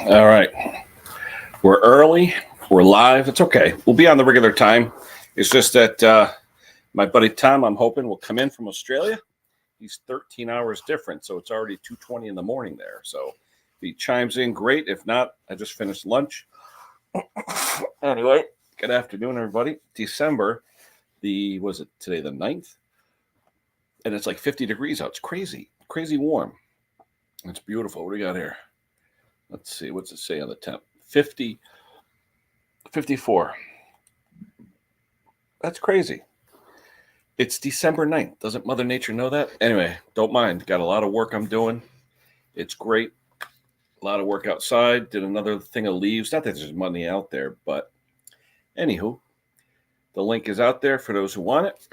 All right. We're early. We're live. It's okay. We'll be on the regular time. It's just that my buddy Tom, I'm hoping, will come in from Australia. He's 13 hours different, so it's already 2:20 in the morning there. So if he chimes in, great. If not, I just finished lunch. Anyway, good afternoon, everybody. December, was it today, the 9th? And it's like 50 degrees out. It's crazy warm. It's beautiful. What do we got here? Let's see. What's it say on the temp? 54. That's crazy. It's December 9th. Doesn't Mother Nature know that? Anyway, don't mind. Got a lot of work I'm doing. It's great. A lot of work outside. Did another thing of leaves. Not that there's money out there, but anywho, the link is out there for those who want it.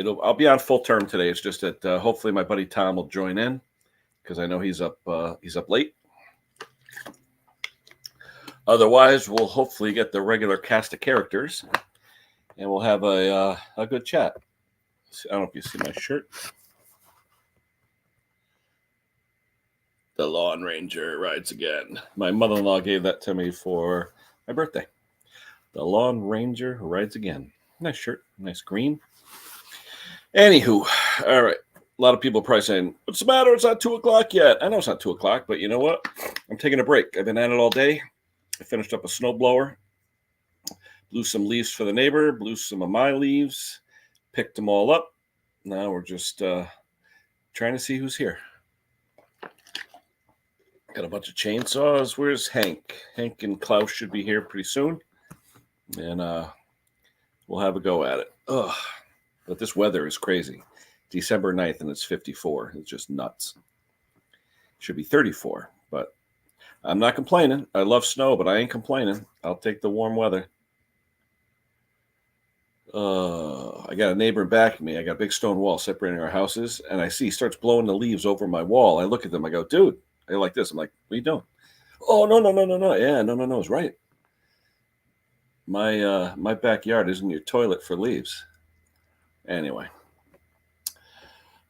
I'll be on full term today. It's just that hopefully my buddy Tom will join in because I know he's up late. Otherwise, we'll hopefully get the regular cast of characters, and we'll have a good chat. I don't know if you see my shirt. The Lawn Ranger rides again. My mother-in-law gave that to me for my birthday. The Lawn Ranger rides again. Nice shirt. Nice green. Anywho, all right. A lot of people probably saying, what's the matter? It's not 2 o'clock yet. I know it's not 2 o'clock, but you know what? I'm taking a break. I've been at it all day. I finished up a snowblower. Blew some leaves for the neighbor. Blew some of my leaves. Picked them all up. Now we're just trying to see who's here. Got a bunch of chainsaws. Where's Hank? Hank and Klaus should be here pretty soon. And we'll have a go at it. Ugh. But this weather is crazy. December 9th and it's 54. It's just nuts. Should be 34, but I'm not complaining. I love snow, but I ain't complaining. I'll take the warm weather. I got a neighbor back of me. I got a big stone wall separating our houses, and I see he starts blowing the leaves over my wall. I look at them. I go, dude, I like this. I'm like, what are you doing? Oh, no. Yeah, no, it's right. My backyard isn't your toilet for leaves. Anyway.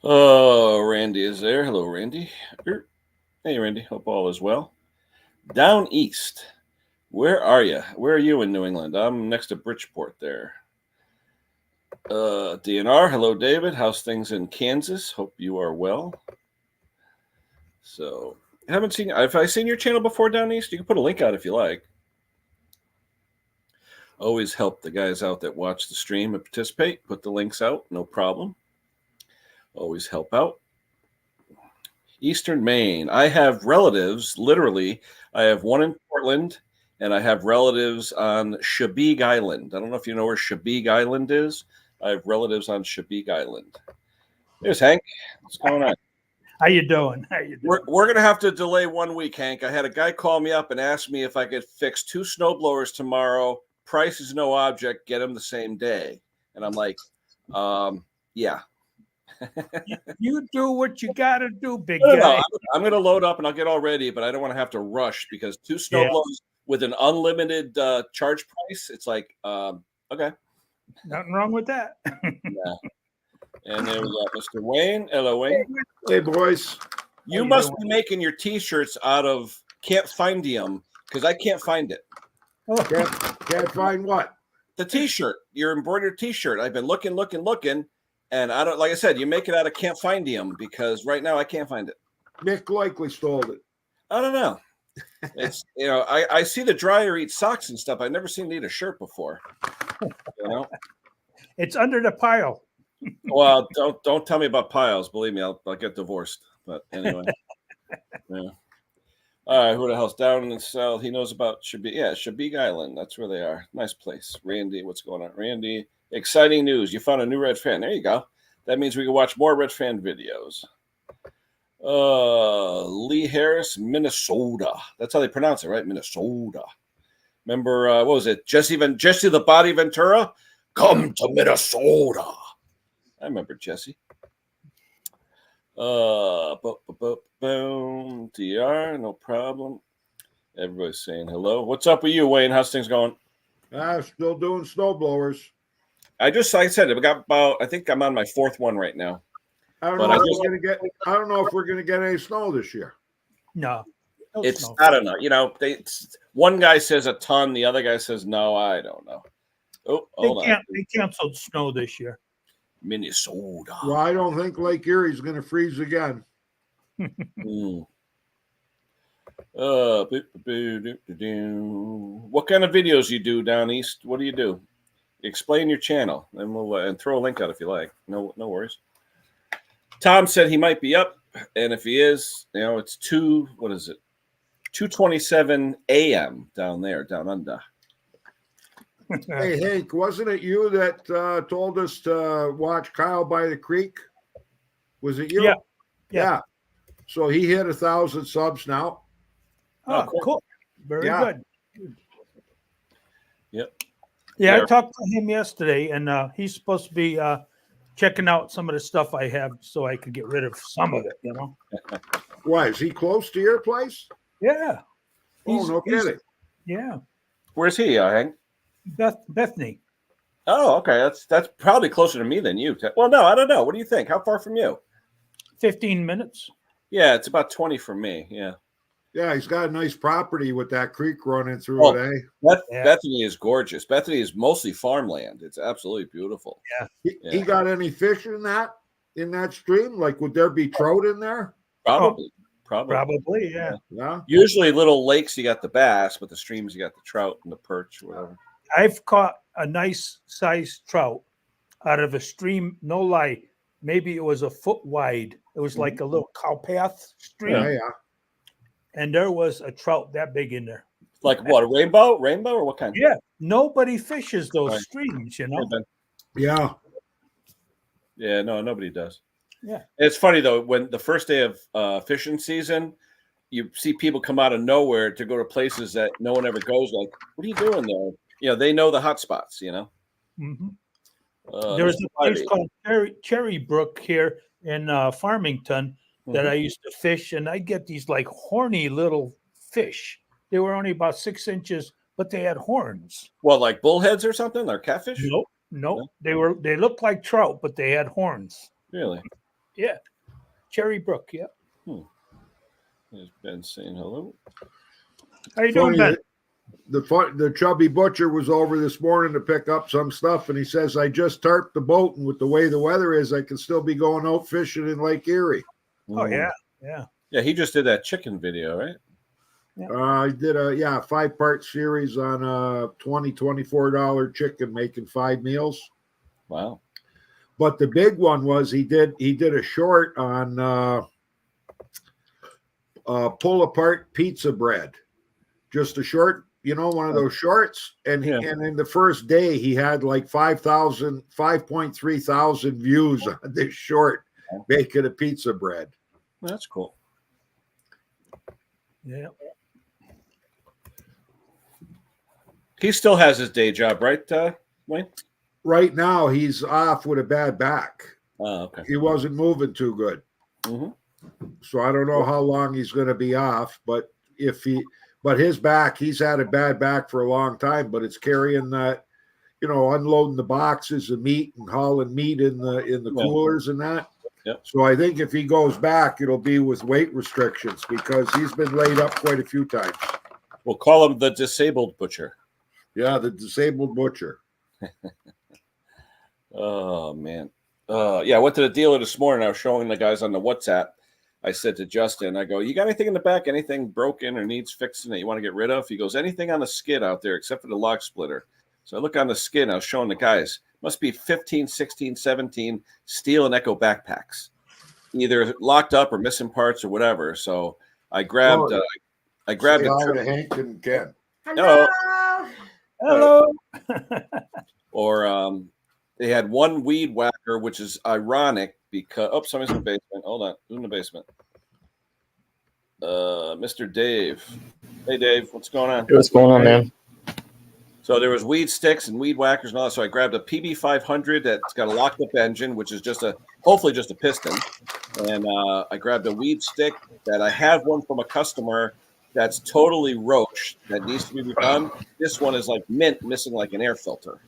Oh, Randy is there. Hello, Randy. Hey, Randy. Hope all is well. Down east. Where are you? Where are you in New England? I'm next to Bridgeport there. DNR. Hello, David. How's things in Kansas? Hope you are well. So, have I seen your channel before down east? You can put a link out if you like. Always help the guys out that watch the stream and participate. Put the links out. No problem. Always help out. Eastern Maine. I have relatives, literally. I have one in Portland, and I have relatives on Chebeague Island. I don't know if you know where Chebeague Island is. I have relatives on Chebeague Island. There's Hank. What's going on? How you doing? We're going to have to delay 1 week, Hank. I had a guy call me up and ask me if I could fix 2 snowblowers tomorrow. Price is no object. Get them the same day. And I'm like, yeah. You do what you got to do, big guy. No, I'm going to load up and I'll get all ready, but I don't want to have to rush because 2 snowblowers with an unlimited charge price. It's like, okay. Nothing wrong with that. Yeah. And there we got Mr. Wayne. Hello, Wayne. Hey, boys. You must be making your T-shirts out of Can't Findium because I can't find it. Can't find what? The T-shirt, your embroidered T-shirt. I've been looking, and I don't. Like I said, you make it out of Can't Findium because right now I can't find it. Nick likely stole it. I don't know. It's I see the dryer eat socks and stuff. I've never seen it eat a shirt before. It's under the pile. Well, don't tell me about piles. Believe me, I'll get divorced. But anyway, yeah. All right, who the hell's down in the south? He knows about Chebeague Island. That's where they are. Nice place. Randy, what's going on? Randy, exciting news. You found a new Red fan. There you go. That means we can watch more Red fan videos. Lee Harris, Minnesota. That's how they pronounce it, right? Minnesota. Remember, what was it? Jesse the Body Ventura? Come to Minnesota. I remember Jesse. Boom, DR, no problem. Everybody's saying hello. What's up with you, Wayne? How's things going? Still doing snowblowers. Like I said, I think I'm on my 4th one right now. I don't know if we're gonna get any snow this year. No. It's snow. I don't know. One guy says a ton, the other guy says no. I don't know. Oh, hold on. They canceled snow this year. Minnesota. Well, I don't think Lake Erie's going to freeze again. Mm. What kind of videos you do down east? What do you do? Explain your channel, and we'll and throw a link out if you like. No worries. Tom said he might be up, and if he is, it's 2:27 a.m. down there, down under. Hey, Hank, wasn't it you that told us to watch Kyle by the Creek? Was it you? Yeah. So he hit 1,000 subs now. Oh, cool. Very good. Yep. Yeah, I talked to him yesterday, and he's supposed to be checking out some of the stuff I have so I could get rid of some of it, Why, is he close to your place? Yeah. No kidding. Yeah. Where's he, Hank? Bethany. Oh, okay. That's probably closer to me than you. Well, no, I don't know. What do you think? How far from you? 15 minutes. Yeah, it's about 20 from me. Yeah. Yeah, he's got a nice property with that creek running through it, eh? Bethany is gorgeous. Bethany is mostly farmland. It's absolutely beautiful. Yeah. He got any fish in that stream? Like, would there be trout in there? Probably. Yeah. Yeah. Usually little lakes, you got the bass, but the streams, you got the trout and the perch or whatever. I've caught a nice sized trout out of a stream, no lie. Maybe it was a foot wide. It was like a little cow path stream. Yeah. And there was a trout that big in there. Like what, a rainbow? Rainbow or what kind? Yeah. Nobody fishes those streams, Yeah. Yeah, no, nobody does. Yeah. It's funny, though, when the first day of fishing season, you see people come out of nowhere to go to places that no one ever goes. Like, what are you doing there? They know the hot spots, Mm-hmm. There's a place called Cherry Brook here in Farmington that I used to fish, and I get these like horny little fish. They were only about 6 inches, but they had horns. Well, like bullheads or something, or catfish? Nope. They looked like trout, but they had horns. Really? Yeah. Cherry Brook, yeah. There's Ben saying hello. How you doing, Ben? The chubby butcher was over this morning to pick up some stuff, and he says, I just tarped the boat, and with the way the weather is, I can still be going out fishing in Lake Erie. Oh, yeah. Yeah, he just did that chicken video, right? I did a 5-part series on a $24 chicken making 5 meals. Wow. But the big one was he did a short on pull apart pizza bread. Just a short, one of those shorts. And and in the first day he had like 5.3 thousand views on this short making a pizza bread. That's cool. Yeah. He still has his day job, right, Wayne? Right now, he's off with a bad back. Oh, okay. He wasn't moving too good. Mm-hmm. So I don't know how long he's going to be off, but his back, he's had a bad back for a long time, but it's carrying that, unloading the boxes of meat and hauling meat in the coolers and that. Yep. So I think if he goes back, it'll be with weight restrictions because he's been laid up quite a few times. We'll call him the disabled butcher. Yeah, the disabled butcher. Oh, man. I went to the dealer this morning. I was showing the guys on the WhatsApp. I said to Justin, I go, you got anything in the back, anything broken or needs fixing that you want to get rid of? He goes, anything on the skid out there except for the log splitter. So I look on the skid, and I was showing the guys, must be 15, 16, 17 Steel and Echo backpacks, either locked up or missing parts or whatever. So I grabbed Say hi to Hank and Ken. Hello. Or they had one weed whacker, which is ironic because somebody's in the basement. Hold on, who's in the basement? Mr. Dave. Hey, Dave, what's going on? Hey, what's going on, man? So there was weed sticks and weed whackers and all that. So I grabbed a PB500 that's got a locked up engine, which is hopefully just a piston. And I grabbed a weed stick that I have one from a customer that's totally roached that needs to be redone. This one is like mint, missing like an air filter.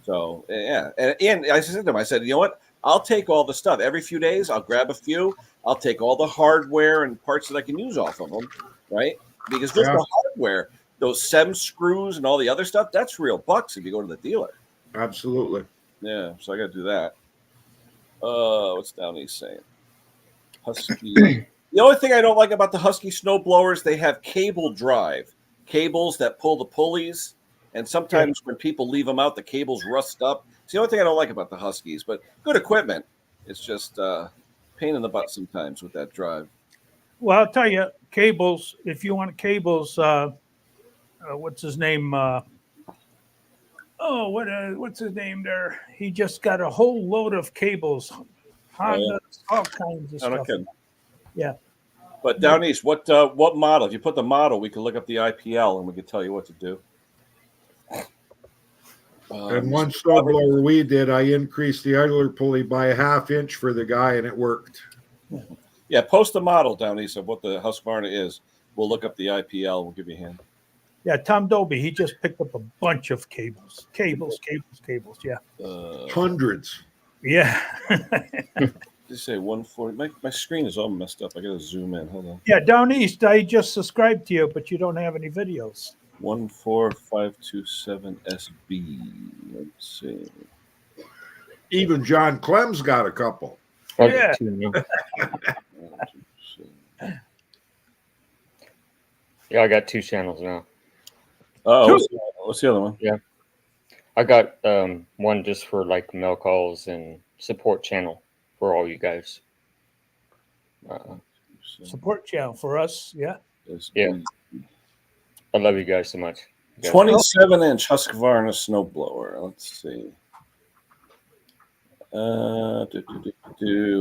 So yeah, and I said to him, I said, you know what? I'll take all the stuff every few days. I'll grab a few. I'll take all the hardware and parts that I can use off of them, right? Because just the hardware, those SEM screws and all the other stuff, that's real bucks if you go to the dealer. Absolutely. Yeah, so I got to do that. What's Downey saying? Husky. The only thing I don't like about the Husky snow blowers, they have cable drive, cables that pull the pulleys, and sometimes when people leave them out, the cables rust up. It's the only thing I don't like about the Huskies, but good equipment. It's just pain in the butt sometimes with that drive. Well, I'll tell you, cables. If you want cables, what's his name? What's his name there? He just got a whole load of cables, Honda, all kinds of stuff. Yeah. But Down East, what model? If you put the model, we can look up the IPL and we can tell you what to do. And one snowblower we did, I increased the idler pulley by a 1/2 inch for the guy, and it worked. Yeah, post the model, Down East, of what the Husqvarna is. We'll look up the IPL. We'll give you a hand. Yeah, Tom Dobie, he just picked up a bunch of cables. Yeah. Hundreds. Yeah. Just say 140. My screen is all messed up. I got to zoom in. Hold on. Yeah, Down East, I just subscribed to you, but you don't have any videos. 14527 SB. Let's see. Even John Clem's got a couple. Yeah. Yeah, I got 2 channels now. Oh, what's the other one? Yeah, I got one just for like mail calls and support channel for all you guys. Support channel for us, yeah. Yeah, I love you guys so much. 27-inch Husqvarna snowblower. Let's see.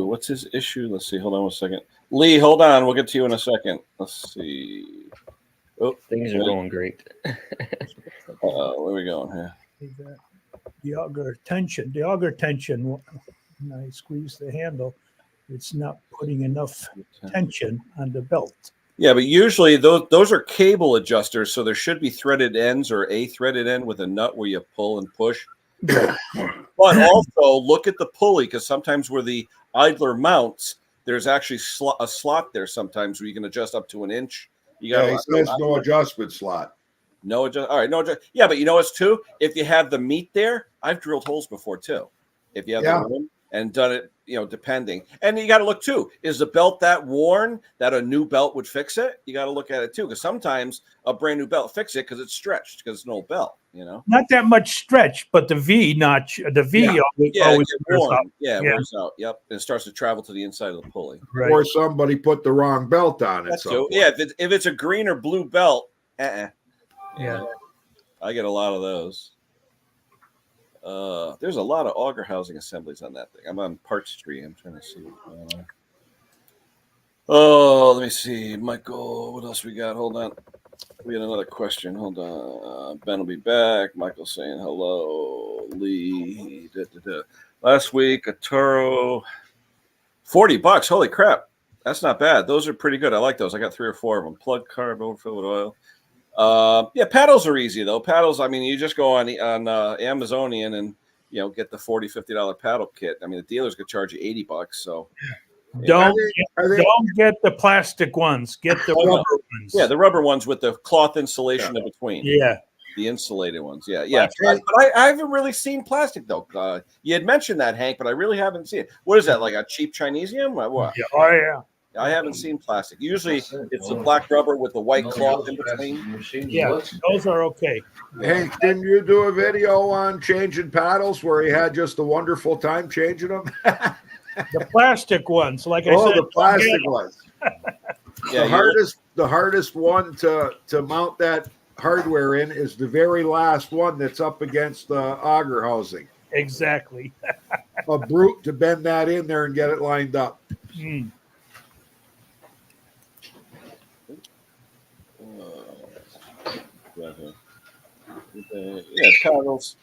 What's his issue? Let's see. Hold on 1 second. Lee, hold on. We'll get to you in a second. Let's see. Oh, things are going great. where are we going here? The auger tension. When I squeeze the handle, it's not putting enough tension on the belt. Yeah, but usually those are cable adjusters, so there should be threaded ends or a threaded end with a nut where you pull and push. But also look at the pulley, because sometimes where the idler mounts, there's actually a slot there sometimes where you can adjust up to 1 inch. He says no adjustment slot. No adjust. All right, no adjust. Yeah, but you know what's too? If you have the meat there, I've drilled holes before too. If you have the room and done it, depending. And you got to look too. Is the belt that worn that a new belt would fix it? You got to look at it too, because sometimes a brand new belt fix it because it's stretched because it's an old belt. Not that much stretch, but the V notch, always wears out. Yeah, it wears out. Yep, and it starts to travel to the inside of the pulley. Right. Or somebody put the wrong belt on it. Yeah, if it's a green or blue belt, Yeah, I get a lot of those. There's a lot of auger housing assemblies on that thing. I'm on Parts Tree. I'm trying to see what's going on. Oh, let me see, Michael. What else we got? Hold on. We had another question. Hold on. Ben will be back. Michael saying hello. Lee. Last week, a Toro, $40. Holy crap. That's not bad. Those are pretty good. I like those. I got 3 or 4 of them. Plug carb, overfill with oil. Yeah, paddles are easy though. Paddles, I mean, you just go on Amazonian and get the $40, $50 paddle kit. I mean, the dealers could charge you $80. So don't get the plastic ones. Get the rubber ones. Yeah, the rubber ones with the cloth insulation in between. Yeah, the insulated ones. Yeah. But I haven't really seen plastic though. You had mentioned that, Hank, but I really haven't seen it. What is that, like a cheap Chinesium? What? Yeah. Oh yeah. I haven't seen plastic. Usually it's the black rubber with the white cloth in between. Yeah, those are okay. Hank, didn't you do a video on changing paddles where he had just a wonderful time changing them? The plastic ones, like I said. The plastic ones. Yeah, the hardest one to mount that hardware in is the very last one that's up against the auger housing. Exactly. A brute to bend that in there and get it lined up. Mm. Yeah, paddles.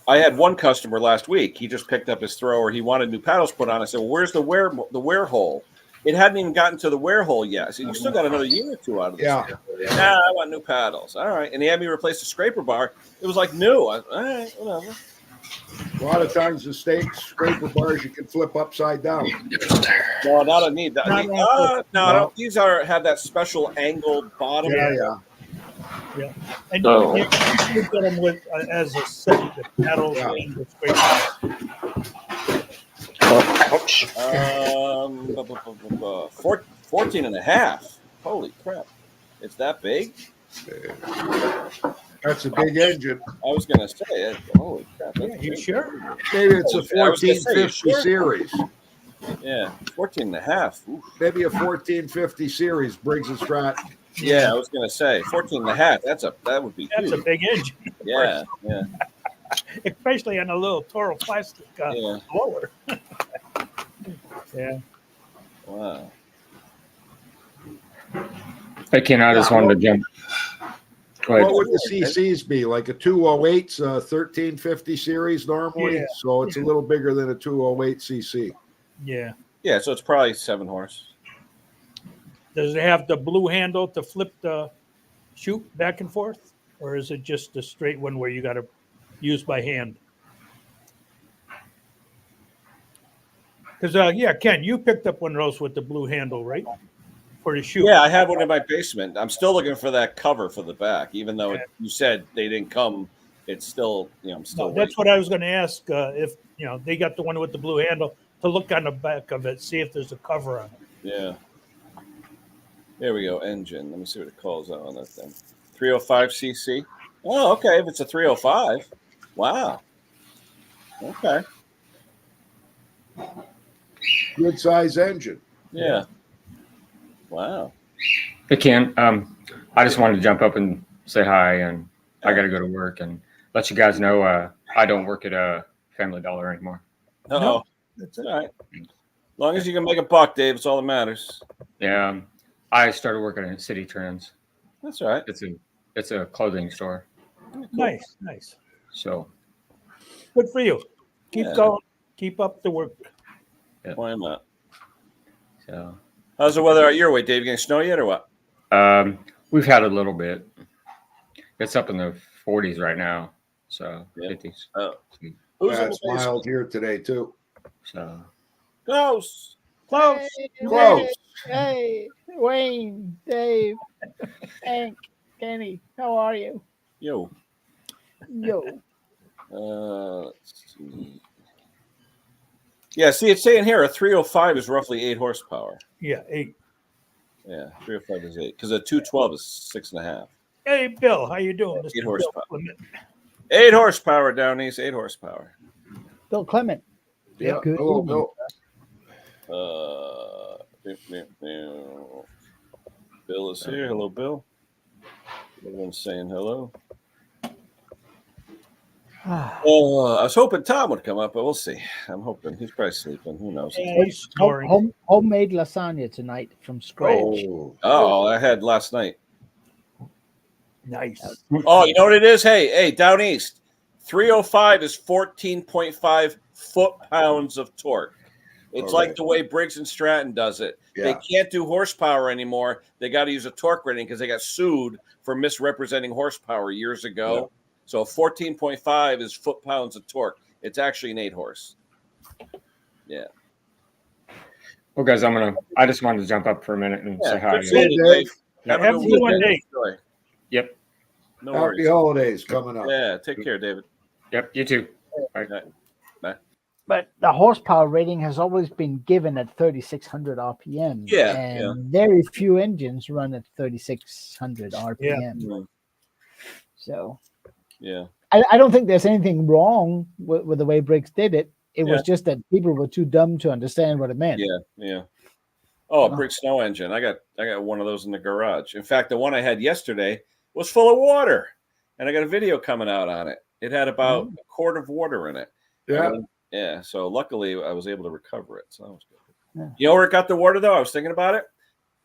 I had one customer last week. He just picked up his thrower. He wanted new paddles put on. I said, "Well, where's the wear hole?" It hadn't even gotten to the wear hole yet. I said, "You still got another year or two out of this." Yeah. Nah, I want new paddles. All right, and he had me replace the scraper bar. It was like new. All right, whatever. A lot of times the scraper bars you can flip upside down. No, not a need. No, these have that special angled bottom. Yeah. And Oh. you can get them with as a set, the pedals and the scrapers. Ouch. 14 and a half. Holy crap. It's that big? That's a big engine. I was going to say it. Holy crap. Yeah, you sure? Maybe it's a I was gonna say, 1450 series. Yeah, 14 and a half. Oof. Maybe a 1450 series, Briggs and Stratton. Yeah, I was going to say 14 and a half. That would be That's huge. a big engine. Yeah. Especially on a little Toro plastic blower. Yeah. Wow. Hey, Ken, I just wanted to jump. Go ahead. What would the CCs be? Like a 208's 1350 series normally? Yeah. So it's a little bigger than a 208 CC. Yeah. Yeah, so it's probably 7 horse. Does it have the blue handle to flip the chute back and forth? Or is it just a straight one where you got to use by hand? Because, Ken, you picked up one of those with the blue handle, right? For the chute. Yeah, I have one in my basement. I'm still looking for that cover for the back, even though you said they didn't come. It's still, I'm still. No, that's what I was going to ask. If they got the one with the blue handle, to look on the back of it, see if there's a cover on it. Yeah. There we go. Engine. Let me see what it calls out on that thing. 305 cc. Oh, okay. If it's a 305, wow. Okay. Good size engine. Yeah. Wow. Hey, Ken, I just wanted to jump up and say hi, and I got to go to work and let you guys know I don't work at Family Dollar anymore. No, That's it. all right. As long as you can make a buck, Dave, it's all that matters. Yeah, I started working at City Trends. That's all right. It's a clothing store. Cool. Nice. So Good for you. Keep going. Keep up the work. Why not? So How's the weather out your way, Dave? You gonna snow yet or what? we've had a little bit. It's up in the 40s right now, so 50s. Oh. Who's in It's the basement? mild here today, too. So Close. Close. Close. Hey, Wayne, Dave, Hank, Kenny, how are you? Yo. Yo. Let's see. Yeah, see, it's saying here a 305 is roughly 8 horsepower. Yeah, 8. Yeah, 305 is 8 because a 212 is 6.5. Hey, Bill, how you doing? Mr. 8 horsepower. Bill Clement. 8 horsepower down east. 8 horsepower. Bill Clement. Yeah. Good Hello, evening. Bill. Bill is here. Hello, Bill. Everyone's saying hello. Oh, I was hoping Tom would come up, but we'll see. I'm hoping he's probably sleeping. Who knows? Yeah, he's snoring. Homemade lasagna tonight from scratch. Oh, I had last night. Nice. Oh, you know what it is? Hey, down east, 305 is 14.5 foot-pounds of torque. It's like the way Briggs and Stratton does it. Yeah. They can't do horsepower anymore. They got to use a torque rating because they got sued for misrepresenting horsepower years ago. Yeah. So 14.5 is foot-pounds of torque. It's actually an 8 horse. Yeah. well, guys, I just wanted to jump up for a minute and say hi. good seeing you, Dave. Have a Have good a good one, weekend. Dave. Enjoy. Yep. No Happy worries. holidays coming up. Yeah, take care, David. Yep. You too. Bye. But the horsepower rating has always been given at 3,600 RPM. Yeah, And very few engines run at 3,600 RPM. Yeah. So Yeah. I don't think there's anything wrong with the way Briggs did it. It was just that people were too dumb to understand what it meant. Yeah. Oh, a brick snow engine. I got one of those in the garage. In fact, the one I had yesterday was full of water, and I got a video coming out on it. It had about a quart of water in it. Yeah. Yeah. So luckily, I was able to recover it. So that was good. Yeah. You know where it got the water though? I was thinking about it.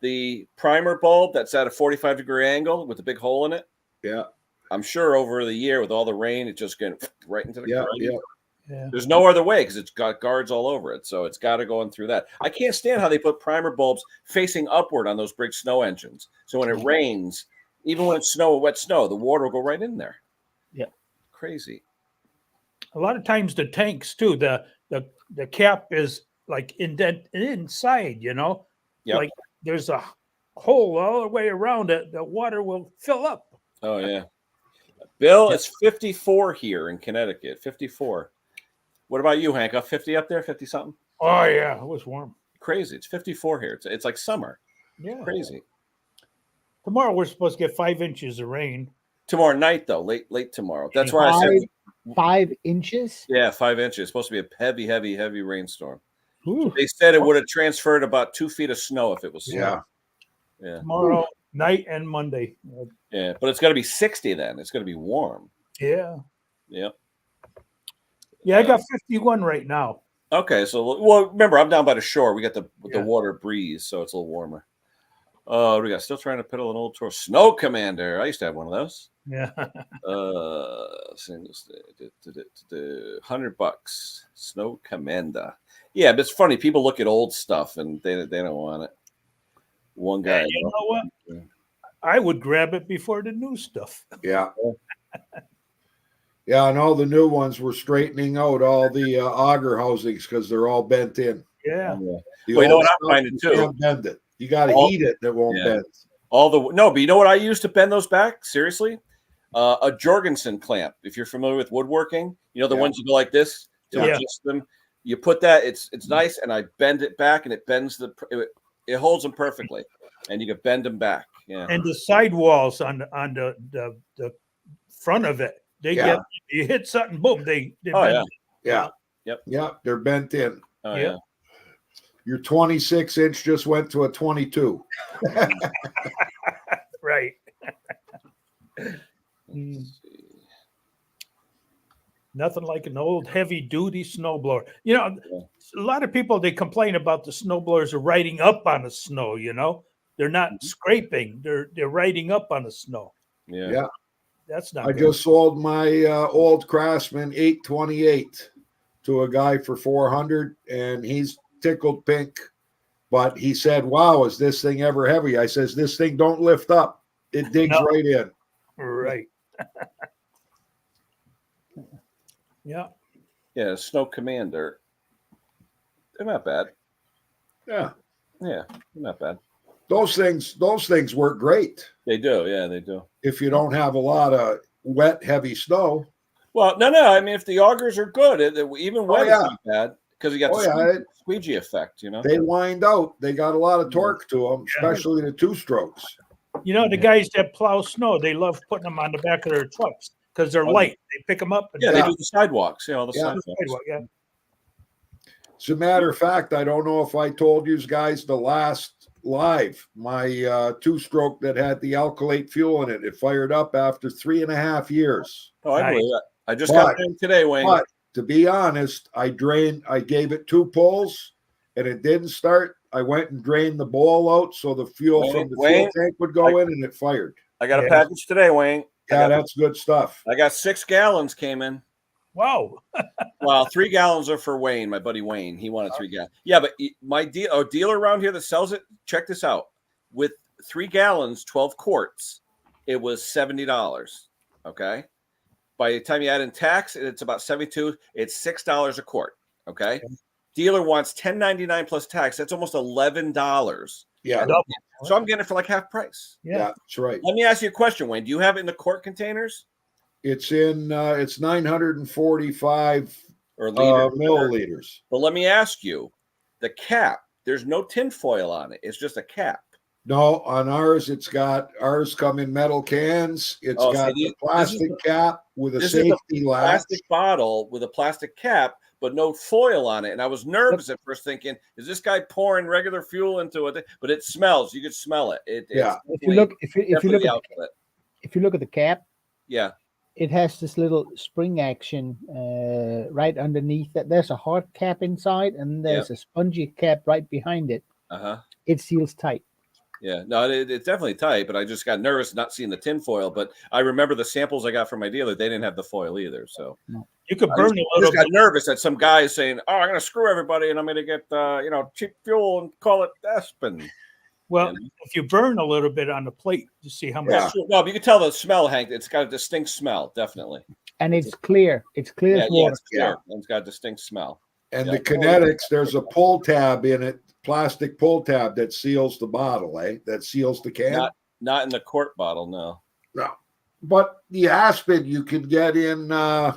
The primer bulb that's at a 45-degree angle with the big hole in it. Yeah. I'm sure over the year with all the rain, it just getting right into the ground. Yeah. There's no other way because it's got guards all over it. So it's got to go in through that. I can't stand how they put primer bulbs facing upward on those big snow engines. So when it rains, even when it's wet snow, the water will go right in there. Yeah. Crazy. a lot of times the tanks too. The cap is like indent inside. Yep. Like there's a hole all the way around it. The water will fill up. Oh yeah. Bill, it's 54 here in Connecticut. 54. What about you, Hank? 50 up there? 50 something? Oh yeah, it was warm. Crazy. It's 54 here. It's like summer. Yeah. Crazy. Tomorrow we're supposed to get 5 inches of rain. Tomorrow night, though, late tomorrow. That's why I said 5 inches. Yeah, 5 inches. It's supposed to be a heavy rainstorm. Ooh. They said it would have transferred about 2 feet of snow if it was snow. Yeah. Tomorrow night and Monday. Yeah, but it's going to be 60 then. It's going to be warm. Yeah. Yep. Yeah, I got 51 right now. Okay, so well, remember I'm down by the shore. We got the water breeze, so it's a little warmer. Oh, we got still trying to pedal an old tour. Snow Commander. I used to have one of those. Yeah. $100. Snow Commander. Yeah, but it's funny. People look at old stuff and they don't want it. One guy. You know what? I would grab it before the new stuff. Yeah. Yeah, and all the new ones were straightening out all the auger housings because they're all bent in. Yeah. Well, you know what I'm finding too? You can't bend it. You got to heat it, and it won't bend. But you know what I use to bend those back? Seriously, a Jorgensen clamp. If you're familiar with woodworking, you know the ones you go like this to adjust them. You put that. It's nice, and I bend it back, and it bends it holds them perfectly, and you can bend them back. Yeah. And the sidewalls on the front of it, you hit something, boom, they bend. Yeah. Yep. They're bent in. Oh yeah. Your 26-inch just went to a 22. Right. Nothing like an old heavy-duty snowblower. You know, a lot of people, they complain about the snowblowers are riding up on the snow, you know. They're not scraping. They're riding up on the snow. Yeah. That's not good. Just sold my old Craftsman 828 to a guy for $400, and he's tickled pink. But he said, "Wow, is this thing ever heavy?" I says, "This thing don't lift up. It digs right in." Right. Yeah. Yeah, Snow Commander. They're not bad. Yeah, they're not bad. Those things work great. They do. Yeah, they do. If you don't have a lot of wet, heavy snow. Well, no. I mean, if the augers are good, even wet is not bad because you got the squeegee effect. You know, they wind out. They got a lot of torque to them, especially the 2-strokes. You know, the guys that plow snow, they love putting them on the back of their trucks because they're light. They pick them up. And they do the sidewalks. All the sidewalks. As a matter of fact, I don't know if I told you guys the last live, my 2-stroke that had the alkylate fuel in it. It fired up after 3.5 years. Oh, I believe that. I just got it today, Wayne. But to be honest, I gave it 2 pulls and it didn't start. I went and drained the bowl out so the fuel from the fuel tank would go in and it fired. I got a package today, Wayne. Yeah, that's good stuff. I got 6 gallons came in. Wow. Well, 3 gallons are for Wayne, my buddy Wayne. He wanted 3 gallons. Yeah, but my dealer around here that sells it, check this out. With 3 gallons, 12 quarts, it was $70. Okay. By the time you add in tax, it's about $72. It's $6 a quart. Okay. Dealer wants $10.99 plus tax. That's almost $11. Yeah. So I'm getting it for like half price. Yeah, that's right. Let me ask you a question, Wayne. Do you have it in the quart containers? It's in it's 945 or milliliters. But let me ask you, the cap, there's no tin foil on it. It's just a cap. No, on ours, ours come in metal cans. It's got the plastic cap with a safety latch. Plastic bottle with a plastic cap, but no foil on it. And I was nervous at first thinking, is this guy pouring regular fuel into it? But it smells. You could smell it. If you look at the cap, it has this little spring action right underneath that. There's a hard cap inside, and there's a spongy cap right behind it. It seals tight. Yeah, no, it's definitely tight, but I just got nervous not seeing the tin foil. But I remember the samples I got from my dealer; they didn't have the foil either. So you could burn a little. I just got nervous that some guy is saying, "Oh, I'm going to screw everybody, and I'm going to get cheap fuel and call it Aspen." Well, if you burn a little bit on the plate to see how much. Yeah. No, but you can tell the smell, Hank. It's got a distinct smell, definitely. And it's clear. It's clear as water. It's clear. And it's got a distinct smell. And the kinetics, there's a pull tab in it, plastic pull tab that seals the bottle, that seals the can. Not in the quart bottle, no. No. But the Aspen you can get in, I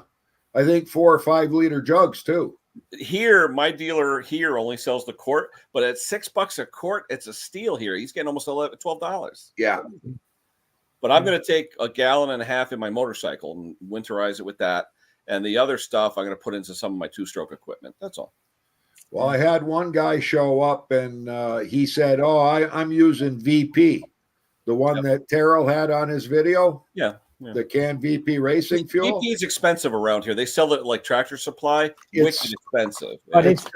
think 4 or 5 liter jugs too. Here, my dealer here only sells the quart, but at $6 a quart, it's a steal here. He's getting almost $12. Yeah. But I'm going to take a gallon and a half in my motorcycle and winterize it with that. And the other stuff I'm going to put into some of my 2-stroke equipment. That's all. Well, I had one guy show up and he said, I'm using VP, the one that Terrell had on his video. Yeah. The can VP racing fuel. VP is expensive around here. They sell it like Tractor Supply. Wicked expensive. But it's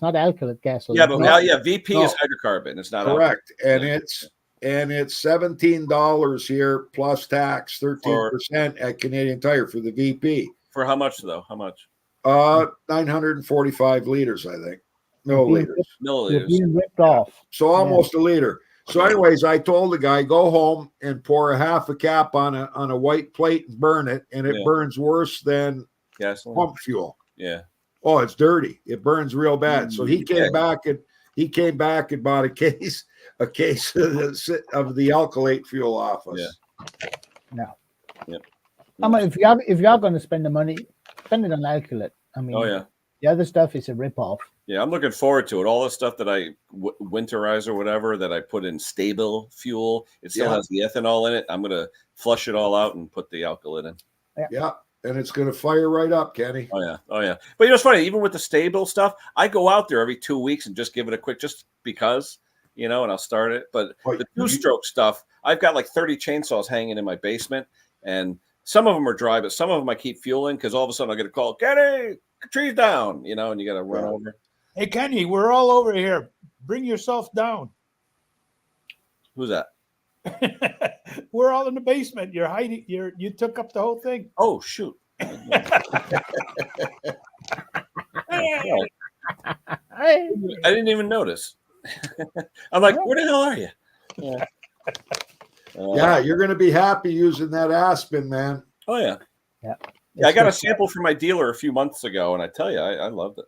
not alkylate gasoline. Yeah, but VP is hydrocarbon. It's not correct. Alkylate. And it's $17 here plus tax, 13% at Canadian Tire for the VP. For how much though? How much? 945 liters, I think. Milliliters. You're being ripped off. So almost a liter. So, anyways, I told the guy, go home and pour a half a cap on a white plate and burn it, and it burns worse than gasoline pump fuel. Yeah. Oh, it's dirty. It burns real bad. So he came back and bought a case of the alkylate fuel off us. Yeah. No. Yep. I mean, if you're going to spend the money, spend it on alkylate. I mean, the other stuff is a ripoff. Yeah, I'm looking forward to it. All the stuff that I winterize or whatever that I put in stable fuel, it still has the ethanol in it. I'm going to flush it all out and put the alkylate in. Yeah, and it's going to fire right up, Kenny. Oh, yeah. But you know, it's funny. Even with the stable stuff, I go out there every 2 weeks and just give it a quick, just because, and I'll start it. But the 2-stroke stuff, I've got like 30 chainsaws hanging in my basement, and some of them are dry, but some of them I keep fueling because all of a sudden I get a call, Kenny, tree's down, and you got to run over. Hey, Kenny, we're all over here. Bring yourself down. Who's that? We're all in the basement. You're hiding. You took up the whole thing. Oh, shoot. I didn't even notice. I'm like, where the hell are you? Yeah, you're going to be happy using that Aspen, man. Oh, yeah. Yeah. I got a sample from my dealer a few months ago, and I tell you, I loved it.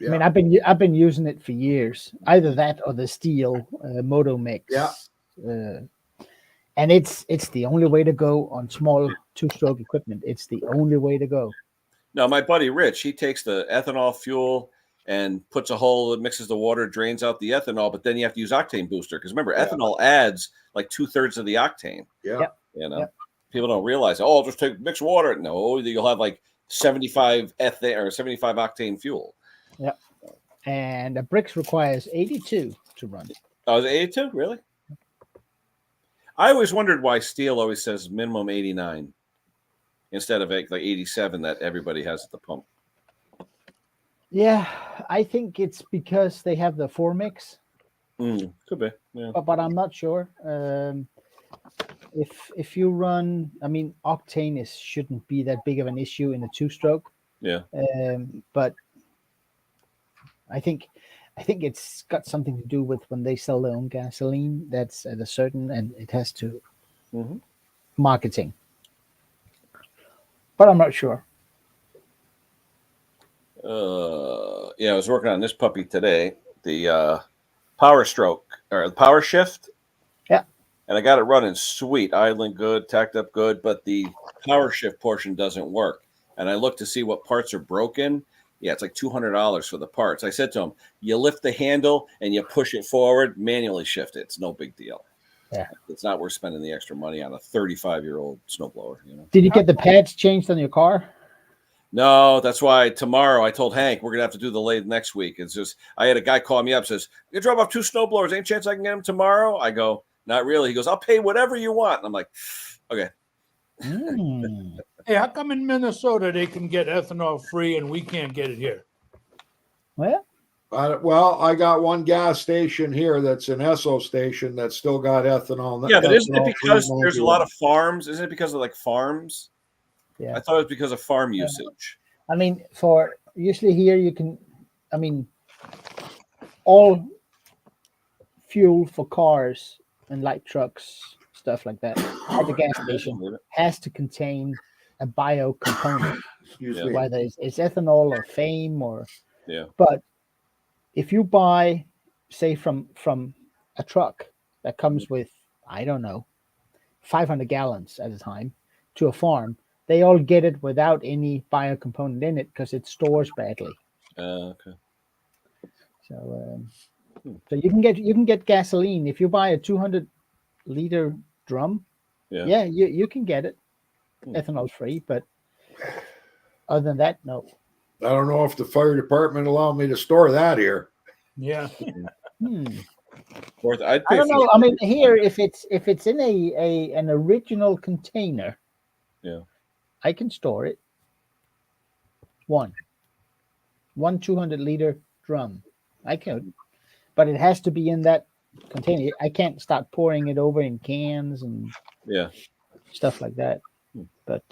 Yeah. I mean, I've been using it for years. Either that or the Steel Moto Mix. Yeah. And it's the only way to go on small 2-stroke equipment. It's the only way to go. No, my buddy Rich, he takes the ethanol fuel and puts a hole, mixes the water, drains out the ethanol, but then you have to use octane booster because remember, ethanol adds like 2/3 of the octane. Yeah. People don't realize, I'll just mix water. No, you'll have like 75 ethane or 75 octane fuel. Yeah. And the bricks requires 82 to run. Oh, is it 82? Really? I always wondered why Steel always says minimum 89 instead of like 87 that everybody has at the pump. Yeah, I think it's because they have the 4-mix. Could be. Yeah. But I'm not sure. If you run, I mean, octane shouldn't be that big of an issue in a 2-stroke. Yeah. But I think it's got something to do with when they sell their own gasoline. That's at a certain, and it has to marketing. But I'm not sure. I was working on this puppy today, the Power Stroke or the Power Shift. Yeah. And I got it running sweet, idling good, tacked up good, but the Power Shift portion doesn't work. And I looked to see what parts are broken. Yeah, it's like $200 for the parts. I said to him, you lift the handle and you push it forward, manually shift it. It's no big deal. Yeah. It's not worth spending the extra money on a 35-year-old snowblower. Did you get the pads changed on your car? No, that's why tomorrow I told Hank we're going to have to do the lathe next week. It's just, I had a guy call me up, says, you drop off 2 snowblowers. Any chance I can get them tomorrow? I go, not really. He goes, I'll pay whatever you want. And I'm like, okay. Hey, how come in Minnesota they can get ethanol free and we can't get it here? Well, I got one gas station here that's an Esso station that's still got ethanol. Yeah, but isn't it because there's a lot of farms? Isn't it because of like farms? Yeah. I thought it was because of farm usage. I mean, for usually here you can, I mean, all fuel for cars and light trucks, stuff like that, at the gas station has to contain a bio component, Excuse me. whether it's ethanol or FAME or. Yeah. But if you buy, say, from a truck that comes with, I don't know, 500 gallons at a time to a farm, they all get it without any bio component in it because it stores badly. Okay. So, so you can get gasoline if you buy a 200-liter drum. Yeah. You can get it ethanol free, but other than that, no. I don't know if the fire department allow me to store that here. Yeah. I'd I pay don't for know. I mean, here if it's in an original container, I can store it. One 200-liter drum, I can, but it has to be in that container. I can't start pouring it over in cans and stuff like that. But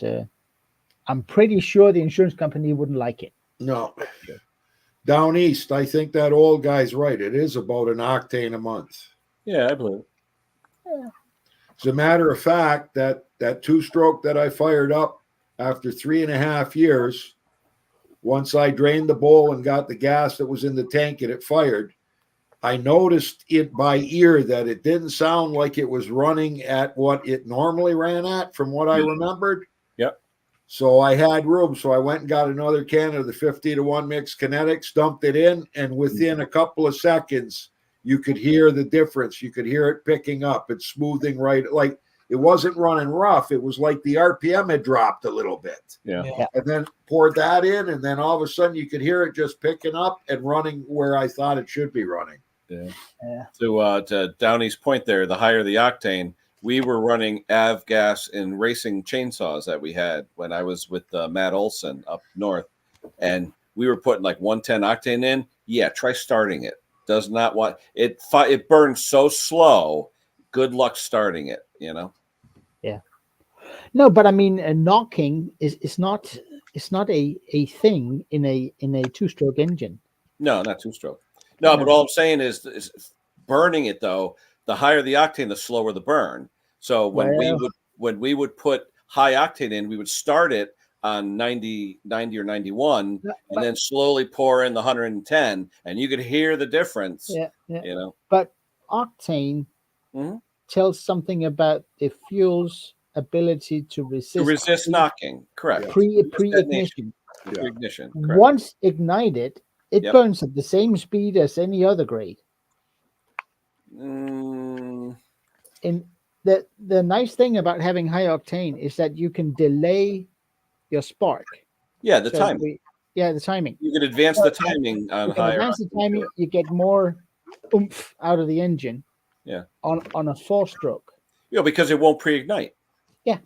I'm pretty sure the insurance company wouldn't like it. No. Down east, I think that old guy's right. It is about an octane a month. Yeah, I believe it. Yeah. As a matter of fact, that two-stroke that I fired up after 3.5 years, once I drained the bowl and got the gas that was in the tank and it fired, I noticed it by ear that it didn't sound like it was running at what it normally ran at from what I remembered. Yep. So I had room. So I went and got another can of the 50-1 mix kinetics, dumped it in, and within a couple of seconds, you could hear the difference. You could hear it picking up. It's smoothing right. Like it wasn't running rough. It was like the RPM had dropped a little bit. Yeah. And then poured that in, and then all of a sudden you could hear it just picking up and running where I thought it should be running. Yeah. To Downey's point there, the higher the octane, we were running avgas in racing chainsaws that we had when I was with Matt Olson up north, and we were putting like 110 octane in. Yeah, try starting it. Does not want it. It burns so slow. Good luck starting it. Yeah. No, but I mean, knocking is not. It's not a thing in a two-stroke engine. No, not two-stroke. No, but all I'm saying is burning it though. The higher the octane, the slower the burn. So when we would put high octane in, we would start it on 90 or 91, and then slowly pour in the 110, and you could hear the difference. But octane tells something about the fuel's ability to resist knocking. Correct. Pre-ignition. Pre-ignition. Once ignited, it burns at the same speed as any other grade. And the nice thing about having high octane is that you can delay your spark. Yeah, the timing. The timing. You can advance the timing on higher. Advance the timing, you get more oomph out of the engine. Yeah. On a 4-stroke. Because it won't pre-ignite. Yeah.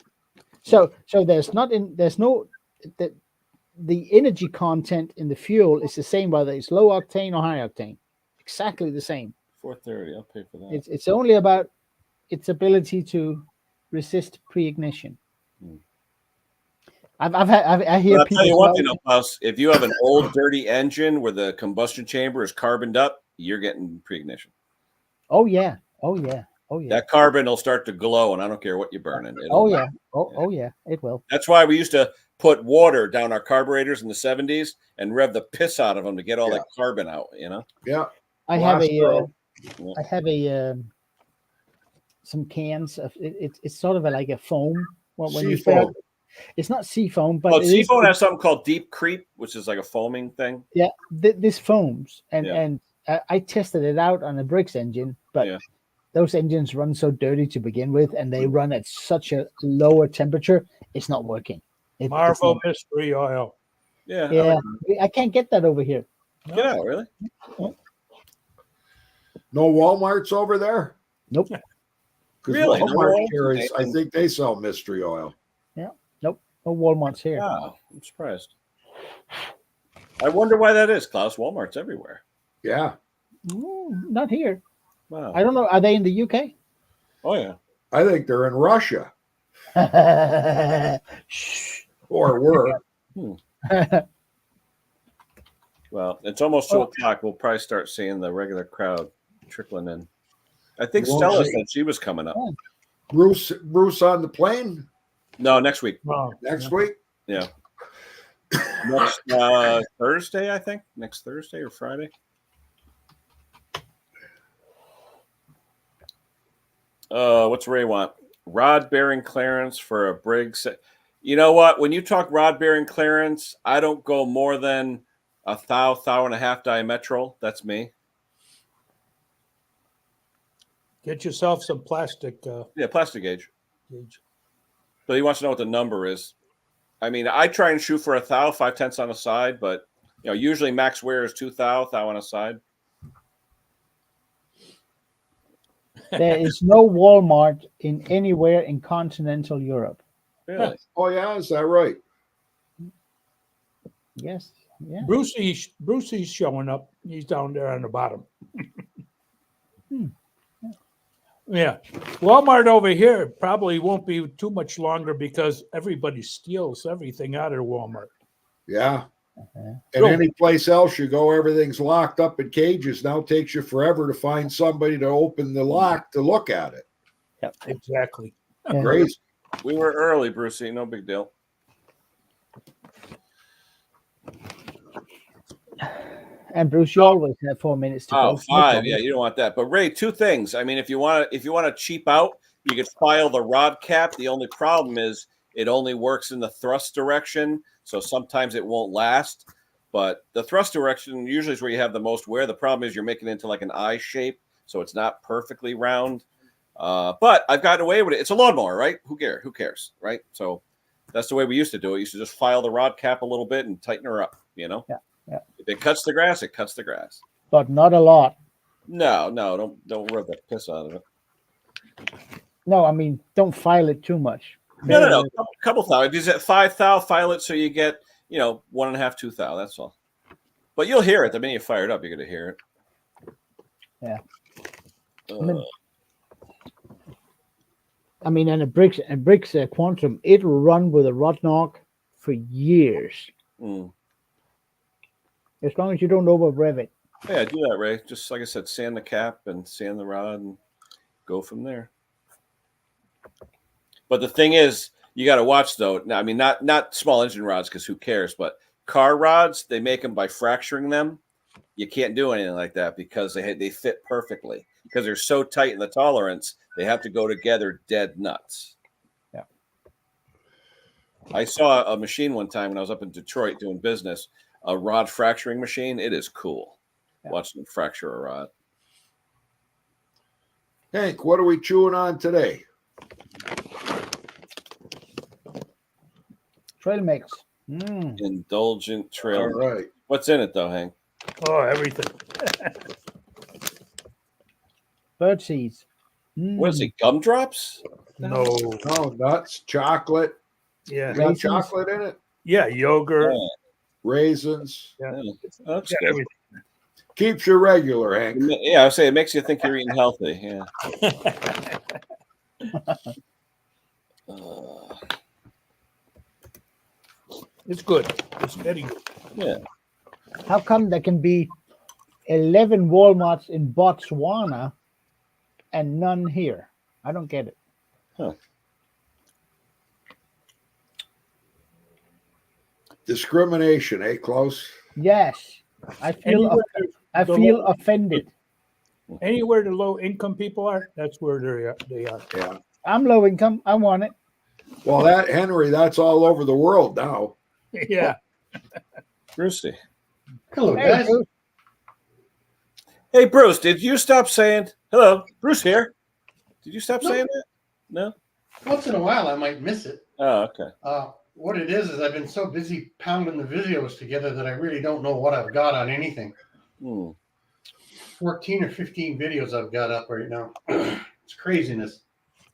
So there's no the energy content in the fuel is the same whether it's low octane or high octane. Exactly the same. $4.30. I'll pay for that. It's only about its ability to resist pre-ignition. I hear I'll people. tell you one thing, Klaus. If you have an old dirty engine where the combustion chamber is carboned up, you're getting pre-ignition. Oh yeah. That carbon will start to glow, and I don't care what you're burning. Oh yeah, it will. That's why we used to put water down our carburetors in the 70s and rev the piss out of them to get all that carbon out. Yeah. I have some cans of it's sort of like a foam. When you foam. It's not sea foam, but seafoam has something called deep creep, which is like a foaming thing. Yeah, this foams, and I tested it out on a Brix engine, but those engines run so dirty to begin with, and they run at such a lower temperature, it's not working. Marvel mystery oil. Yeah, I can't get that over here. Get out, really? No Walmarts over there? Nope. Really? Walmart carries, I think they sell mystery oil. Yeah. Nope. No Walmart's here. Wow. I'm surprised. I wonder why that is, Klaus. Walmart's everywhere. Yeah. Not here. Wow. I don't know. Are they in the UK? Oh, yeah. I think they're in Russia. Or were. Well, it's almost 2 o'clock. We'll probably start seeing the regular crowd trickling in. I think Stella said she was coming up. Bruce on the plane? No, next week. Next week? Yeah. Next Thursday, I think. Next Thursday or Friday. What's Ray want? Rod bearing clearance for a Briggs. You know what? When you talk rod bearing clearance, I don't go more than a thou and a half diametral. That's me. Get yourself some plastic. Plastic gauge. But he wants to know what the number is. I mean, I try and shoot for a thou, 5/10 on the side, but usually max wear is 2 thou on a side. There is no Walmart in anywhere in continental Europe. Really? Oh yeah, is that right? Yes. Yeah. Brucey's showing up. He's down there on the bottom. Yeah. Walmart over here probably won't be too much longer because everybody steals everything out of Walmart. Yeah. And any place else you go, everything's locked up in cages. Now it takes you forever to find somebody to open the lock to look at it. Yep, exactly. Yeah. Crazy. We were early, Brucey. No big deal. And Bruce, you always have 4 minutes to go. 5. Yeah, you don't want that. But Ray, two things. I mean, if you want to cheap out, you could file the rod cap. The only problem is it only works in the thrust direction, so sometimes it won't last. But the thrust direction usually is where you have the most wear. The problem is you're making it into like an eye shape, so it's not perfectly round. But I've gotten away with it. It's a lawnmower, right? Who cares, right? So that's the way we used to do it. You used to just file the rod cap a little bit and tighten her up, Yeah. If it cuts the grass, it cuts the grass. But not a lot. No, don't rub the piss out of it. No, I mean, don't file it too much. No. A couple thou. If it's at 5 thou, file it so you get 1.5, 2 thou. That's all. But you'll hear it the minute you fire it up. You're going to hear it. Yeah. I mean, and a Briggs Quantum, it'll run with a rod knock for years. As long as you don't over rev it. Yeah, do that, Ray. Just like I said, sand the cap and sand the rod and go from there. But the thing is, you got to watch though. Now, I mean, not small engine rods because who cares? But car rods, they make them by fracturing them. You can't do anything like that because they fit perfectly because they're so tight in the tolerance. They have to go together dead nuts. Yeah. I saw a machine one time when I was up in Detroit doing business. A rod fracturing machine. It is cool. Watching them fracture a rod. Hank, what are we chewing on today? Trail mix. Indulgent trail. All right. What's in it though, Hank? Oh, everything. Bird seeds. What is it? Gumdrops? No, nuts, chocolate. Yeah. Got chocolate in it. Yeah, yogurt. Yeah. Raisins. Yeah. That's Yeah, good. everything. Keeps you regular, Hank. Yeah, I would say it makes you think you're eating healthy. Yeah. It's good. It's very good. Yeah. How come there can be 11 Walmarts in Botswana and none here? I don't get it. Discrimination, eh, Klaus? Yes. I feel offended. Anywhere the low income people are, that's where they are. Yeah. I'm low income. I want it. Well, Henry, that's all over the world now. Yeah. Brucey. Hello, Hey, guys. Bruce. Hey, Bruce, did you stop saying hello? Bruce here. Did you stop saying that? No? Once in a while, I might miss it. Oh, okay. What it is I've been so busy pounding the videos together that I really don't know what I've got on anything. 14 or 15 videos I've got up right now. It's craziness.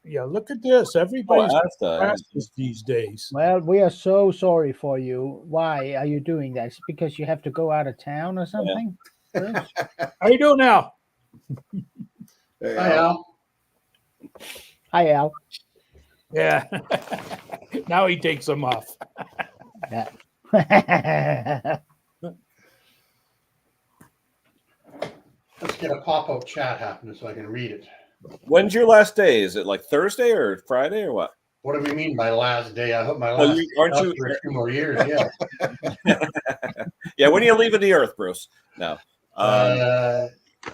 Yeah, look at this. Everybody's Oh, practice these days. Well, we are so sorry for you. Why are you doing that? Is it because you have to go out of town or something? How you doing now? Hey, Hi, Al. Hi, Al. Yeah. Now he takes them off. Yeah. Let's get a pop-up chat happening so I can read it. When's your last day? Is it like Thursday or Friday or what? What do we mean by last day? I hope my last day aren't is you for a few more years. Yeah. Yeah, when are you leaving the earth, Bruce? No.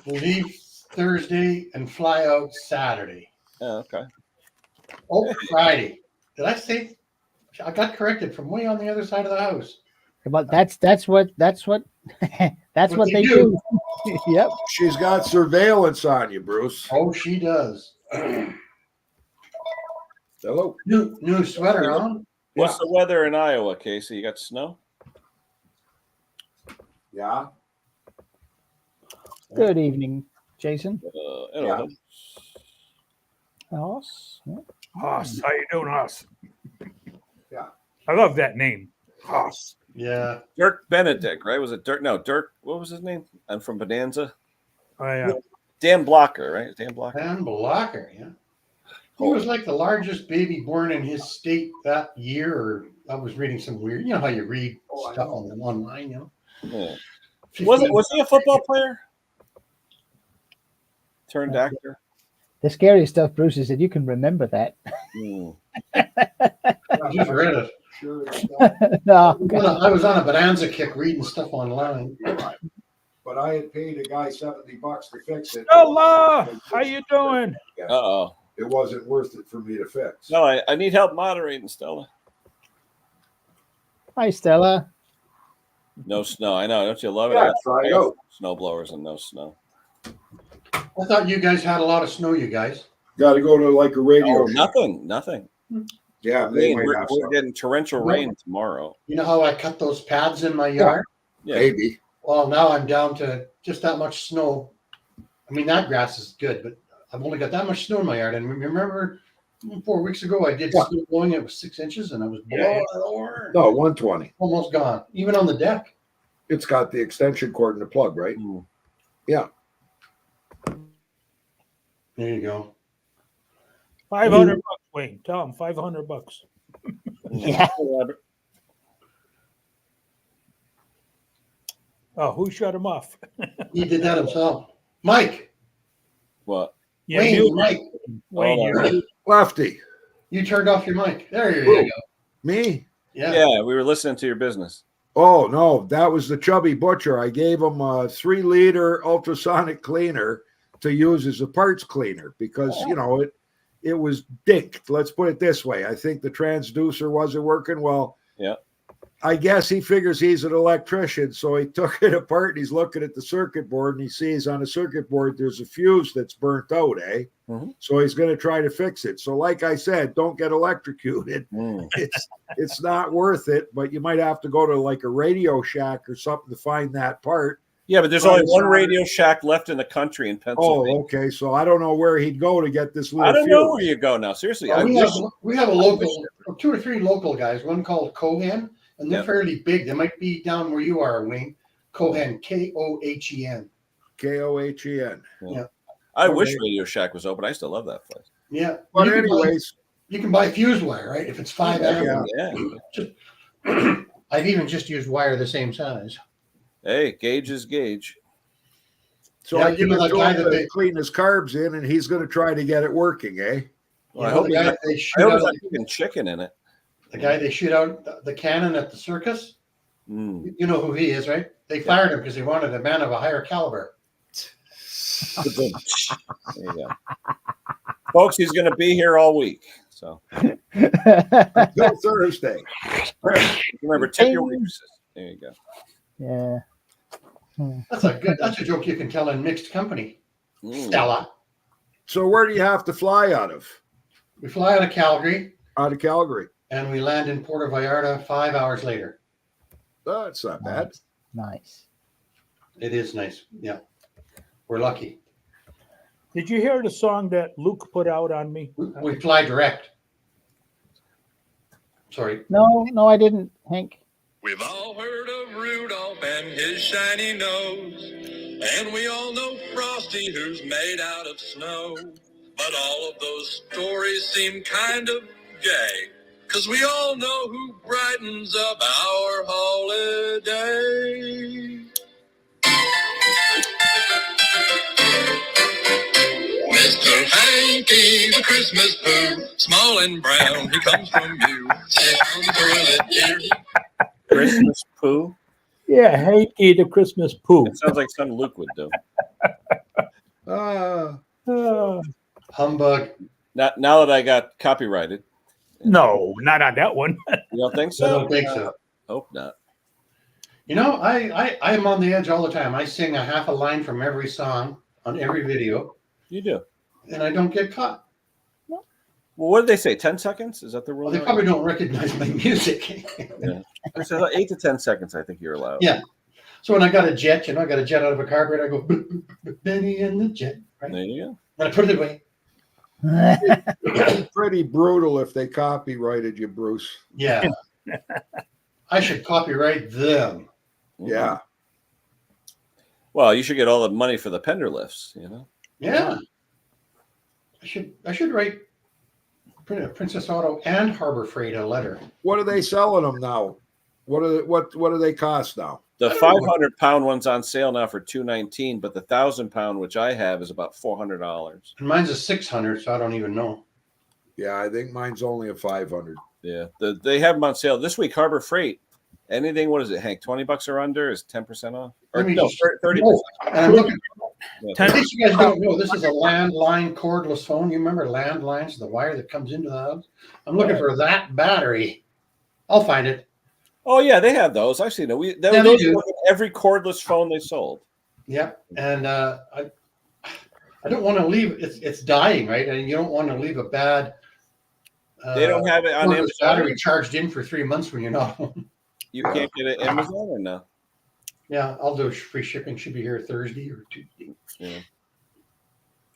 Leave Thursday and fly out Saturday. Okay. Oh, Friday. Did I say? I got corrected from way on the other side of the house. But that's what that's what they do. Yep. She's got surveillance on you, Bruce. Oh, she does. Hello. New sweater on. What's the weather in Iowa, Casey? You got snow? Yeah. Good evening, Jason. Yeah. Hoss. Yeah. Hoss, how you doing, Hoss? Yeah. I love that name, Hoss. Yeah. Dirk Benedict, right? Was it Dirk? No, Dirk. What was his name? I'm from Bonanza. Dan Blocker, right? Dan Blocker. Dan Blocker, yeah. He was like the largest baby born in his state that year, or I was reading some weird, you know how you read stuff online, you know. Yeah. Was he a football player? Turned actor? The scary stuff, Bruce, is that you can remember that. I just read it. Sure. No. I was on a bonanza kick reading stuff online. But I had paid a guy $70 to fix it. Stella, how you doing? Uh-oh. It wasn't worth it for me to fix. No, I need help moderating, Stella. Hi, Stella. No snow. I know. Don't you love it? Yeah, I try it got out. snow blowers and no snow. I thought you guys had a lot of snow, you guys. Got to go to like a radio. Oh, nothing. Yeah, they might We're have some. getting torrential rain tomorrow. You know how I cut those pads in my yard? Yeah. Maybe. Well, now I'm down to just that much snow. I mean, that grass is good, but I've only got that much snow in my yard. And remember 4 weeks ago, I did snow blowing. It was 6 inches and I was blowing it over. No, 120. Almost gone, even on the deck. It's got the extension cord and the plug, right? Yeah. There you go. $500, Wayne. Tell him $500. Yeah. Oh, who shut him off? He did that himself. Mike. What? Yeah, Wayne, Mike. Wayne, you're Lefty. You turned off your mic. There you go. Me? Yeah, we were listening to your business. Oh, no. That was the Chubby Butcher. I gave him a 3-liter ultrasonic cleaner to use as a parts cleaner because, you know, it was dinked. Let's put it this way. I think the transducer wasn't working well. Yeah. I guess he figures he's an electrician, so he took it apart and he's looking at the circuit board and he sees on the circuit board there's a fuse that's burnt out, Mm-hmm. So he's going to try to fix it. So like I said, don't get electrocuted. It's not worth it, but you might have to go to like a Radio Shack or something to find that part. Yeah, but there's only one Radio Shack left in the country in Pennsylvania. Oh, okay. So I don't know where he'd go to get this little I don't fuse. know where you go now. Seriously. We have a local, 2 or 3 local guys, one called Cohen, and they're fairly big. They might be down where you are, Wayne. Cohen, Kohen. Kohen. Yeah. I wish Radio Shack was open. I still love that place. Yeah. But anyways, you can buy fuse wire, right? If it's 5 amp. Yeah. I've even just used wire the same size. Hey, gauge is gauge. so I give him a guy that clean his carbs in, and he's going to try to get it working, eh? Well, I hope the guy they shoot out not cooking chicken in it. the guy they shoot out the cannon at the circus. Mm. You know who he is, right? They fired him because they wanted a man of a higher caliber. There you go. Folks, he's going to be here all week. So Until Thursday. remember, tip your waitresses. There you go. Yeah. That's a joke you can tell in mixed company. Stella. So where do you have to fly out of? We fly out of Calgary Out of Calgary. and we land in Puerto Vallarta 5 hours later. That's not bad. Nice. It is nice. Yeah. We're lucky. Did you hear the song that Luke put out on me? We fly direct. Sorry. No, I didn't, Hank. We've all heard of Rudolph and his shiny nose, and we all know Frosty who's made out of snow. But all of those stories seem kind of gay, 'cause we all know who brightens up our holiday. Mr. Hank Hanky the Christmas Pooh, small and brown, he comes from you. Sit on the toilet here. Christmas poo. Yeah, Hanky the Christmas Pooh. It sounds like something Luke would do. Humbug. Now that I got copyrighted. No, not on that one. You don't think I so? don't think so. Hope not. You know, I'm on the edge all the time. I sing a half a line from every song on every video, You do. and I don't get caught. Well, what did they say? 10 seconds? Is that the rule? Well, they probably don't recognize my music. Yeah. I said 8 to 10 seconds, I think you're allowed. Yeah. So when I got a jet, I got a jet out of a carburetor, I go, Benny and the jet, right? There you go. And I put it away. Pretty brutal if they copyrighted you, Bruce. Yeah. I should copyright them. Yeah. Well, you should get all the money for the Pender lifts, you know? Yeah. I should write Princess Auto and Harbor Freight a letter. What are they selling them now? What do they cost now? The 500-pound one's on sale now for $219, but the 1,000-pound, which I have, is about $400. And mine's a 600, so I don't even know. Yeah, I think mine's only a 500. Yeah, they have them on sale this week. Harbor Freight, anything? What is it, Hank? $20 or under is 10% off, or Let me no, just- 30%. Oh, and I'm looking. Yeah. In case you guys don't know, this is a landline cordless phone. You remember landlines, the wire that comes into the house? I'm looking for that battery. I'll find it. Oh yeah, they have those. I've seen it. they Those do. were every cordless phone they sold. Yep. And I don't want to leave. It's dying, right? And you don't want to leave a bad. They don't have it on cordless Amazon. battery charged in for 3 months when you're not home. You can't get it Amazon or no? Yeah, I'll do free shipping. Should be here Thursday or Tuesday. Yeah.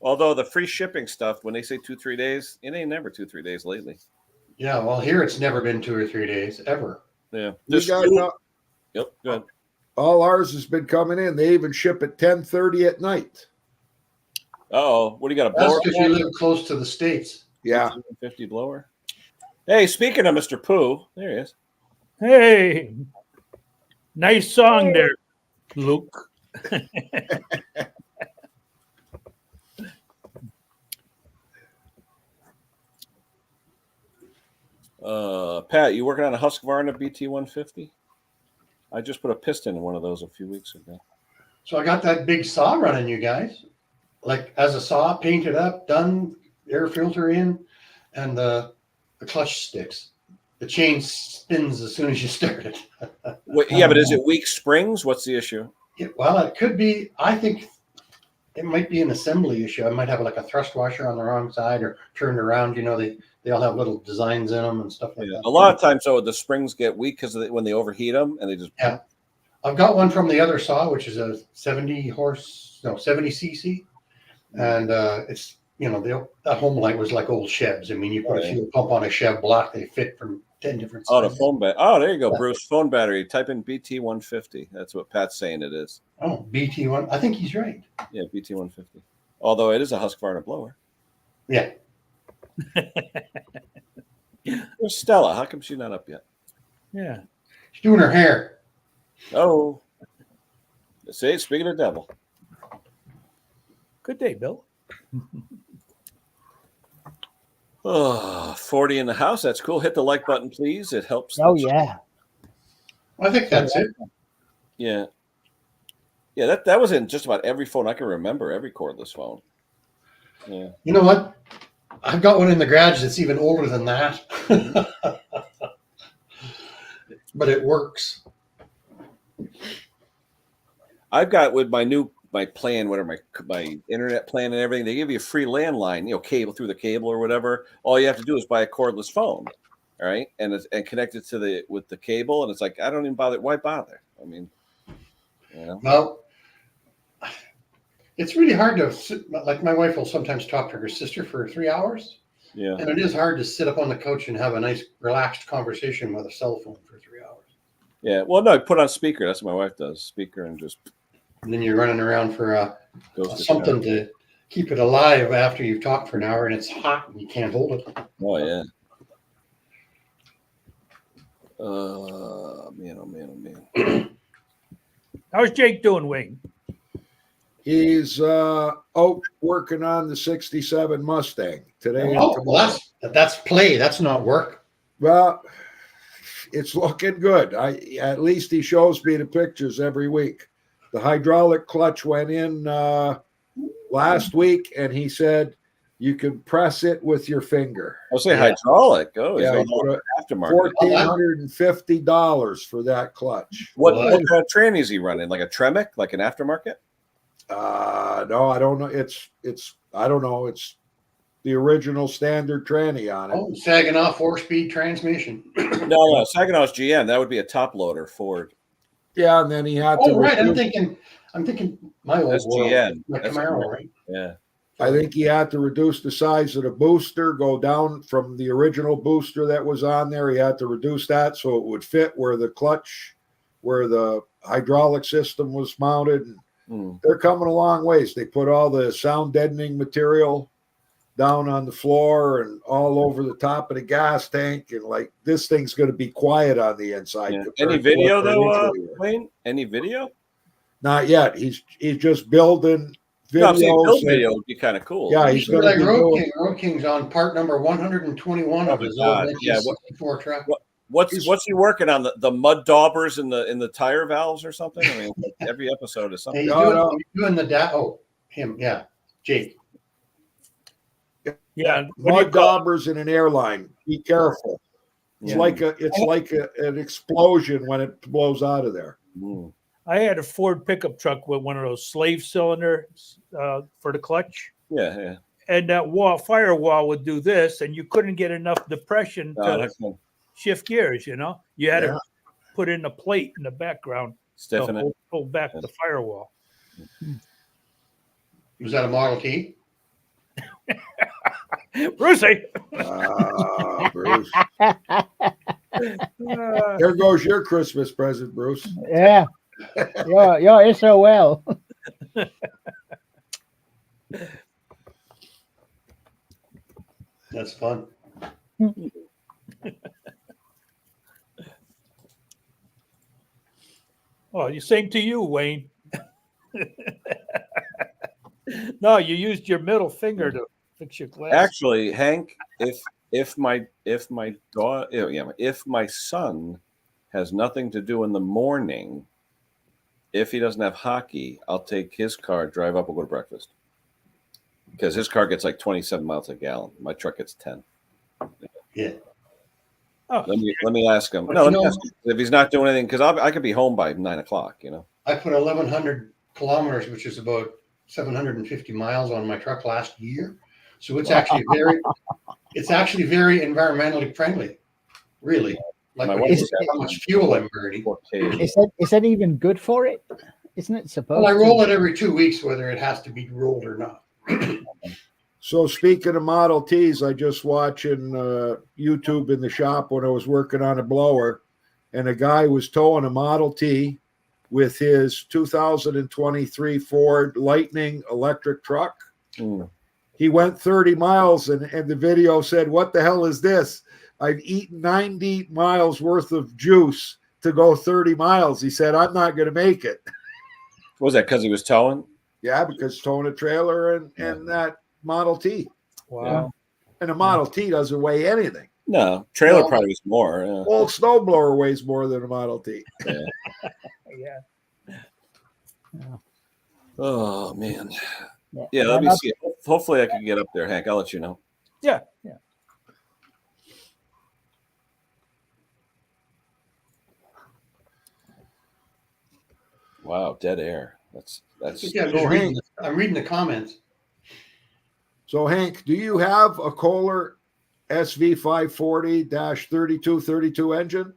Although the free shipping stuff, when they say 2-3 days, it ain't never 2-3 days lately. Yeah, well, here it's never been 2 or 3 days ever. Yeah. Yep, go ahead. all ours has been coming in. They even ship at 10:30 at night. Oh, what do you got? A That's blower? because you live close to the States. Yeah. 50 blower. Hey, speaking of Mr. Pooh, there he is. Hey, nice song there, Luke. Pat, you working on a Husqvarna BT150? I just put a piston in one of those a few weeks ago. So I got that big saw running, you guys. Like as a saw, painted up, done, air filter in, and the clutch sticks. The chain spins as soon as you start it. Yeah, but is it weak springs? What's the issue? Well, it could be. I think it might be an assembly issue. I might have like a thrust washer on the wrong side or turned around. You know, they all have little designs in them and stuff like that. A lot of times, though, the springs get weak because when they overheat them and they just. Yeah. I've got one from the other saw, which is a 70 cc. And it's, that home light was like old Chevs. I mean, you put a fuel pump on a Chev block, they fit from 10 different sizes. Oh, the phone battery. Oh, there you go, Bruce. Phone battery. Type in BT150. That's what Pat's saying it is. Oh, BT1. I think he's right. Yeah, BT150. Although it is a Husqvarna blower. Yeah. Where's Stella? How come she's not up yet? Yeah. She's doing her hair. Oh. See, speaking of devil. Good day, Bill. 40 in the house. That's cool. Hit the like button, please. It helps. Oh, yeah. I think that's it. Yeah. Yeah, that was in just about every phone I can remember, every cordless phone. Yeah. You know what? I've got one in the garage that's even older than that. But it works. I've got with my plan, whatever my internet plan and everything, they give you a free landline, cable through the cable or whatever. All you have to do is buy a cordless phone, all right, and connect it with the cable, and it's like I don't even bother. Why bother? I mean, Well, it's really hard to sit, like my wife will sometimes talk to her sister for 3 hours. Yeah, and it is hard to sit up on the couch and have a nice relaxed conversation with a cell phone for 3 hours. Yeah, well, no, put on speaker. That's what my wife does. Speaker and just. And then you're running around for something to keep it alive after you've talked for an hour and it's hot and you can't hold it. Oh, yeah. Man, oh, man, oh, man. How's Jake doing, Wayne? He's out working on the '67 Mustang today. Oh, well, that's play. That's not work. Well, it's looking good. At least he shows me the pictures every week. The hydraulic clutch went in last week, and he said you can press it with your finger. I'll say hydraulic. Oh, yeah, he's going aftermarket. $1,450 for that clutch. What kind of tranny is he running? Like a Tremec, like an aftermarket? No, I don't know. It's I don't know. It's the original standard tranny on it. Oh, Saginaw 4-speed transmission. No, Saginaw's GM. That would be a top loader Ford. Yeah, and then he had to. Oh, right. I'm thinking my old GM. My Camaro, right? Yeah. I think he had to reduce the size of the booster, go down from the original booster that was on there. He had to reduce that so it would fit where the clutch, where the hydraulic system was mounted. They're coming a long ways. They put all the sound deadening material down on the floor and all over the top of the gas tank. And like, this thing's going to be quiet on the inside. Yeah. Any video though, Wayne? Any video? Not yet. He's just building videos. No, build video would be kind of cool. Yeah, he's going like to Road King's on part number 121 of his old 1964 truck. What's he working on? The mud daubers in the tire valves or something? I mean, every episode is something. He's doing the him, yeah, Jake. Yeah, mud daubers in an airline. Be careful. It's like an explosion when it blows out of there. I had a Ford pickup truck with one of those slave cylinders for the clutch. Yeah. And that firewall would do this, and you couldn't get enough depression to shift gears. You had to put in a plate in the background to hold back the firewall. Was that a Model T? Brucey. Bruce. There goes your Christmas present, Bruce. Yeah. You're so well. That's fun. Oh, same to you, Wayne. No, you used your middle finger to fix your glass. Actually, Hank, if my son has nothing to do in the morning, if he doesn't have hockey, I'll take his car, drive up, we'll go to breakfast. Because his car gets like 27 miles a gallon. My truck gets 10. Yeah. Oh. Let me ask him. No, let me ask him if he's not doing anything, because I could be home by 9 o'clock. I put 1,100 kilometers, which is about 750 miles, on my truck last year. So it's actually very environmentally friendly. Really, like how much fuel I'm burning. Is that even good for it? Isn't it supposed? Well, I roll it every 2 weeks, whether it has to be rolled or not. So speaking of Model Ts, I just watching YouTube in the shop when I was working on a blower, and a guy was towing a Model T with his 2023 Ford Lightning electric truck. He went 30 miles, and the video said, "What the hell is this? I've eaten 90 miles worth of juice to go 30 miles." He said, "I'm not going to make it." What was that, because he was towing? Yeah, because towing a trailer and that Model T. Wow. Yeah. And a Model T doesn't weigh anything. No, trailer probably was more. Yeah. Old snowblower weighs more than a Model T. Yeah. Oh, man. Yeah, let me see. Hopefully I can get up there, Hank. I'll let you know. Yeah. Wow, dead air. That's. I'm reading the comments. So, Hank, do you have a Kohler SV540-3232 engine?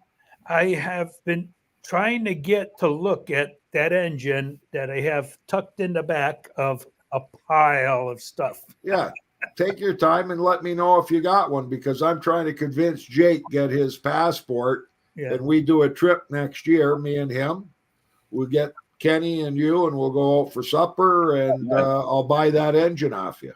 I have been trying to get to look at that engine that I have tucked in the back of a pile of stuff. Yeah. Take your time and let me know if you got one, because I'm trying to convince Jake get his passport, and we do a trip next year, me and him. We'll get Kenny and you, and we'll go out for supper, and I'll buy that engine off you.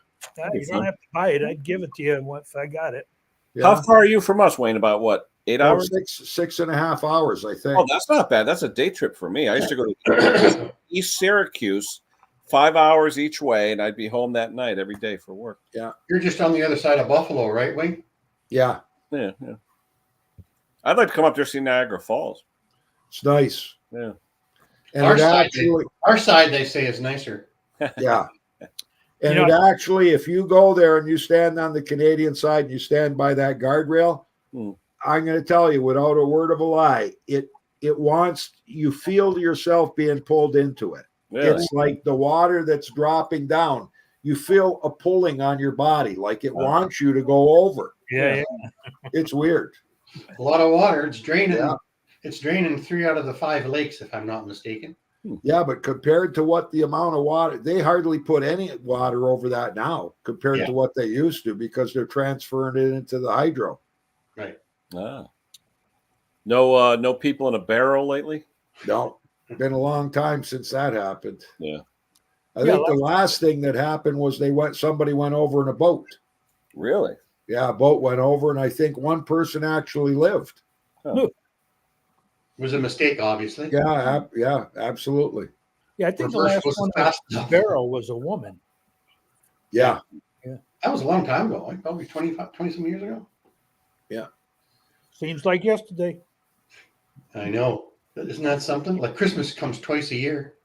You don't have to buy it. I'd give it to you if I got it. Yeah. How far are you from us, Wayne? About what? 8 hours? 6.5 hours, I think. Oh, that's not bad. That's a day trip for me. I used to go to East Syracuse 5 hours each way, and I'd be home that night every day for work. Yeah. You're just on the other side of Buffalo, right, Wayne? Yeah. Yeah. I'd like to come up there and see Niagara Falls. It's nice. Yeah. And Our it side, actually, our side, they say is nicer. yeah. And You it actually, if you go there and you stand on the Canadian side and you stand by that guardrail, I'm going to tell you without a word of a lie, it wants, you feel yourself being pulled into it. Really? It's like the water that's dropping down. You feel a pulling on your body, like it wants you to go over. Yeah. It's weird. A lot of water. It's draining. Yeah. It's draining 3 out of the 5 lakes, if I'm not mistaken. Yeah, but compared to what the amount of water, they hardly put any water over that now compared to what they used to, because they're transferring it into the hydro. Right. Ah. No people in a barrel lately? No. Been a long time since that happened. Yeah. I think the last thing that happened was somebody went over in a boat. Really? Yeah, a boat went over, and I think one person actually lived. Huh. It was a mistake, obviously. Yeah, absolutely. Yeah, I think the Reverse last was one fast on the enough. barrel was a woman. Yeah. That was a long time ago, like probably 20 some years ago. Yeah. Seems like yesterday. I know. Isn't that something? Like Christmas comes twice a year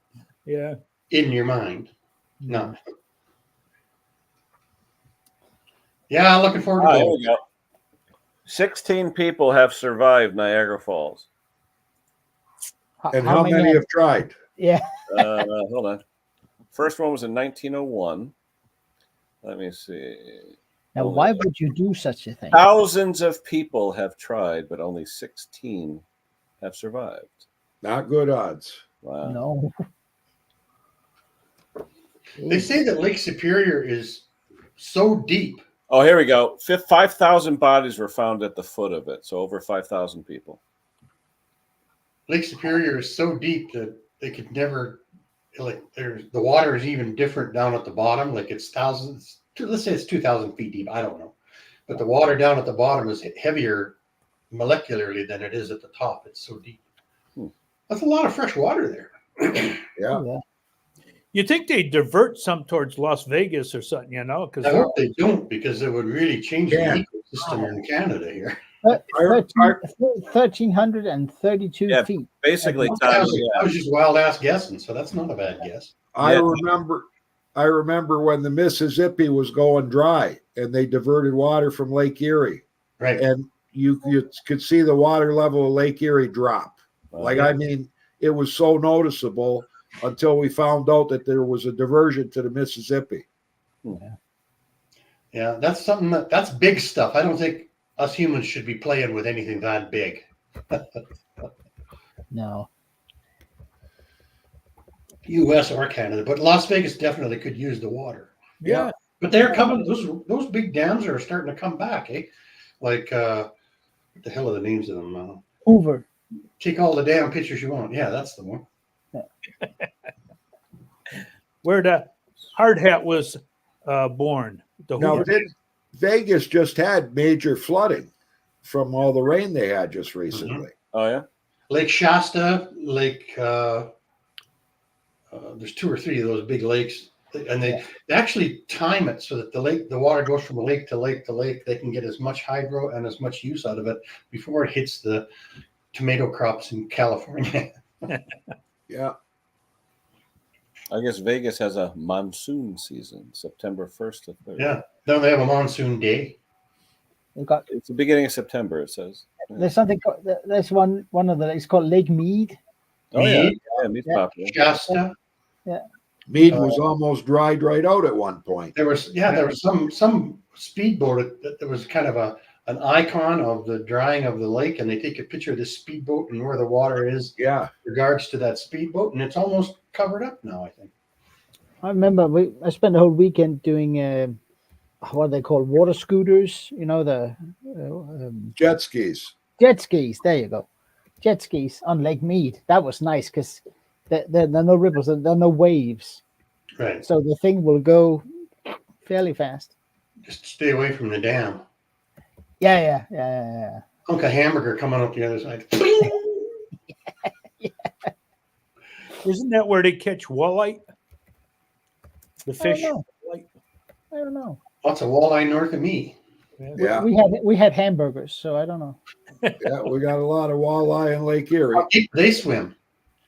Yeah. in your mind. No. Yeah, looking forward to Here going. we go. 16 people have survived Niagara Falls. And how many have tried? Yeah. Hold on. First one was in 1901. Let me see. Now, why would you do such a thing? Thousands of people have tried, but only 16 have survived. Not good odds. Wow. No. They say that Lake Superior is so deep. Oh, here we go. 5,000 bodies were found at the foot of it. So over 5,000 people. Lake Superior is so deep that they could never, like, the water is even different down at the bottom. Like it's thousands, let's say it's 2,000 feet deep. I don't know. But the water down at the bottom is heavier molecularly than it is at the top. It's so deep. That's a lot of fresh water there. Yeah. You think they divert some towards Las Vegas or something, Because I hope they don't, because it would really change the ecosystem in Canada here. 1,332 feet. Basically, I was just wild ass guessing, so that's not a bad guess. I remember when the Mississippi was going dry and they diverted water from Lake Erie. Right. And you could see the water level of Lake Erie drop. I mean, it was so noticeable until we found out that there was a diversion to the Mississippi. Yeah, that's something that's big stuff. I don't think us humans should be playing with anything that big. No. U.S. or Canada, but Las Vegas definitely could use the water. Yeah. But they're coming. Those big dams are starting to come back, eh? Like what the hell are the names of them? Hoover. Take all the damn pictures you want. Yeah, that's the one. Where the hard hat was born. Now, Vegas just had major flooding from all the rain they had just recently. Oh, yeah? Lake Shasta, there's 2 or 3 of those big lakes, and they actually time it so that the water goes from lake to lake to lake. They can get as much hydro and as much use out of it before it hits the tomato crops in California. Yeah. I guess Vegas has a monsoon season, September 1st to 3rd. Yeah. Then they have a monsoon day. It's the beginning of September, it says. There's something. There's one of the. It's called Lake Mead. Oh, Mead. Yeah, Mead's popular. Shasta. Yeah. Mead was almost dried right out at one point. There was some speedboat that was kind of an icon of the drying of the lake, and they take a picture of this speedboat and where the water is Yeah. regards to that speedboat, and it's almost covered up now, I think. I remember I spent the whole weekend doing what are they called, water scooters? The Jet skis. jet skis. There you go, jet skis on Lake Mead. That was nice because there are no ripples, there are no waves, Right. so the thing will go fairly fast. Just stay away from the dam. Yeah. Hunk of hamburger coming up the other side. Isn't that where they catch walleye? The fish. I don't know. Lots of walleye north of me. Yeah. We had hamburgers, so I don't know. Yeah, we got a lot of walleye in Lake Erie. How deep do they swim,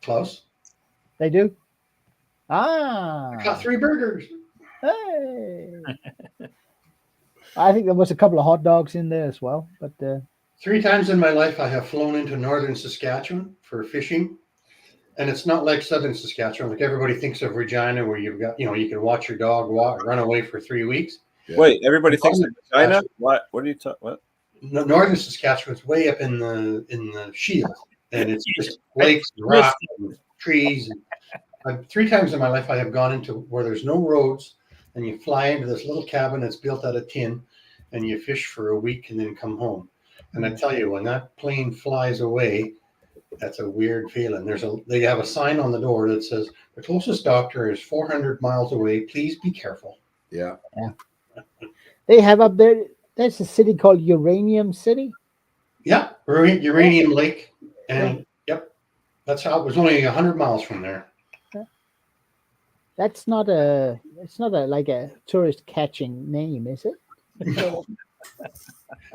Klaus? They do. I caught 3 burgers. Hey. I think there was a couple of hot dogs in there as well, but 3 times in my life, I have flown into northern Saskatchewan for fishing, and it's not like southern Saskatchewan. Like everybody thinks of Regina, where you've got, you can watch your dog run away for 3 weeks. Yeah. Wait, everybody thinks of Regina? What? What are you talking? What? Northern Saskatchewan's way up in the Shield, and it's just lakes, and rocks, and trees. And 3 times in my life, I have gone into where there's no roads, and you fly into this little cabin that's built out of tin, and you fish for a week and then come home. And I tell you, when that plane flies away, that's a weird feeling. They have a sign on the door that says the closest doctor is 400 miles away. Please be careful. Yeah. they have up there. There's a city called Uranium City. Yeah, Uranium Lake, and yep, that's how it was. Only 100 miles from there. It's not like a tourist catching name, is it?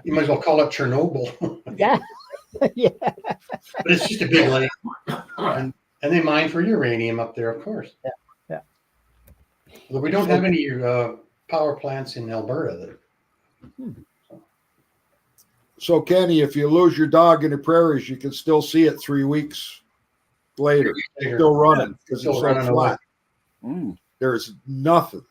You might as well call it Chernobyl. Yeah. Yeah. But it's just a big lake, and they mine for uranium up there, of course. Yeah. Although we don't have any power plants in Alberta. So, Kenny, if you lose your dog in the prairies, you can still see it 3 weeks later. Still running because it's so flat. There's nothing.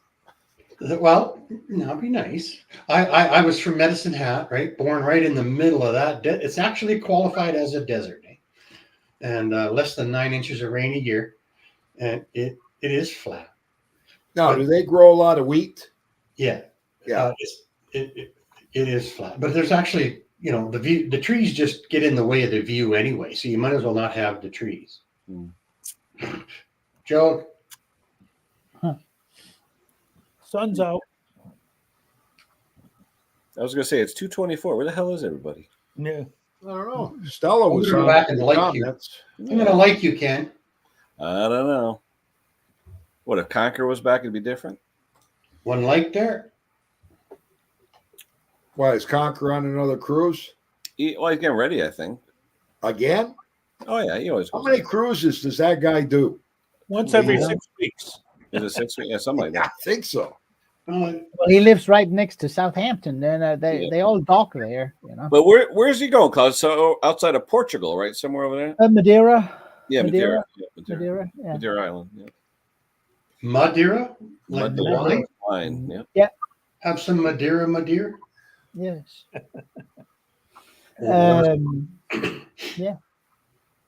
Well, that'd be nice. I was from Medicine Hat, right? Born right in the middle of that. It's actually qualified as a desert, and less than 9 inches of rain a year, and it is flat. Now, do they grow a lot of wheat? Yeah. Yeah. It is flat, but there's actually, the trees just get in the way of the view anyway, so you might as well not have the trees. Joe. Sun's out. I was going to say it's 2:24. Where the hell is everybody? Yeah. I don't know. Stella was I'm gonna go back and like you. I'm going to like you, Ken. I don't know. What, if Conquer was back, it'd be different? One like there. Why, is Conquer on another cruise? He's getting ready, I think. Again? Oh, yeah. He always How goes many back. cruises does that guy do? Once every 6 weeks. Is it 6 weeks? Yeah, something like I that. think so. Well, he lives right next to Southampton, and they all dock there. But where's he going, Klaus? So outside of Portugal, right? Somewhere over there? Madeira. Yeah, Madeira. Madeira. Yeah. Madeira Island. Yeah. Madeira? Like the wine? Wine. Yeah. Yeah. Have some Madeira. Yes. Yeah.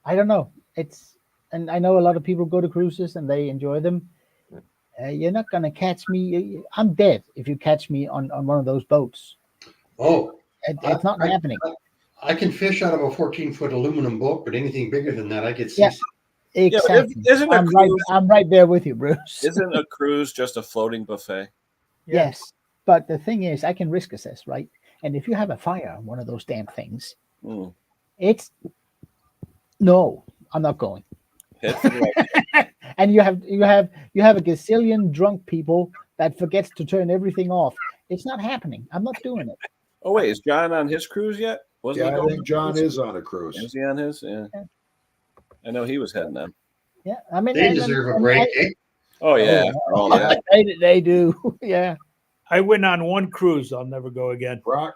I don't know. And I know a lot of people go to cruises and they enjoy them. You're not going to catch me. I'm dead if you catch me on one of those boats. Oh. It's not happening. I can fish out of a 14-foot aluminum boat, but anything bigger than that, I get seasick. Yeah, exactly. Isn't I'm right there with you, Bruce. Isn't a cruise just a floating buffet? Yes. But the thing is, I can risk assess, right? And if you have a fire on one of those damn things, no, I'm not going. And you have a gazillion drunk people that forgets to turn everything off. It's not happening. I'm not doing it. Oh wait, is John on his cruise yet? I think John is on a cruise. Is he on his? Yeah. I know he was heading on. Yeah, I mean they deserve a break. Oh yeah, all that. They do. Yeah. I went on one cruise. I'll never go again. Rock.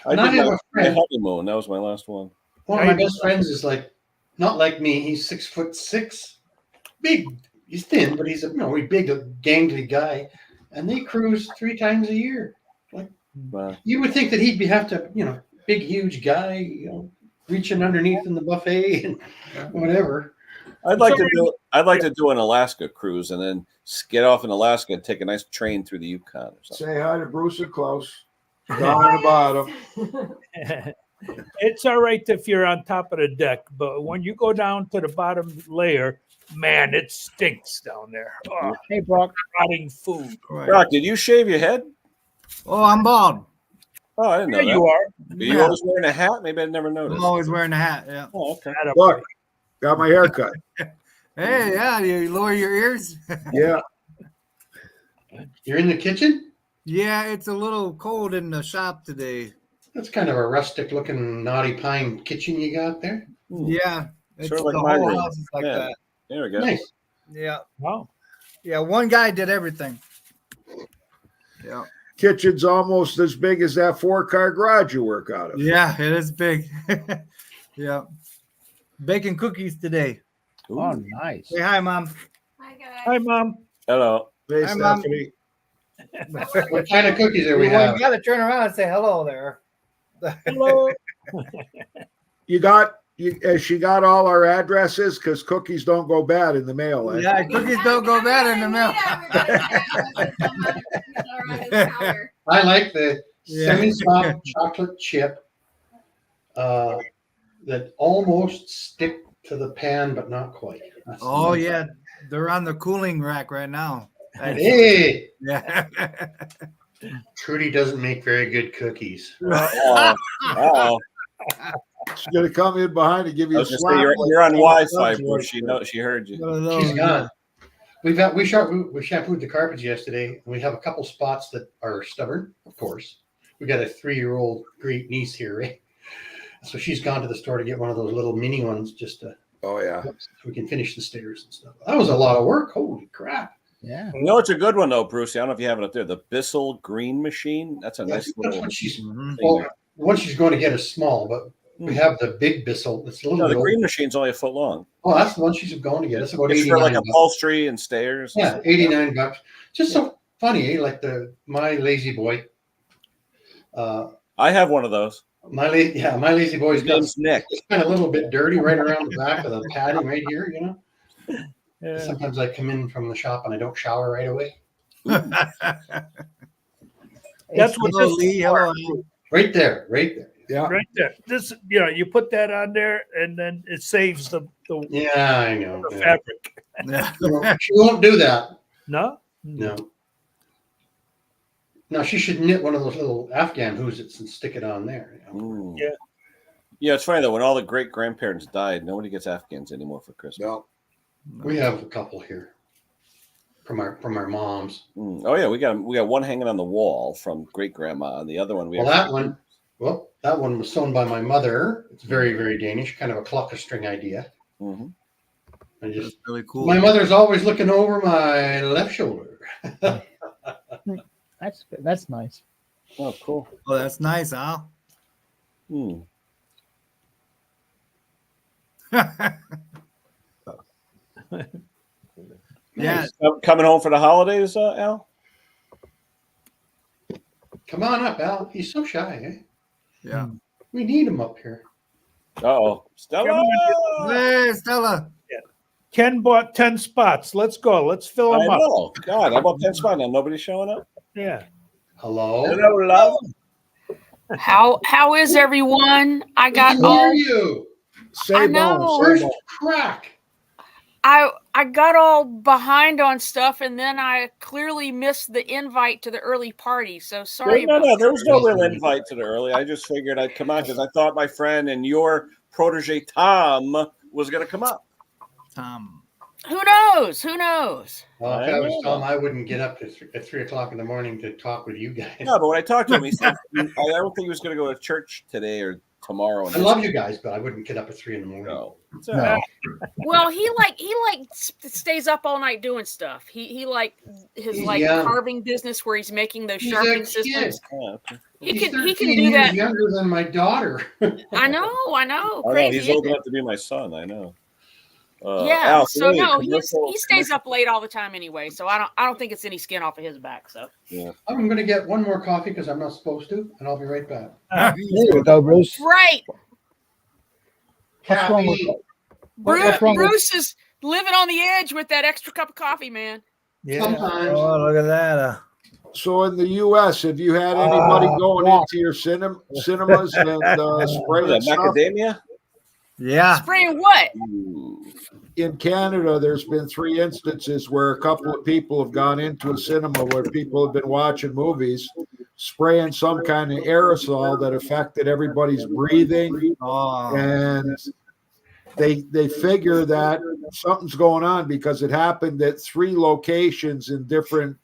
I did my honeymoon. That was my last one. One of my best friends is not like me. He's 6'6", big. He's thin, but he's a big, gangly guy, and they cruise 3 times a year. You would think that he'd have to, big, huge guy, reaching underneath in the buffet and whatever. I'd like to do an Alaska cruise and then get off in Alaska and take a nice train through the Yukon or something. Say hi to Bruce and Klaus. Down at the bottom. It's all right if you're on top of the deck, but when you go down to the bottom layer, man, it stinks down there. Oh, hey, Brock. Rotting food. Right. Brock, did you shave your head? Oh, I'm bald. Oh, I didn't know that. You are. Are you always wearing a hat? Maybe I never noticed. I'm always wearing a hat. Yeah. Oh, okay. Look, got my hair cut. Hey, yeah, you lower your ears. Yeah. You're in the kitchen? Yeah, it's a little cold in the shop today. That's kind of a rustic looking knotty pine kitchen you got there. Yeah, it's Sort of like the my whole room. house is like Yeah. that. There we go. Nice. Yeah, Wow. yeah. One guy did everything. Yeah, Kitchen's almost as big as that 4-car garage you work out of. yeah, it is big. Yeah, baking cookies today. Ooh. Oh, nice. Say hi, Mom. Hi guys. Hi, Mom. Hello. Hey, Hi, Mom. Stephanie. What kind of cookies do we Well, have? you got to turn around and say hello there. Hello. Has she got all our addresses? Because cookies don't go bad in the mail. Eh? Yeah, cookies don't go bad in the mail. I like the Yeah. semi-soft chocolate chip that almost stick to the pan, but not quite. That's Oh nice. yeah, they're on the cooling rack right now. Hey, Yeah. Trudy doesn't make very good cookies. Oh, She's gonna come in behind and give I you a was just slap. saying, like you're on Tom Wi-Fi, Cruise Bruce. right She there. know she heard you. One of those, She's gone. We shampooed the carpets yesterday, and we have a couple spots that are stubborn. Of course, we got a 3-year-old great niece here, right? So she's gone to the store to get one of those little mini ones just to Oh yeah. so we can finish the stairs and stuff. That was a lot of work. Holy crap! Yeah. You know, it's a good one though, Bruce. I don't know if you have it up there. The Bissell green machine. That's a That's nice little. what she's. Mhm. Well, one she's going to get is small, but we Hmm. have the big Bissell. It's a little No, bit the green old. machine's only a foot long. Oh, that's the one she's going to get. It's about It's for 89 like bucks. upholstery and stairs. and Yeah, stuff. 89 bucks. Just so funny, eh? Like my lazy boy. I have one of those. My lazy boy's His got name's Nick. it's kind of a little bit dirty right around the back of the padding right here, you know. Yeah. Sometimes I come in from the shop and I don't shower right away. That's It's- what Hello, this Lee. is Hello. for, Right there. Yeah. right there. This, you put that on there, and then it saves the Yeah, I know. Yeah. fabric. She won't do that. No. No. No, she should knit one of those little Afghan hoosits and stick it on there. You know? Mm. Yeah. Yeah, it's funny though. When all the great grandparents died, nobody gets Afghans anymore for Christmas. No. We have a couple here from our moms. Mm. Oh yeah, we got one hanging on the wall from great grandma, and the other one we Well, have. that one was sewn by my mother. It's very, very Danish, kind of a clocker-string idea. Mm-hmm. I That's just really cool. my mother's always looking over my left shoulder. That's nice. Oh, cool. Oh, that's nice, huh? Hmm. Yeah. Coming home for the holidays, Al? Come on up, Al. He's so shy, eh? Yeah. We need him up here. Uh-oh. Stella! Hey, Stella. Ken bought 10 spots. Let's go. Let's fill I them up. know. God, how about 10 spots now? Nobody's showing up? Yeah. Hello. Hello, love. How is everyone? I We got can hear all you. Same know. First crack. I got all behind on stuff, and then I clearly missed the invite to the early party. So sorry. No, there was no real invite to the early. I just figured I'd come out because I thought my friend and your protege Tom was going to come up. Tom. Who knows? Who knows? Well, if I I was know. Tom, I wouldn't get up at 3 o'clock in the morning to talk with you guys. No, but when I talked to him, he said, I don't think he was going to go to church today or tomorrow. I love you guys, but I wouldn't get up at 3 in the morning. No. It's all right. Well, he stays up all night doing stuff. He like his He's like young. carving business where he's making those He's sharpening a systems. Oh, okay. He He's can 13 do years that. younger than my daughter. I know. I know, Crazy. he's old isn't it? enough to be my son. I know. Yeah. Al, So really, no, commercial- he stays up late all the time anyway. So I don't think it's any skin off of his back. So I'm going to get one more coffee because I'm not supposed to, and I'll be right back. There you go, Bruce. right, What's wrong with Caffeine. that? What's wrong with- Bruce is living on the edge with that extra cup of coffee, man. Yeah. Sometimes. Oh, look at that. So in the U.S., have you had anybody going yeah. into your cinemas and What spraying is that, stuff? macadamia? Yeah. Spraying what? Ooh. In Canada, there's been 3 instances where a couple of people have gone into a cinema where people have been watching movies, spraying some kind of aerosol that affected everybody's breathing, Oh, and they figure that something's going on because it happened at 3 locations in different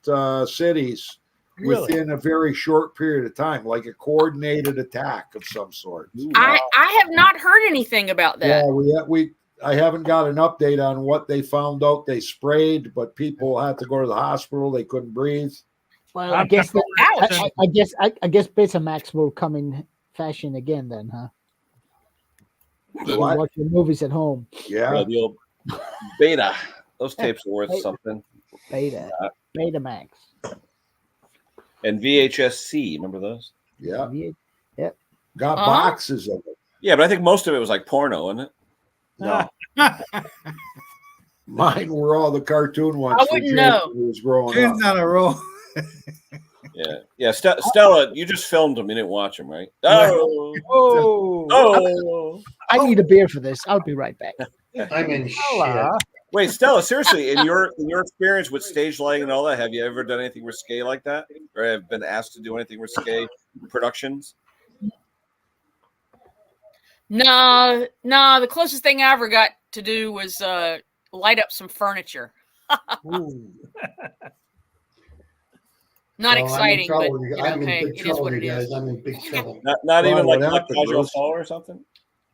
cities within a very short period of time, like a coordinated attack of some sort. I have not heard anything about that. Yeah, I haven't got an update on what they found out. They sprayed, but people had to go to the hospital. They couldn't breathe. Well, I guess I guess Betamax will come in fashion again then, huh? You watch your movies at home. Yeah, the old Beta. Those tapes are worth something. Betamax. And VHS-C, remember those? Yeah. Yep. Got boxes of it. Yeah, but I think most of it was like porno, isn't it? No. Mine were all the cartoon ones. I wouldn't know. When he was growing Tunes up. on a roll. Yeah. Stella, you just filmed them. You didn't watch them, right? Oh. I need a beer for this. I'll be right back. I'm in shit. Wait, Stella, seriously, in your experience with stage lighting and all that, have you ever done anything risque like that, or have been asked to do anything risque productions? No. The closest thing I ever got to do was light up some furniture. Not exciting, but I'm in hey, big it is trouble, what you it guys. is. I'm in big trouble. Not even like what happened, casual Bruce? fall or something.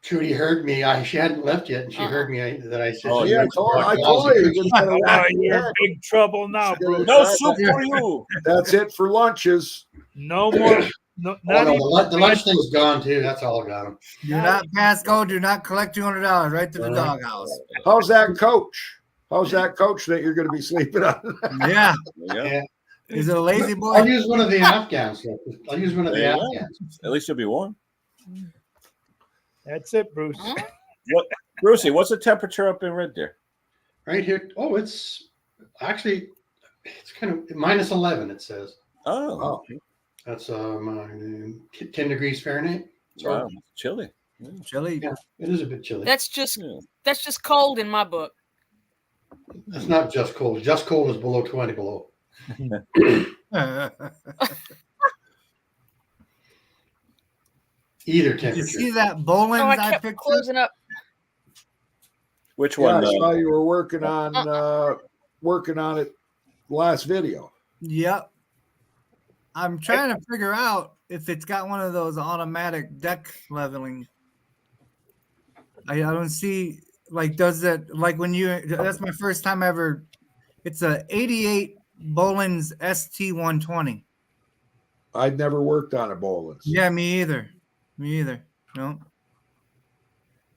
Trudy heard me. She hadn't left yet, and she heard me that I said. Oh, Yeah, I told you. You're gonna Oh, you're in big trouble now, Bruce. No soup for you. That's it for lunches. No more. No, not even the lunch thing's gone too. That's all gone. Do not pass go. Do not collect $200 right to the doghouse. How's that coach? How's that coach that you're going to be sleeping on? Yeah. Yeah. Is it a lazy boy? I'll use one of the Afghans. I'll use one of the There you go. Afghans. At least you'll be warm. That's it, Bruce. Brucey, what's the temperature up in Red Deer? Right here. Oh, it's actually kind of minus 11. It says. Oh. That's 10 degrees Fahrenheit. So, Wow, chilly. Chilly. Yeah, it is a bit chilly. That's just cold in my book. That's not just cold. Just cold is below 20 below. Either Did temperature. you see that bowling I I kept picked? closing up. Which Yeah, one? I saw you were working on it last video. Yep. I'm trying to figure out if it's got one of those automatic deck leveling. I don't see, like, does it, like when you, that's my first time ever. It's a 88 Boland's ST120. I've never worked on a Boland's. Yeah, me either. No.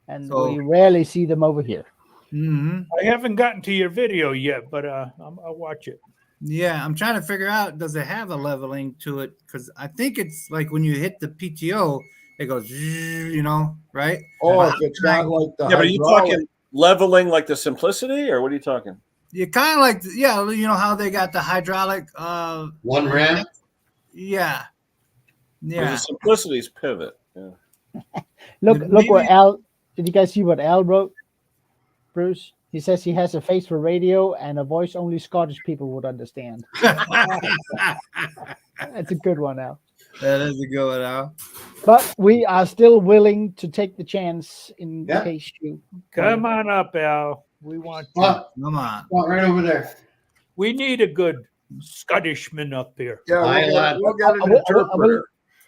And So- we rarely see them over here. Mm-hmm. I haven't gotten to your video yet, but I'll watch it. Yeah, I'm trying to figure out, does it have a leveling to it? Because I think it's like when you hit the PTO, it goes, right? Oh, if it's not like the Yeah, but are you hydraulic- talking leveling like the Simplicity, or what are you talking? You kind of like, yeah, you know how they got the hydraulic. One ramp. Yeah. The Simplicity's pivot. Yeah. Look what Al. Did you guys see what Al wrote, Bruce? He says he has a face for radio and a voice only Scottish people would understand. That's a good one, Al. That is a good one, Al. But we are still willing to take the chance in Yeah. case you Come on up, Al. We want to. What? Come on. Right over there. We need a good Scottishman up here. Yeah, we'll get an I will- interpreter.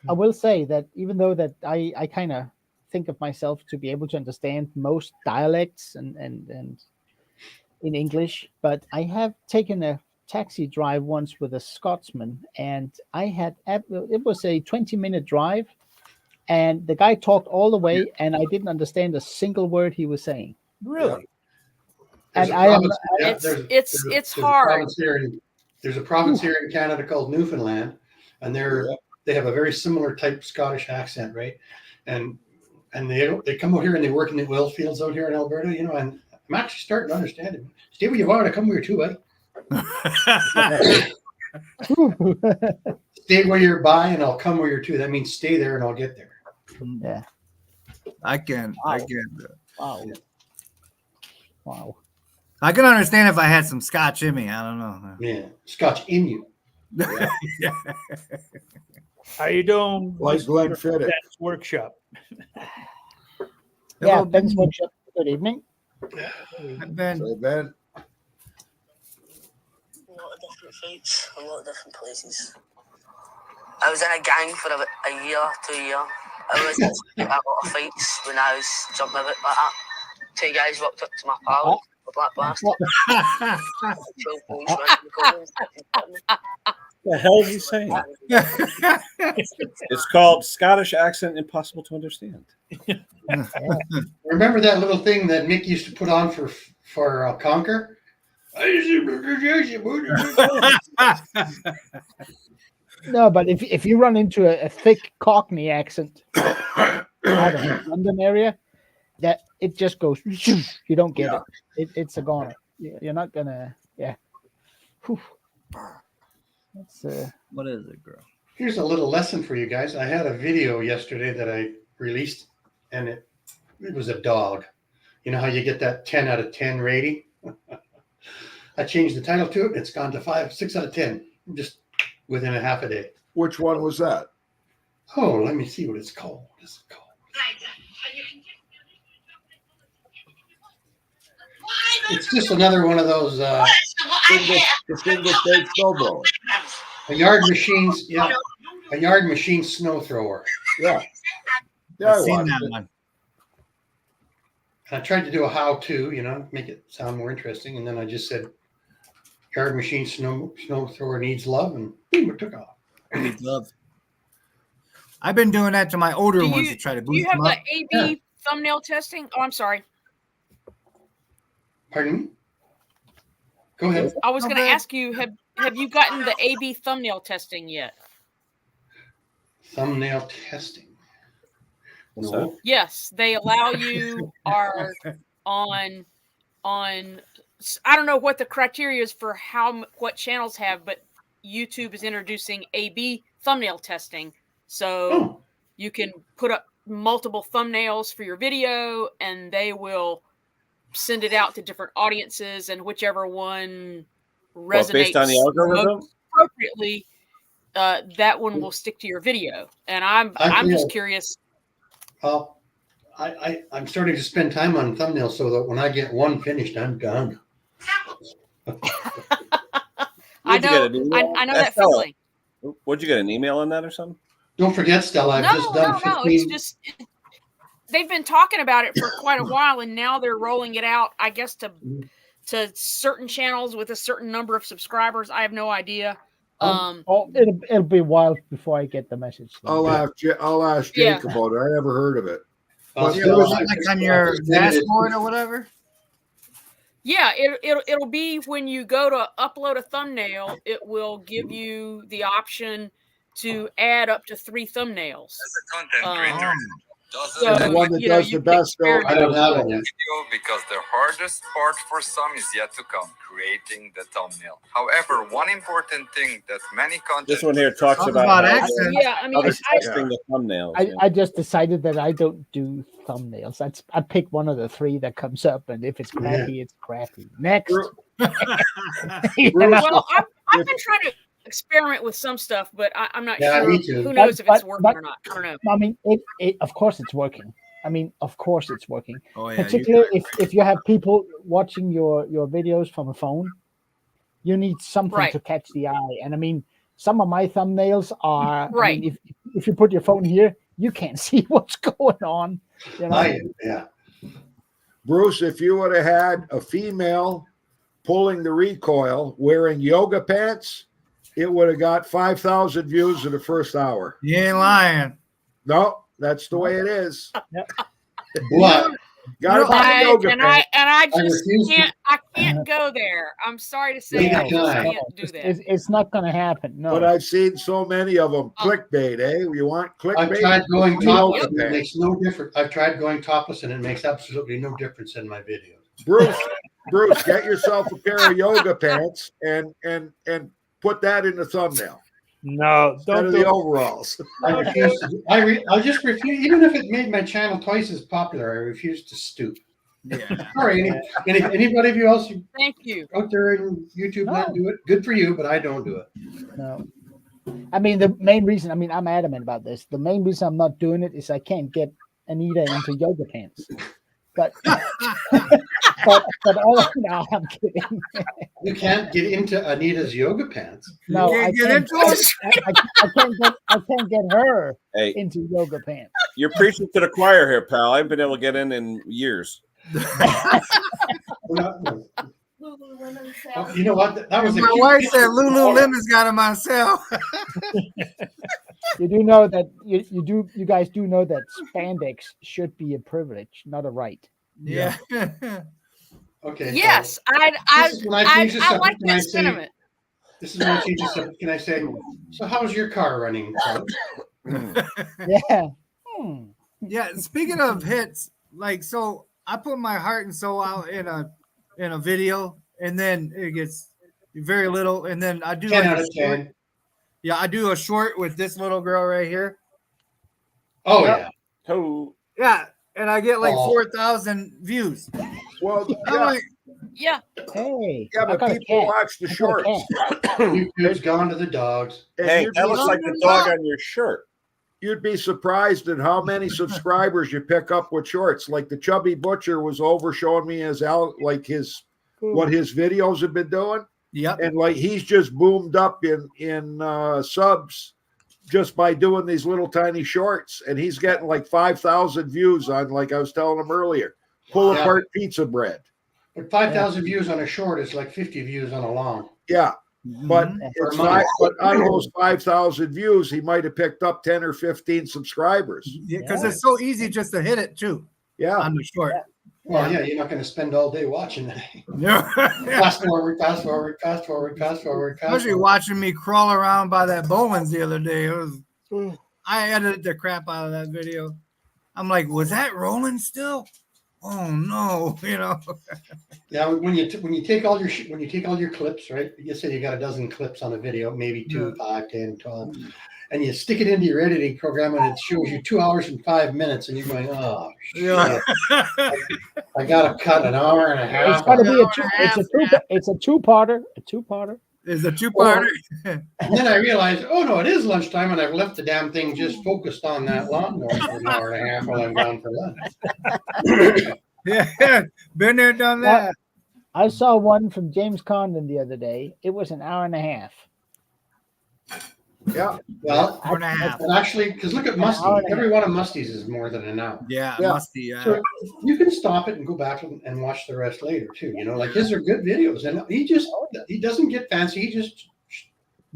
I will say that even though that I kind of think of myself to be able to understand most dialects and in English, but I have taken a taxi drive once with a Scotsman, and it was a 20-minute drive, and the guy talked all the way, and I didn't understand a single word he was saying. Really? There's And a I am. province- yeah, It's there's a hard. province here there's a province here in Canada called Newfoundland, and they have a very similar type Scottish accent, right? And they come out here and they work in the oil fields out here in Alberta, and I'm actually starting to understand it. Stay where you are, I come here too, eh? Stay where you're by, and I'll come where you're to. That means stay there, and I'll get there. Yeah. I can. Wow. Wow. I can understand if I had some scotch in me. I don't know. Yeah, Scotch in you. How you doing? Like Glenn Fiddick. Ben's workshop. Yeah, Ben's workshop. Good evening. Ben. So Ben, A lot of different fights, a lot of different places. I was in a gang for about a year, 2 years. I was in a lot of fights when I was jumping about like that. 2 guys walked up to my pal, a black bastard. 12 boys ran to the corner and The hell is he saying? It's called Scottish accent impossible to understand. Remember that little thing that Mick used to put on for Conquer? No, but if you run into a thick Cockney accent out of London area, that it just goes. You don't get it. It's a goner. You're not gonna. Yeah. Whew. That's What is it, girl? Here's a little lesson for you guys. I had a video yesterday that I released, and it was a dog. You know how you get that 10 out of 10 rating? I changed the title to it. It's gone to 6 out of 10, just within a half a day. which one was that? Oh, let me see what it's called. What is it called? It's just another one of those Single stage snowblower. a yard machine snow thrower. Yeah. Yeah, I I've seen watched that it. one. And I tried to do a how-to, make it sound more interesting, and then I just said, "Yard machine snow thrower needs love," and boom, it took off. Love. I've been doing that to my older Do ones you, to try to do boost you have them the up. AB thumbnail testing? Oh, I'm sorry. Pardon me? Go ahead. I was going to Okay. ask you, have you gotten the AB thumbnail testing yet? Thumbnail testing. What's No. that? Yes, they allow you are on I don't know what the criteria is for what channels have, but YouTube is introducing AB thumbnail testing. So Oh, you can put up multiple thumbnails for your video and they will send it out to different audiences, and whichever one resonates Based on the algorithm? most appropriately, that one will stick to your video. And I'm just curious. well, I'm starting to spend time on thumbnails so that when I get one finished, I'm done. I know that feeling. Would you get an email on that or something? Don't forget, Stella, I've just done 15. It's just they've been talking about it for quite a while, and now they're rolling it out, I guess, to certain channels with a certain number of subscribers. I have no idea. it'll be a while before I get the message. I'll ask Jake about it. I never heard of it. Well, It was like on your dashboard or whatever. Yeah, it'll be when you go to upload a thumbnail, it will give you the option to add up to 3 thumbnails. As a content creator, So, And the one that does the best, though, I don't have it yet. video because the hardest part for some is yet to come, creating the thumbnail. However, one important thing that many content This one here talks Talk about about how accents. Yeah, I mean, they're testing the thumbnails. I just decided that I don't do thumbnails. I pick one of the 3 that comes up, and if it's crappy, it's crappy. Next. You know? well, I've been trying to experiment with some stuff, but I'm not Yeah, sure. me too. Who knows if it's working but- or not? I don't know. I mean, it of course it's working. I mean, of course it's working. Oh yeah. Particularly if you have people watching your videos from a phone, you need something Right. to catch the eye. And I mean, some of my thumbnails are Right. I mean, if you put your phone here, you can't see what's going on. You know? Yeah. Bruce, if you would have had a female pulling the recoil wearing yoga pants, it would have got 5,000 views in the first hour. You ain't lying. No, that's the way it is. But Got to buy yoga And pants. I just refuse to- can't go there. I'm sorry to say, Neither I can just I. can't do that. It's not going to happen. No. But I've seen so many of them. Clickbait, eh? You want clickbait? I've tried going Yoga topless and it pants. makes no difference. I've tried going topless and it makes absolutely no difference in my videos. Bruce, get yourself a pair of yoga pants and put that in the thumbnail. No, Instead don't of do the it. overalls. I refuse to, I just refuse, even if it made my channel twice as popular, I refuse to stoop. Yeah. Sorry, anybody of you else Thank you. out there in YouTube not do it? Good for you, but I don't do it. No. I mean, the main reason, I'm adamant about this. The main reason I'm not doing it is I can't get Anita into yoga pants. but no, I'm kidding. You can't get into Anita's yoga pants. No, You I can't get can't. into it? I can't get her Hey, into yoga pants. you're preaching to the choir here, pal. I haven't been able to get in years. You know what? That was My wife said Lululemon's got him on sale. You do know that you guys do know that spandex should be a privilege, not a right. Yeah. Okay. Yes, I like that sentiment. This is when I change the subject. Can I say, so how's your car running? Yeah. Yeah. Speaking of hits, like, so I put my heart and soul out in a video, and then it gets very little, and then I do 10 like out of 10. Yeah, I do a short with this little girl right here. Oh, Yep. yeah. Oh. Yeah, and I get like 4,000 views. Well, I'm like, Yeah. Hey. yeah, but people watch the shorts. YouTube's gone to the dogs. And Hey, you'd that be- looks like the dog on your shirt. You'd be surprised at how many subscribers you pick up with shorts. Like the Chubby Butcher was over showing me what his videos have been doing. Yep. And like he's just boomed up in subs just by doing these little tiny shorts, and he's getting like 5,000 views on, like I was telling him earlier, pull apart pizza bread. But 5,000 views on a short is like 50 views on a long. Yeah. But it's not, but out of those 5,000 views, he might have picked up 10 or 15 subscribers. Yeah, because it's so easy just to hit it too. Yeah. On the short. Well, yeah, you're not going to spend all day watching that. Yeah. Fast forward, fast forward, fast forward, fast forward, fast Especially forward. watching me crawl around by that Bowman's the other day. I edited the crap out of that video. I'm like, was that rolling still? Oh no, Yeah, when you take all your clips, right? You say you got a dozen clips on a video, maybe 2, 5, 10, 12, and you stick it into your editing program, and it shows you 2 hours and 5 minutes, and you're going, oh shit, I got to cut an hour and a half. It's got to be it's a two-parter. It's a two-parter. And then I realized, oh no, it is lunchtime, and I've left the damn thing just focused on that lawnmower for an hour and a half while I'm gone for lunch. Yeah, been there, done that. I saw one from James Condon the other day. It was an hour and a half. Yeah. Well, hour and a half. And actually, because look at Musty. Every one of Musty's is more than an hour. Yeah, Musty. Yeah. So you can stop it and go back and watch the rest later too. Like his are good videos, and he doesn't get fancy.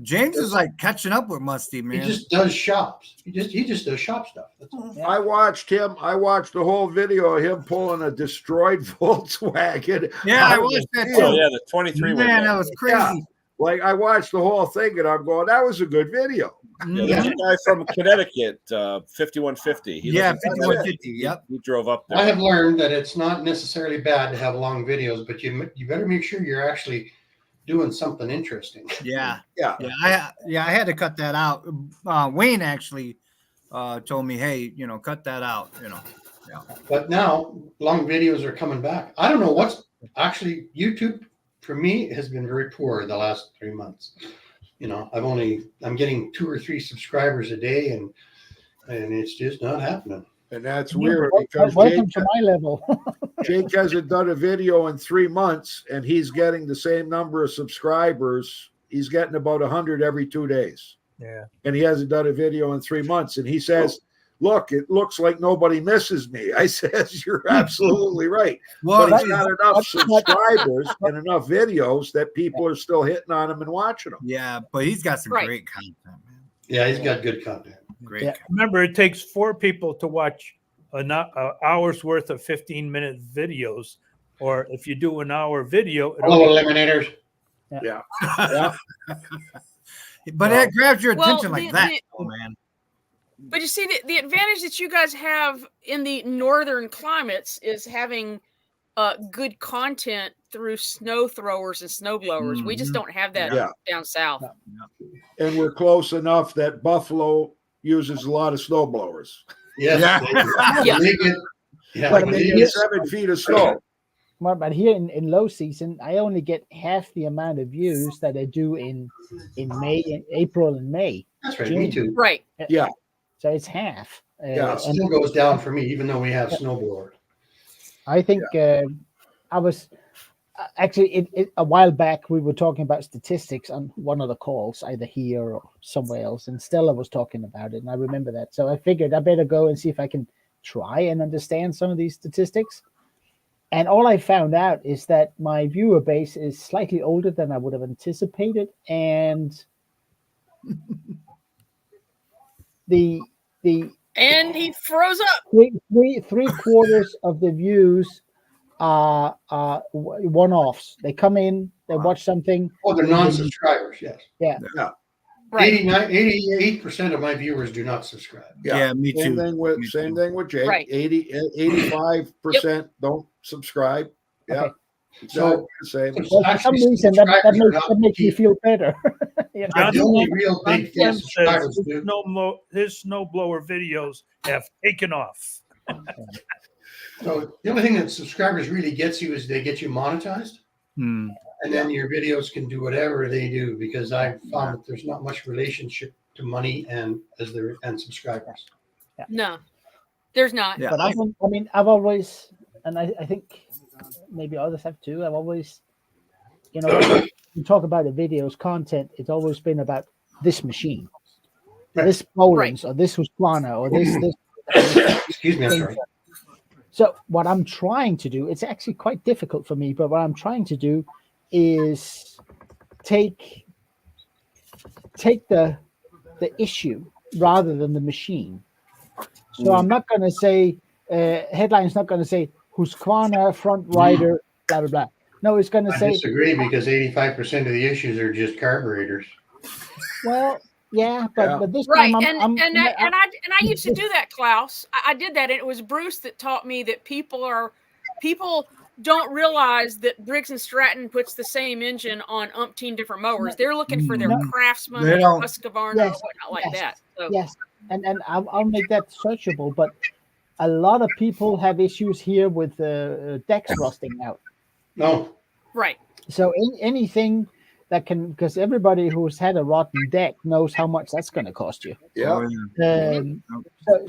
James is like catching up with Musty, man. He just does shops. He just does shop stuff. That's all. I watched him. I watched the whole video of him pulling a destroyed Volkswagen. Yeah, I watched that too. Oh, yeah, the 23. Man, that was crazy. Yeah. Like I watched the whole thing, and I'm going, that was a good video. Yeah, there's a guy from Connecticut, 5150. He Yeah, lives in 5150. Yep. He drove up there. I have learned that it's not necessarily bad to have long videos, but you better make sure you're actually doing something interesting. Yeah. Yeah. I had to cut that out. Wayne actually told me, hey, cut that out. Yeah. But now long videos are coming back. I don't know what's actually YouTube for me has been very poor the last 3 months. I'm getting 2 or 3 subscribers a day, and it's just not happening. And that's weird because welcome to my level. Jake hasn't done a video in 3 months, and he's getting the same number of subscribers. He's getting about 100 every 2 days. Yeah. And he hasn't done a video in 3 months. And he says, look, it looks like nobody misses me. I says, you're absolutely right. Well, but he's got enough subscribers and enough videos that people are still hitting on him and watching them. Yeah, but he's got some great content, man. Yeah, he's got good content. Great. Yeah. Remember, it takes 4 people to watch an hour's worth of 15-minute videos, or if you do an hour video, hello, eliminators. Yeah. But it grabs your attention Well, like that, man. But you see, the advantage that you guys have in the northern climates is having good content through snow throwers and snow blowers. We just don't have that down south. And we're close enough that Buffalo uses a lot of snow blowers. Yes. But They get 7 feet of snow. Well, but here in low season, I only get half the amount of views that I do in April and May. That's right. Me too. Right. Yeah. So it's half. It still goes down for me, even though we have snowboard. I think I was actually a while back. We were talking about statistics on one of the calls, either here or somewhere else, and Stella was talking about it, and I remember that. So I figured I better go and see if I can try and understand some of these statistics. And all I found out is that my viewer base is slightly older than I would have anticipated, and and he froze up. Three quarters of the views are one-offs. They come in, they watch something. Oh, they're non-subscribers. Yes. Yeah. Right. 88% of my viewers do not subscribe. Yeah, me too. Same thing with Jake. Right. 85% don't subscribe. Yeah. Okay. So same. Well, for some reason that makes me feel better. You The know? only real big John fan says subscribers his do. his snowblower videos have taken off. So the only thing that subscribers really gets you is they get you monetized. And then your videos can do whatever they do, because I found that there's not much relationship to money and subscribers. Yeah. No, there's not. Yeah. But I've always, and I think maybe others have too. I've always, when you talk about the videos content, it's always been about this machine, this Poland, or this Husqvarna, or this. Excuse me, I'm sorry. So what I'm trying to do, it's actually quite difficult for me, but what I'm trying to do is take the issue rather than the machine. So I'm not going to say headline's not going to say Husqvarna front rider blah blah blah. No, it's going to say. I disagree, because 85% of the issues are just carburetors. Well, yeah, but this Right, time I used to do that, Klaus. I did that, and it was Bruce that taught me that people don't realize that Briggs and Stratton puts the same engine on umpteen different mowers. They're looking for their Craftsman or Husqvarna or whatnot like that. So. Yes, and I'll make that searchable, but a lot of people have issues here with decks rusting out. No. Right. So anything that can, because everybody who's had a rotten deck knows how much that's going to cost you. Yeah.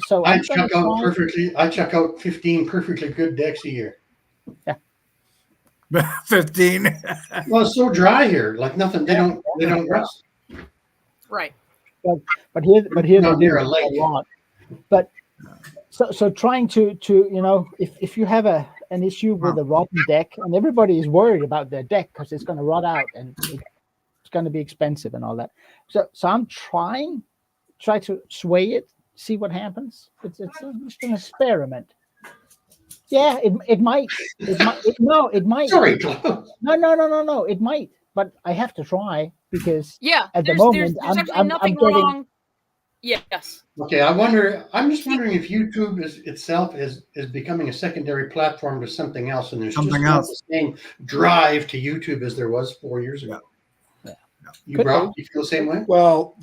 So I check out 15 perfectly good decks a year. Yeah. 15. Well, it's so dry here, like nothing. They don't rust. Right. But here Not they do near a a lake. lot. But so trying to if you have an issue with a rotten deck, and everybody is worried about their deck because it's going to rot out and it's going to be expensive and all that. So I'm try to sway it, see what happens. It's just an experiment. Yeah, it might. It might. Sorry, No. It might, but I have to try, because at the there's moment actually I'm nothing getting wrong. Yes. Okay, I'm just wondering if YouTube itself is becoming a secondary platform to something else, and there's Something just not else. the same drive to YouTube as there was 4 years ago. You feel the same way? Well,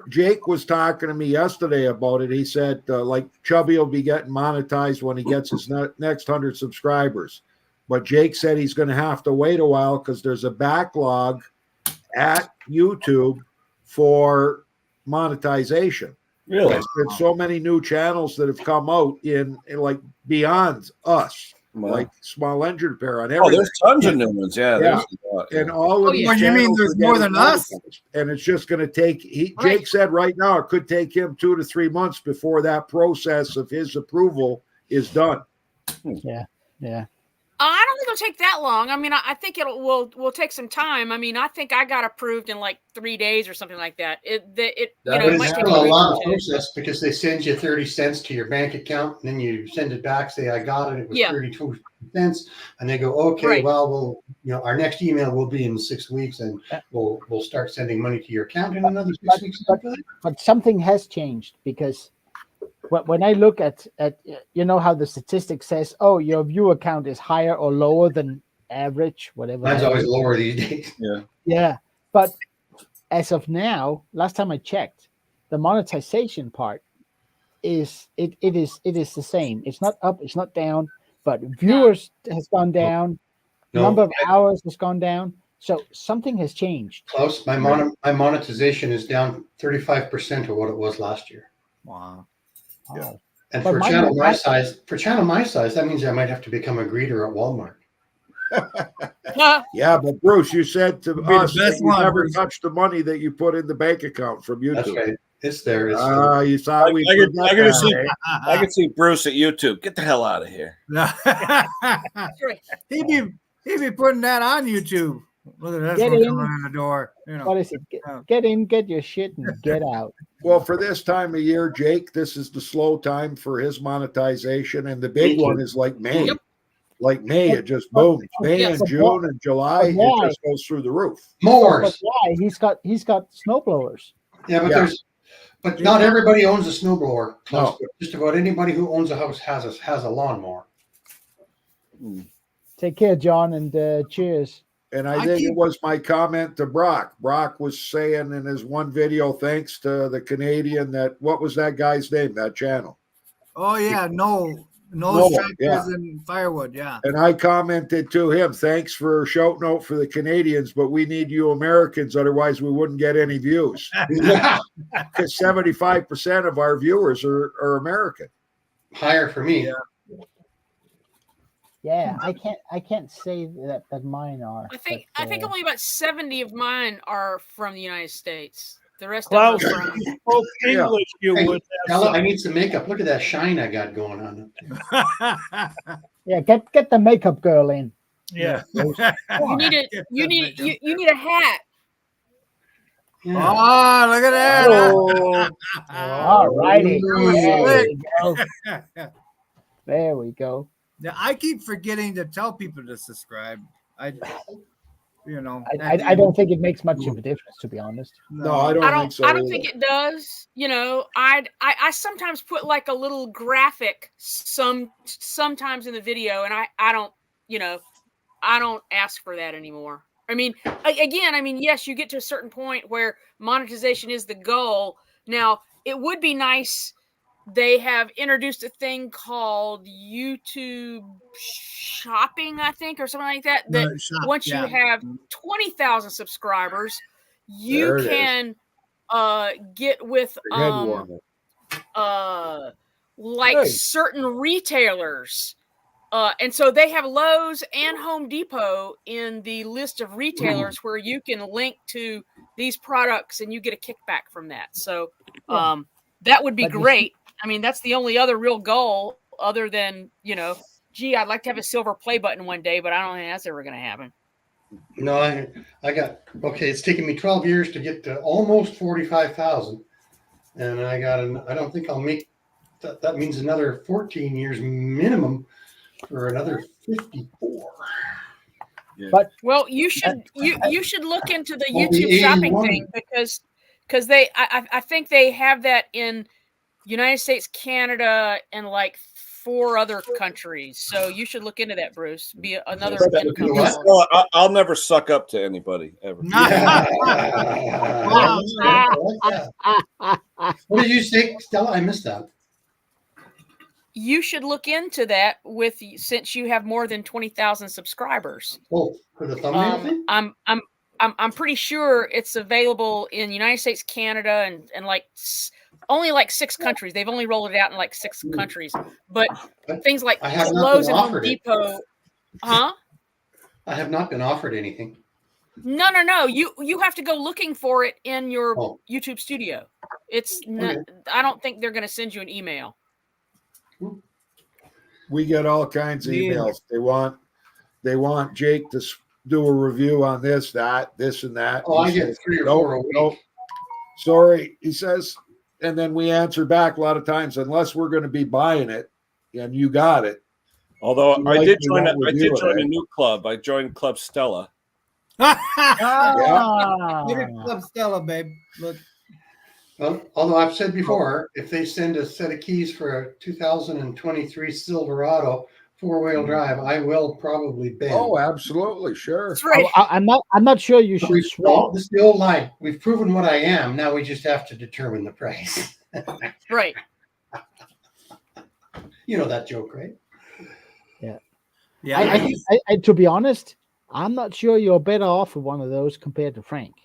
Jake was talking to me yesterday about it. He said, like, Chubby will be getting monetized when he gets his next 100 subscribers. But Jake said he's going to have to wait a while because there's a backlog at YouTube for monetization. Really? There's been so many new channels that have come out in like beyond us. Wow. Like Small Engine Repair on everything. There's tons of new ones. Yeah. And all of these What, you mean channels there's are more getting than us? monetized. And it's just going to take. Jake said right now it could take him 2 to 3 months before that process of his approval is done. Yeah. I don't think it'll take that long. I mean, I think will take some time. I mean, I think I got approved in like 3 days or something like that. It But might it's take still a week or long two. process, because they send you 30 cents to your bank account, and then you send it back, say, I got it. It was 32 cents. And they go, okay, Right. well, our next email will be in 6 weeks, and we'll start sending money to your account in another 6 weeks. But something has changed, because when I look at how the statistic says, oh, your viewer count is higher or lower than average, whatever. Mine's always lower these days. Yeah. But as of now, last time I checked, the monetization part is the same. It's not up, it's not down, but viewers has gone down, number of hours has gone down. So something has changed. Close. My monetization is down 35% of what it was last year. Wow. Yeah. And for a channel my size, that means I might have to become a greeter at Walmart. Yeah, but Bruce, you said to us that you never Bruce. touched the money that you put in the bank account from YouTube. That's right. It's there. It's You thought we I could see Bruce at YouTube. Get the hell out of here. He'd be putting that on YouTube. Look at this Get one in. coming in the door. You know. What is it? Get in, get your shit, and get out. Well, for this time of year, Jake, this is the slow time for his monetization, and the big one is like May. Yep. Like May, it just booms. May and June and July, it just goes through the roof. Mowers. Why? He's got snowblowers. Yeah, but not everybody owns a snowblower. No. Just about anybody who owns a house has a lawnmower. Take care, John, and cheers. And I think it was my comment to Brock. Brock was saying in his one video, thanks to the Canadian, that what was that guy's name, that channel? Oh, yeah. No tractors and firewood. Yeah. And I commented to him, thanks for shouting out for the Canadians, but we need you Americans. Otherwise, we wouldn't get any views. Because 75% of our viewers are American. Higher for me. Yeah. Yeah, I can't say that mine are. I think only about 70 of mine are from the United States. The rest of them are from English. You would. I need some makeup. Look at that shine I got going on. Yeah, get the makeup girl in. Yeah. You need a hat. Yeah. Oh, look at that! All righty. There we go. Yeah, I keep forgetting to tell people to subscribe. I don't think it makes much of a difference, to be honest. No, I don't think so. I don't think it does. You know, I sometimes put like a little graphic sometimes in the video, and I don't ask for that anymore. I mean, yes, you get to a certain point where monetization is the goal. Now, it would be nice. They have introduced a thing called YouTube Shopping, I think, or something like that. That once you have 20,000 subscribers, you can get with certain retailers. And so they have Lowe's and Home Depot in the list of retailers where you can link to these products and you get a kickback from that. So that would be great. I mean, that's the only other real goal other than, I'd like to have a silver play button one day, but I don't think that's ever going to happen. No, it's taken me 12 years to get to almost 45,000. And I don't think I'll make that means another 14 years minimum for another 54. Yeah. But you should look into the YouTube shopping thing because I think they have that in United States, Canada, and like 4 other countries. So you should look into that, Bruce. Be another income. I'll never suck up to anybody ever. What did you say, Stella? I missed that. You should look into that since you have more than 20,000 subscribers. Oh, for the thumbnail thing? I'm pretty sure it's available in the United States, Canada, and like only like 6 countries. They've only rolled it out in like 6 countries. But things like Lowe's and Home Depot, huh? I have not been offered anything. No. You have to go looking for it in your YouTube studio. I don't think they're going to send you an email. We get all kinds of emails. They want Jake to do a review on this, and that. Oh, I get 3 or 4 a week. Nope. Sorry, he says, and then we answer back a lot of times, unless we're going to be buying it, and you got it. Although I did join a new club. I joined Club Stella. Club Stella, babe. Look. Well, although I've said before, if they send a set of keys for a 2023 Silverado 4-wheel drive, I will probably bend. Oh, absolutely, sure. That's right. I'm not sure you should swap. This is the old line. We've proven what I am. Now we just have to determine the price. Right. You know that joke, right? Yeah. Yeah. I to be honest, I'm not sure you're better off with one of those compared to Frank.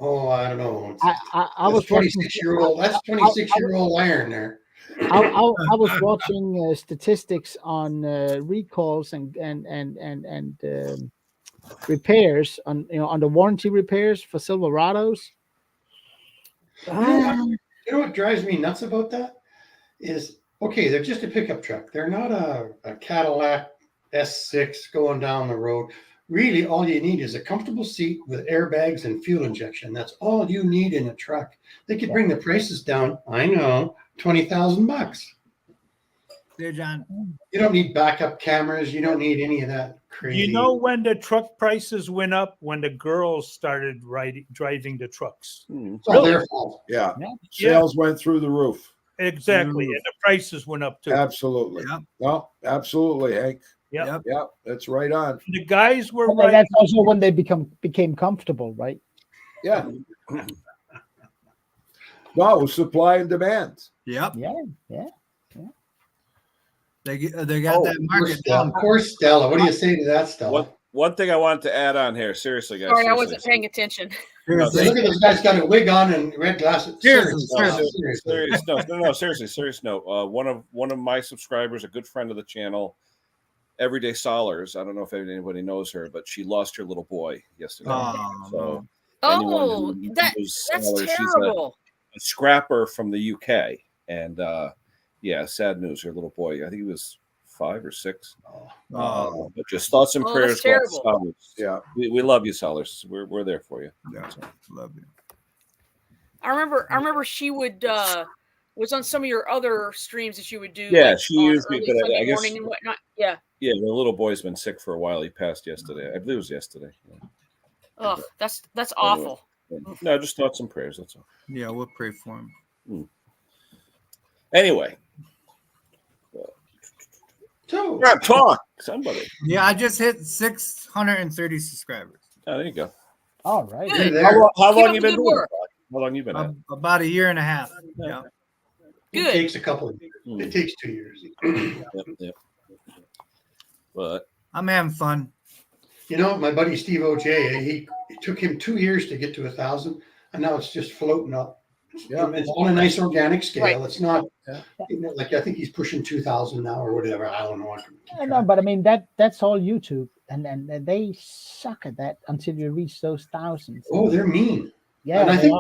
Oh, I don't know. I was 26-year-old. That's 26-year-old iron there. I was watching statistics on recalls and repairs on on the warranty repairs for Silverados. You know what drives me nuts about that is, okay, they're just a pickup truck. They're not a Cadillac S6 going down the road. Really, all you need is a comfortable seat with airbags and fuel injection. That's all you need in a truck. They could bring the prices down. I know, $20,000. There, John. You don't need backup cameras. You don't need any of that crazy. You know when the truck prices went up? When the girls started driving the trucks. It's all their fault. Yeah. Sales went through the roof. Exactly. And the prices went up too. Absolutely. Yep. No, absolutely, Hank. Yep. Yeah, that's right on. The guys were Well, that's also when they became comfortable, right? Yeah. No, it was supply and demand. Yep. Yeah. They got that market down. Poor Stella. What do you say to that, Stella? One thing I wanted to add on here, seriously, guys. Sorry, I seriously. wasn't paying attention. Look at this guy's got a wig on and red glasses. Serious note. One of my subscribers, a good friend of the channel, Everyday Solars. I don't know if anybody knows her, but she lost her little boy yesterday. So that's terrible. She's a scrapper from the UK, and yeah, sad news. Her little boy, I think he was 5 or 6. But just thoughts and prayers. Solars. Yeah, we love you, Solars. We're there for you. Yeah, love you. I remember she would was on some of your other streams that you would do. Yeah, like, she used me, but Sunday I guess morning and whatnot. Yeah. Yeah, the little boy's been sick for a while. He passed yesterday. I believe it was yesterday. Yeah. Oh, that's awful. No, just thoughts and prayers. That's all. Yeah, we'll pray for him. Anyway. Talk somebody. Yeah, I just hit 630 subscribers. Oh, there you go. All right. How long you been doing it? How long you been at? About a year and a half. Yeah. It takes a couple of years. It takes 2 years. Yep. But I'm having fun. You know, my buddy Steve OJ, it took him 2 years to get to 1,000, and now it's just floating up. Yeah, it's on a nice organic scale. Right. It's not like I think he's pushing 2,000 now or whatever. I don't know. No, but I mean that's all YouTube, and they suck at that until you reach those thousands. Oh, they're mean. Yeah, and I think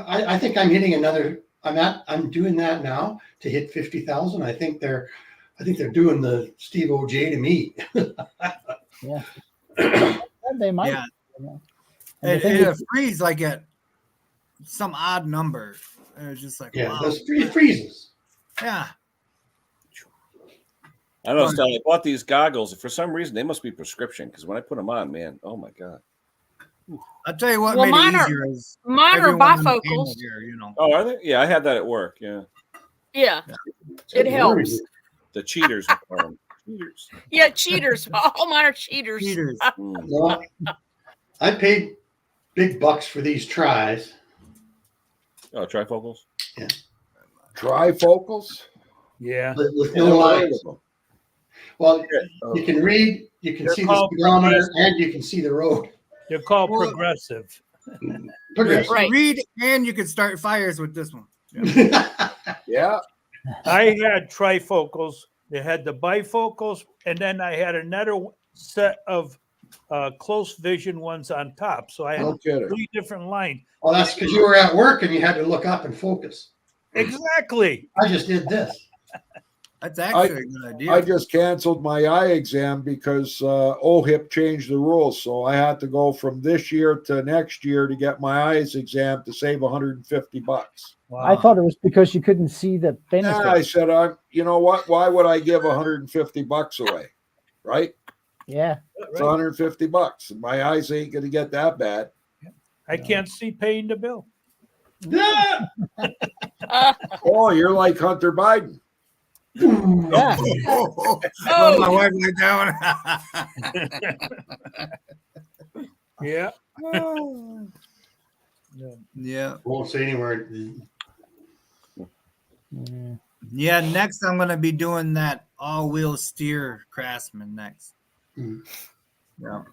I think I'm hitting another. I'm doing that now to hit 50,000. I think they're doing the Steve OJ to me. Yeah, they might. Yeah. It frees like at some odd number. It's just like wow. It freezes. Yeah. I don't know, Stella. I bought these goggles. For some reason, they must be prescription because when I put them on, man, oh my god. I'll tell you what made it easier is mine are bifocals. Here, you know. Oh, are they? Yeah, I had that at work. Yeah. Yeah. It helps. The cheaters. Cheaters. Yeah, cheaters. All mine are cheaters. Well, I paid big bucks for these tries. Oh, trifocals? Yeah. Trifocals? Yeah. With no lines. Well, you can read, you can see the speedometer, and you can see the road. They're called progressive. Progressive. Right. Read, and you can start fires with this one. Yeah. I had trifocals. They had the bifocals, and then I had another set of close vision ones on top. So I had 3 different lines. Well, that's because you were at work and you had to look up and focus. Exactly. I just did this. That's actually a good idea. I just canceled my eye exam because OHIP changed the rules. So I had to go from this year to next year to get my eyes exam to save $150. Wow. I thought it was because you couldn't see the benefit. Yeah, I said, you know what? Why would I give $150 away? Right? Yeah. It's $150. My eyes ain't going to get that bad. I can't see paying the bill. Oh, you're like Hunter Biden. Yeah. Oh, my wife went down. Yeah. Yeah. Won't say anywhere. Yeah. Next, I'm gonna be doing that all-wheel steer Craftsman next. Yeah.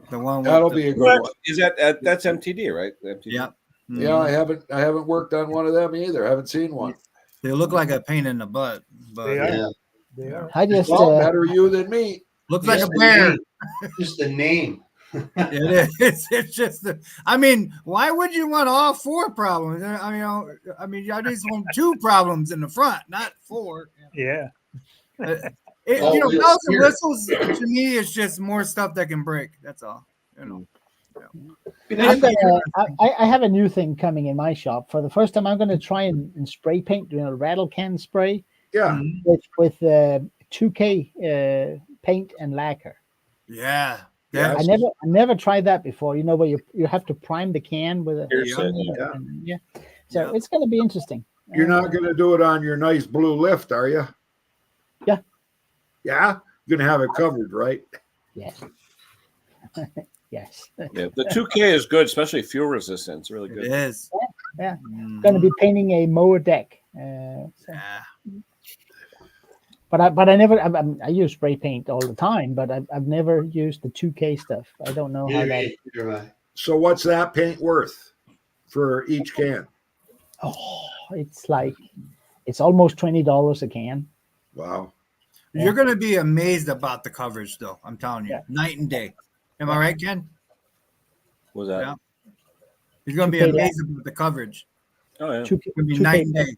The one. That'll be a good one. Is that's MTD, right? MTD. Yeah. Yeah, I haven't worked on one of them either. I haven't seen one. They look like a pain in the butt, but They are. Yeah. They are. I just Well, better you than me. looks like a Just the bear. name. Just the name. It is. It's just. I mean, why would you want all 4 problems? I mean, I just want 2 problems in the front, not 4. Yeah. Oh, bells and here. whistles to me is just more stuff that can break. That's all. I have a new thing coming in my shop. For the first time, I'm going to try and spray paint, rattle can spray. Yeah. With 2K paint and lacquer. Yeah. Yeah. I never tried that before. Where you have to prime the can with a So it's going to be interesting. You're not going to do it on your nice blue lift, are you? Yeah. Yeah? You're going to have it covered, right? Yes. Yes. Yeah, the 2K is good, especially fuel resistant. It's really good. It is. Yeah. Going to be painting a mower deck. But I never. I use spray paint all the time, but I've never used the 2K stuff. I don't know how that. So what's that paint worth for each can? Oh, it's almost $20 a can. Wow. You're going to be amazed about the coverage, though. I'm telling you, night and day. Am I right, Ken? What was that? Yeah. He's going to be amazed about the coverage. Oh yeah. It's going to be night and day.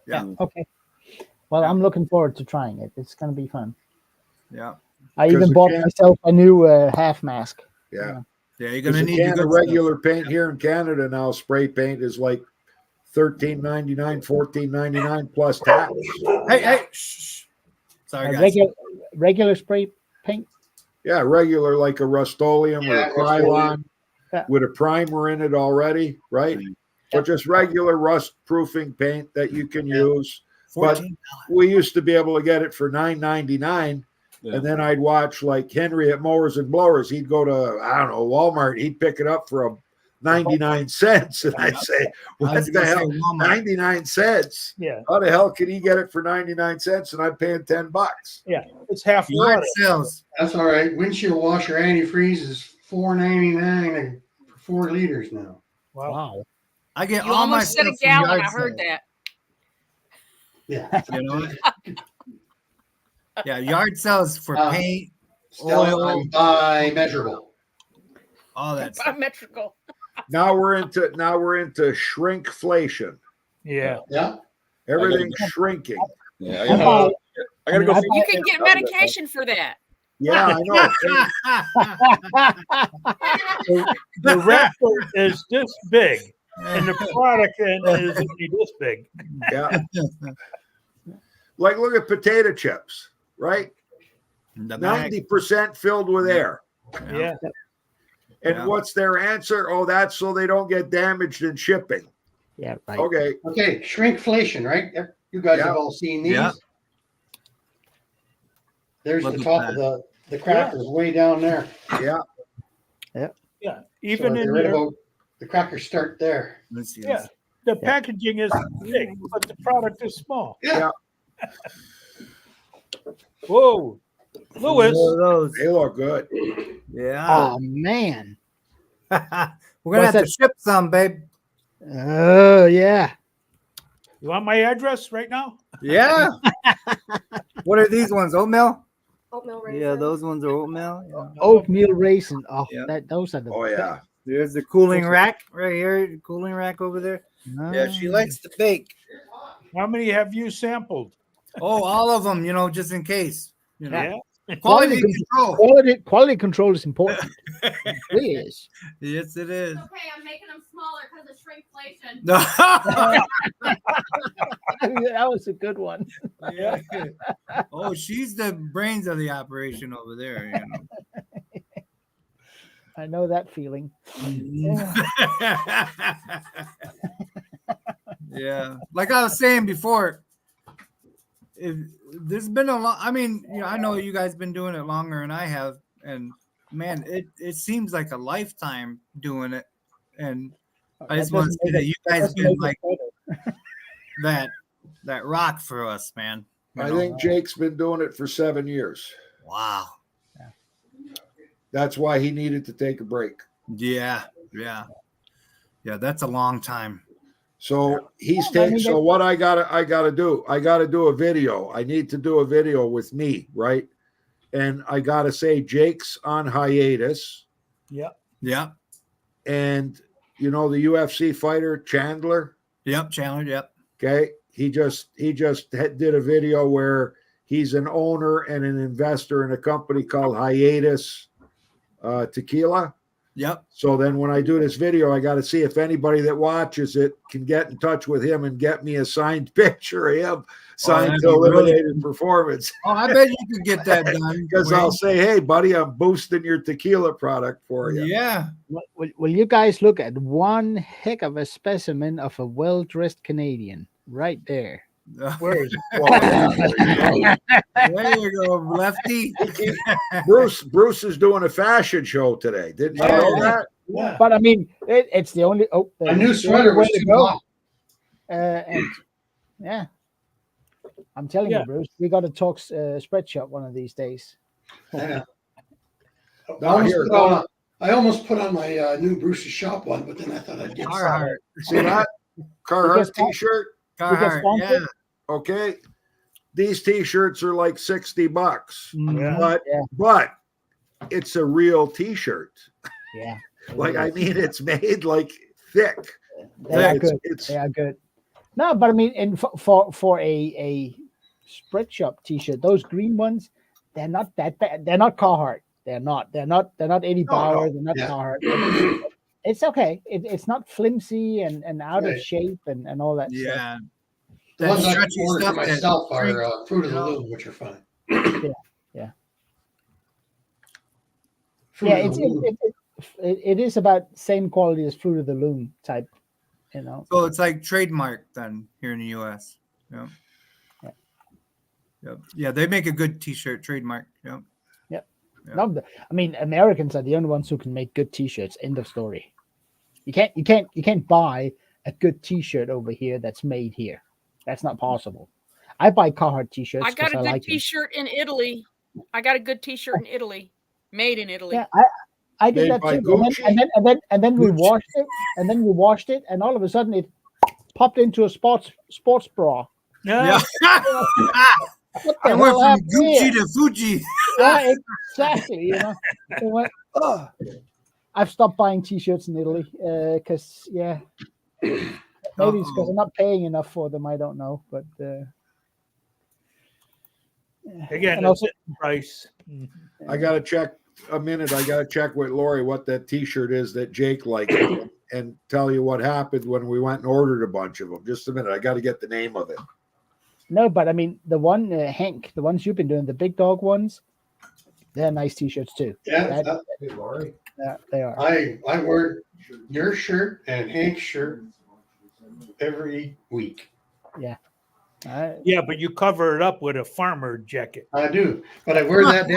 Yeah. Okay. Well, I'm looking forward to trying it. It's going to be fun. Yeah. I even bought myself a new half mask. Yeah. Yeah, you're going to need a regular paint here in Canada now. Spray paint is like $13.99, $14.99 plus tax. Hey, shh. Sorry, guys. Regular spray paint. Yeah, regular like a Rust-Oleum or a Krylon with a primer in it already, right? But just regular rust-proofing paint that you can use. But we used to be able to get it for $9.99, and then I'd watch like Henry at Mowers and Blowers. He'd go to Walmart. He'd pick it up for 99 cents, and I'd say, "What the hell? 99 cents? Yeah. How the hell could he get it for 99 cents?" And I'm paying $10. Yeah, it's half Yard water. sales. That's all right. Windshield washer antifreeze is $4.99 for 4 liters now. Wow. I get You all my almost said stuff a gallon. from I yard heard sales. that. Yeah. You know what? Yeah, yard sales for paint, Stella, oil, I'm bi-measurable. all that stuff. Biometrical. Now we're into shrinkflation. Yeah. Yeah. Everything's shrinking. Yeah, I gotta go. You can get medication for that. Yeah, I know. The rectal is this big, and the product is this big. Yeah. Like, look at potato chips, right? 90% filled with air. Yeah. And what's their answer? Oh, that's so they don't get damaged in shipping. Yeah, right. Okay. Okay, shrinkflation, right? You guys have all seen these. Yeah. There's Look the at top that. of the crackers way down there. Yeah. Yeah. Even So in they're right your, about the crackers start there. Let's see. yeah, the packaging is big, but the product is small. Yeah. Whoa, Lewis. Those. They look good. Yeah. Oh man. We're gonna What's have to that? ship some, babe. Oh yeah. You want my address right now? Yeah. What are these ones? Oatmeal? Oatmeal raisin. Yeah, those ones are oatmeal. Yeah. Oatmeal raisin. Oh, Yeah. those are the. Oh, yeah. There's the cooling rack right here. The cooling rack over there. Yeah, she likes to bake. How many have you sampled? Oh, all of them. Just in case. Yeah. Quality control. Quality control is important. It really is. Yes, it is. Okay, I'm making them smaller because of shrinkflation. That was a good one. Yeah. Oh, she's the brains of the operation over there. I know that feeling. Yeah. Like I was saying before, there's been a lot. I mean, I know you guys been doing it longer than I have, and man, it seems like a lifetime doing it. And I just want to say that you guys been like that rock for us, man. I think Jake's been doing it for 7 years. Wow. That's why he needed to take a break. Yeah. That's a long time. So he's Yeah, I taking. mean, So what I gotta do a video. I need to do a video with me, right? And I gotta say Jake's on hiatus. Yep. Yep. And you know the UFC fighter Chandler. Yep. Chandler. Yep. Okay, he just did a video where he's an owner and an investor in a company called Hiatus Tequila. Yep. So then when I do this video, I got to see if anybody that watches it can get in touch with him and get me a signed picture of him signed to Eliminated Performance. Oh, I bet you could get that done. Because I'll say, hey, buddy, I'm boosting your tequila product for you. Yeah. Will you guys look at one heck of a specimen of a well-dressed Canadian right there? Where is it? There you go, Lefty. Bruce is doing a fashion show today. Didn't you know that? Yeah. But I mean, it's the only. Oh, A new sweater was too hot. And yeah, I'm telling you, Bruce, we got to talk spreadshot one of these days. Yeah. No, I almost put on my new Bruce's shop one, but then I thought I'd get Carhartt. See that Carhartt T-shirt? Carhartt, yeah. Okay, these T-shirts are like $60, Mhm. but it's a real T-shirt. Yeah, like I mean, it's made like thick. They are good. They are good. No, but I mean, and for a spreadshop T-shirt, those green ones, they're not that bad. They're not Carhartt. They're not Eddie Bauer. They're not Carhartt. It's okay. It's not flimsy and out of shape and all that stuff. Yeah. The ones I ordered for myself are Fruit of the Loom, which are fine. Yeah. It is about same quality as Fruit of the Loom type, you know. So it's like trademark then here in the US. Yeah. Yep. Yeah, they make a good T-shirt trademark. Yep. Yep. No, I mean, Americans are the only ones who can make good T-shirts. End of story. You can't buy a good T-shirt over here that's made here. That's not possible. I buy Carhartt T-shirts. I got a good like T-shirt in Italy. I got a good T-shirt in Italy, made in Italy. Yeah, I did that too. And then we washed it, and all of a sudden it popped into a sports bra. Yeah. I went from Gucci to Fuji. Yeah, exactly. You know, it went, oh. I've stopped buying T-shirts in Italy because maybe it's because I'm not paying enough for them. I don't know, but again, and also, price. I gotta check a minute. I gotta check with Lori what that T-shirt is that Jake liked, and tell you what happened when we went and ordered a bunch of them. Just a minute. I got to get the name of it. No, but I mean the one Hank, the ones you've been doing, the big dog ones, they're nice T-shirts too. Yeah, Lori. Yeah, they are. I wear your shirt and Hank's shirt every week. Yeah. Yeah, but you cover it up with a farmer jacket. I do, but I wear that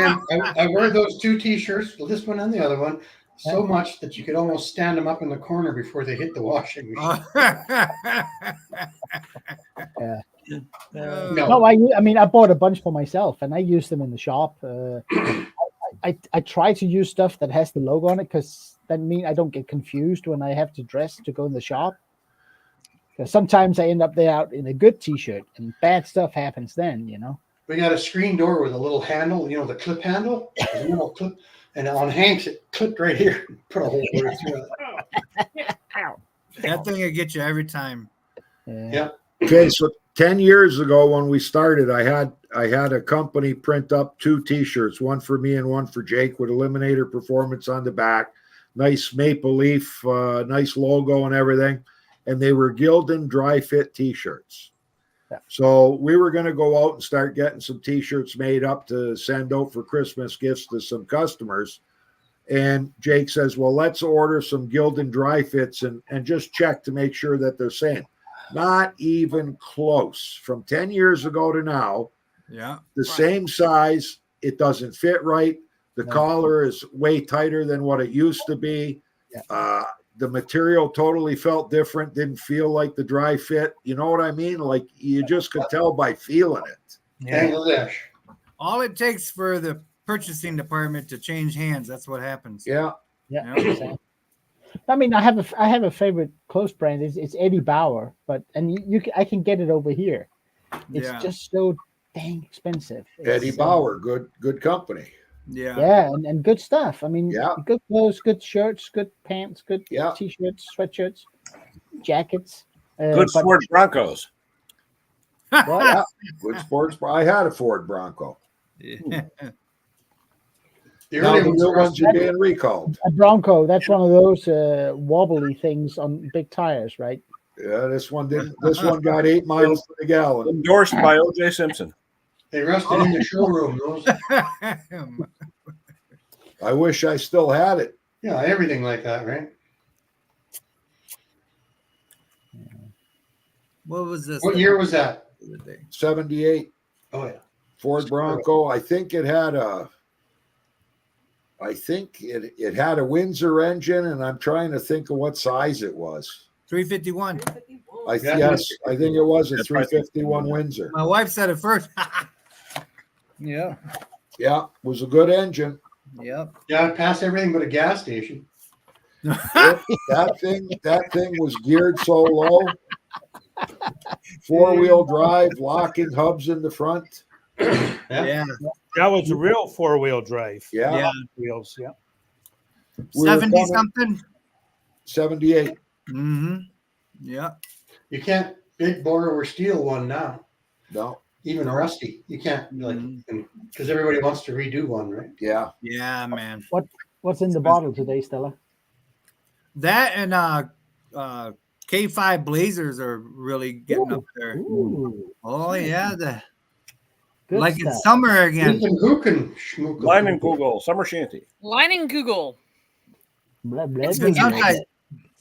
I wear those two T-shirts, this one and the other one, so much that you could almost stand them up in the corner before they hit the washing machine. Yeah. No, I mean, I bought a bunch for myself, and I use them in the shop. I try to use stuff that has the logo on it because that means I don't get confused when I have to dress to go in the shop. Because sometimes I end up there out in a good T-shirt, and bad stuff happens then, you know. we got a screen door with a little handle, the clip handle, a little clip, and on Hank's it clipped right here. Put a hole through it. That thing will get you every time. Yeah. Okay, so 10 years ago when we started, I had a company print up two T-shirts, one for me and one for Jake, with Eliminator Performance on the back. Nice maple leaf, nice logo and everything. And they were Gildan dry fit T-shirts. Yeah. So we were going to go out and start getting some T-shirts made up to send out for Christmas gifts to some customers. And Jake says, well, let's order some Gildan dry fits and just check to make sure that they're same. Not even close. From 10 years ago to now, the same size. It doesn't fit right. The collar is way tighter than what it used to be. Yeah. The material totally felt different, didn't feel like the dry fit. You know what I mean? Like you just could tell by feeling it. Bangladesh. All it takes for the purchasing department to change hands, that's what happens. Yeah. Yeah. I mean, I have a favorite close brand. It's Eddie Bauer, but I can get it over here. It's just so dang expensive. Eddie Bauer, good company. Yeah, and good stuff. I mean, Yeah. good clothes, good shirts, good pants, good Yeah. t-shirts, sweatshirts, jackets. Good Ford Broncos. What? Yeah, good sports. I had a Ford Bronco. Yeah. The Now early the ones new are ones are being recalled. A Bronco. That's one of those wobbly things on big tires, right? Yeah, this one didn't. This one got 8 miles to the gallon. Endorsed by O.J. Simpson. They rusted in the showroom. Those. I wish I still had it. Yeah, everything like that, right? What was this? What year was that? 78 Oh yeah, Ford Bronco. I think it had a. I think it had a Windsor engine, and I'm trying to think of what size it was. 351. Yes, I think it was a 351 Windsor. My wife said it first. Yeah. Yeah, it was a good engine. Yep. Yeah, past everything but a gas station. That thing was geared so low. 4-wheel drive, locking hubs in the front. Yeah. That was a real 4-wheel drive. Yeah. Wheels. Yeah. 70 something. 78. Mm-hmm. Yeah. You can't big bore or steal one now. No. Even rusty. You can't because everybody wants to redo one, right? Yeah. Yeah, man. What's in the bottle today, Stella? That and K5 Blazers are really getting up there. Ooh. Oh yeah, Good like stuff. it's summer again. Line and Google, summer shanty. Line and Google. Blah, blah, It's blah, been blah. outside.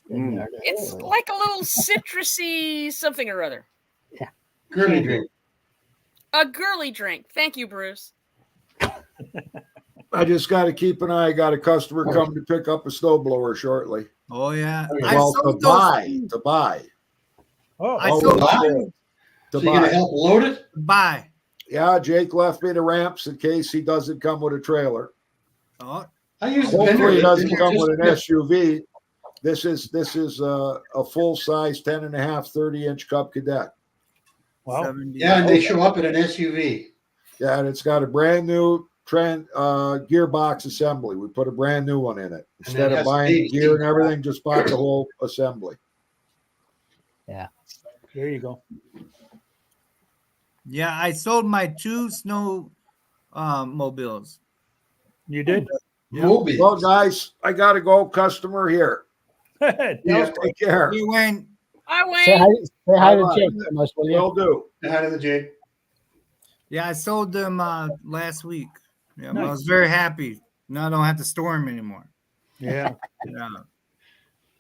It's like a little citrusy something or other. Yeah. Girly drink. A girly drink. Thank you, Bruce. I just got to keep an eye. Got a customer coming to pick up a snowblower shortly. Oh yeah. Well, to buy. Oh, I sold to So you're gonna help load it? buy. Yeah, Jake left me the ramps in case he doesn't come with a trailer. Oh, I use the Hopefully, he doesn't Bender. come with an Just- SUV. This is a full size 10.5, 30-inch Cub Cadet. wow. 70. Yeah, and they show up in an SUV. Yeah, and it's got a brand new gearbox assembly. We put a brand new one in it instead of has buying baby gear and seats. everything. Just bought the whole assembly. There you go. Yeah, I sold my 2 snow mobiles. You did? Moby. Well, guys, I got to go. Customer here. Yeah. Take care. Hey, Wayne. Hi, Say hi, Wayne. say hi to Bye-bye. Jake from us, will you? Will do. How did the Jake? Yeah, I sold them last week. Yeah, I Nice. was very happy. Now I don't have to store them anymore. Yeah. Yeah.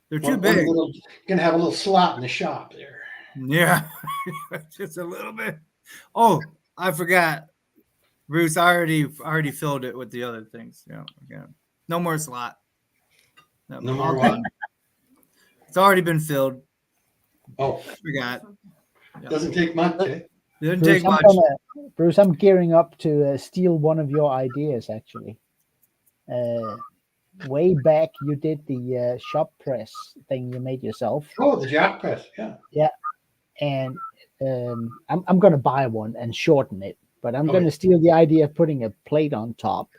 They're too big. You're gonna have a little slot in the shop there. Yeah. Just a little bit. Oh, I forgot. Bruce, I already filled it with the other things. Yeah. No more slot. No more what? It's already been filled. Oh, Forgot. Yeah. doesn't take much, eh? Didn't Bruce, take much. Bruce, I'm gearing up to steal one of your ideas, actually. Way back, you did the shop press thing you made yourself. Oh, the jack press, yeah. Yeah. And I'm going to buy one and shorten it, but I'm going to steal the idea of putting a plate on top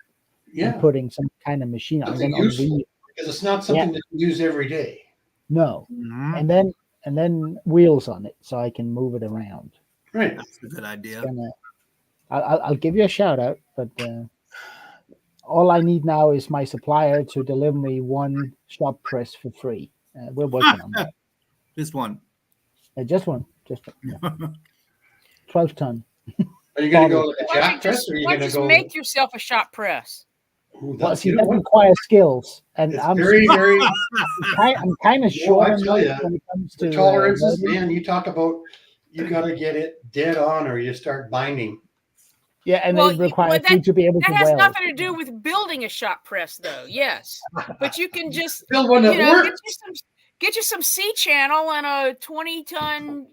and putting some kind of machine on. Something useful, because it's not something that you use every day. No. Mhm. And then wheels on it so I can move it around. Right. That's a good idea. I'll give you a shout out, but all I need now is my supplier to deliver me one shop press for free. We're working on that. Just one. Just one. 12 ton. Are you going to go with a Why don't jack press, or are you why going don't to you go? make yourself a shop press? Ooh, Well, that's see, good that one. requires skills, and It's I'm very, very. I'm kind of Well, short I on tell those ya, when it comes The to tolerances, welding. man. You talk about you got to get it dead on, or you start binding. Yeah, and Well, it requires you to be able That to has weld. nothing to do with building a shop press, though. Yes, but you can just Build one that get works. you some C channel and a 20-ton,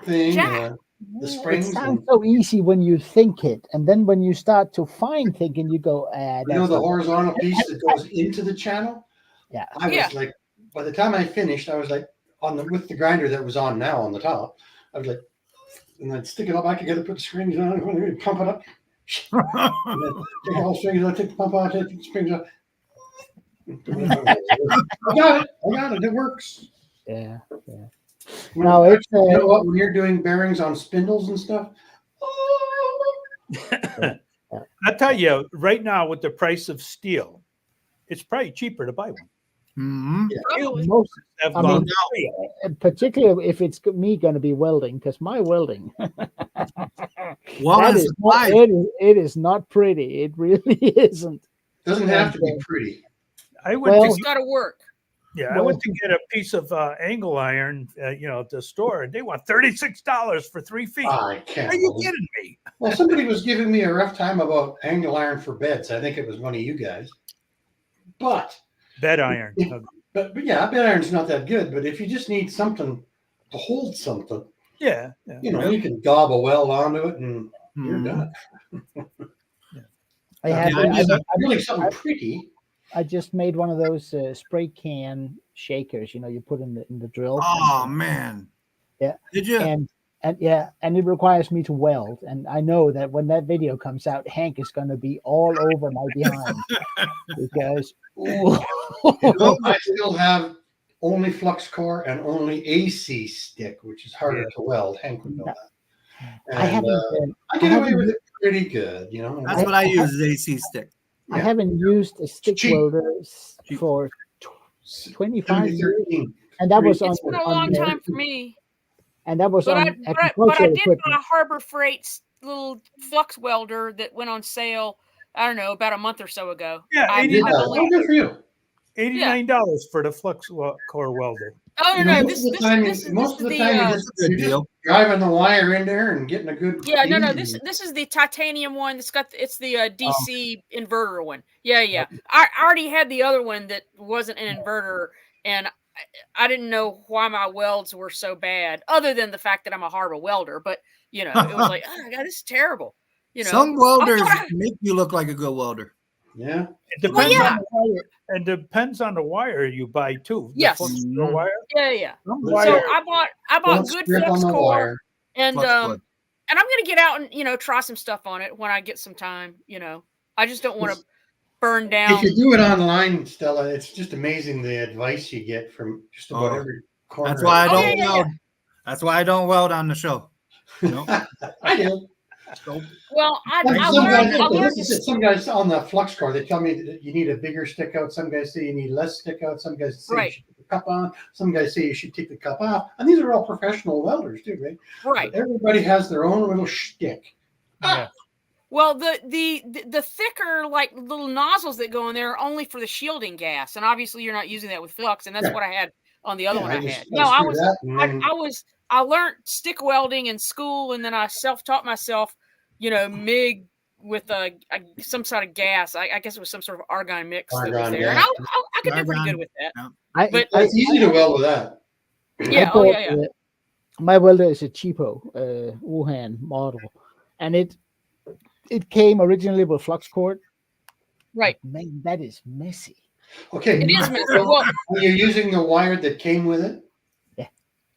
Thing, jack. the It springs. sounds And, so easy when you think it, and then when you start to fine thinking, you go, you know the horizontal piece that goes into the channel. Yeah. I was like, by the time I finished, I was like with the grinder that was on now on the top. I was like, and then stick it all back together, put the springs on, pump it up. And then take all the strings out, take the pump out, take the springs out. I got it. It works. Yeah. When, No, it's you know what? When you're doing bearings on spindles and stuff. I tell you, right now with the price of steel, it's probably cheaper to buy one. Mm-hmm. Most, Have I gone mean, particularly if it's me going to be welding, because my welding, Well, it is not pretty. It really isn't. Doesn't have to be pretty. I went It's got to work. Yeah, I went to get a piece of angle iron, at the store, and they want $36 for 3 feet. I can't. Are you kidding me? Well, somebody was giving me a rough time about angle iron for beds. I think it was one of you guys. But bed iron. But yeah, bed iron's not that good. But if you just need something to hold something, yeah. You can daub a weld onto it and you're done. Really something pretty. I just made one of those spray can shakers. You put in the drill. Oh man! Yeah. Did you? And it requires me to weld, and I know that when that video comes out, Hank is going to be all over my behind because I still have only flux core and only AC stick, which is harder to weld. Hank would know that. And, I get away with it pretty good, That's what I use is AC stick. I haven't used a stick welder for 25 years, and that was on. It's been a long time for me. And that was but on. But I did buy a Harbor Freight's little flux welder that went on sale. I don't know, about a month or so ago. Yeah, good for you. $89 for the flux core welder. Oh no, this is the driving the wire in there and getting a good. Yeah, no. This is the titanium one. It's the DC inverter one. Yeah. I already had the other one that wasn't an inverter, and I didn't know why my welds were so bad, other than the fact that I'm a horrible welder. But it was like, oh God, this is terrible. Some welders make you look like a good welder. Yeah, it depends on the wire. It depends on the wire you buy too. Yes, the wire. Yeah. So I bought good flux core, and I'm gonna get out and try some stuff on it when I get some time. I just don't want to burn down. If you do it online, Stella, it's just amazing the advice you get from just about every corner. That's why I don't weld. That's why I don't weld on the show. I do. Well, I learned some guys on the flux core, they tell me that you need a bigger stick out. Some guys say you need less stick out. Some guys say you should put the cup on. Some guys say you should take the cup off. And these are all professional welders too, right? Right. But everybody has their own little shtick. Yeah. Well, the thicker like little nozzles that go in there are only for the shielding gas, and obviously you're not using that with flux, and that's what I had on the other one I had. I learned stick welding in school, and then I self-taught myself, MIG with some sort of gas. I guess it was some sort of argon mix that was there. And I could do pretty good with that. But it's easy to weld with that. Yeah, my welder is a cheapo Wuhan model, and it came originally with flux cord. Right. Man, that is messy. Okay. It is messy. Well, are you using the wire that came with it? Yeah.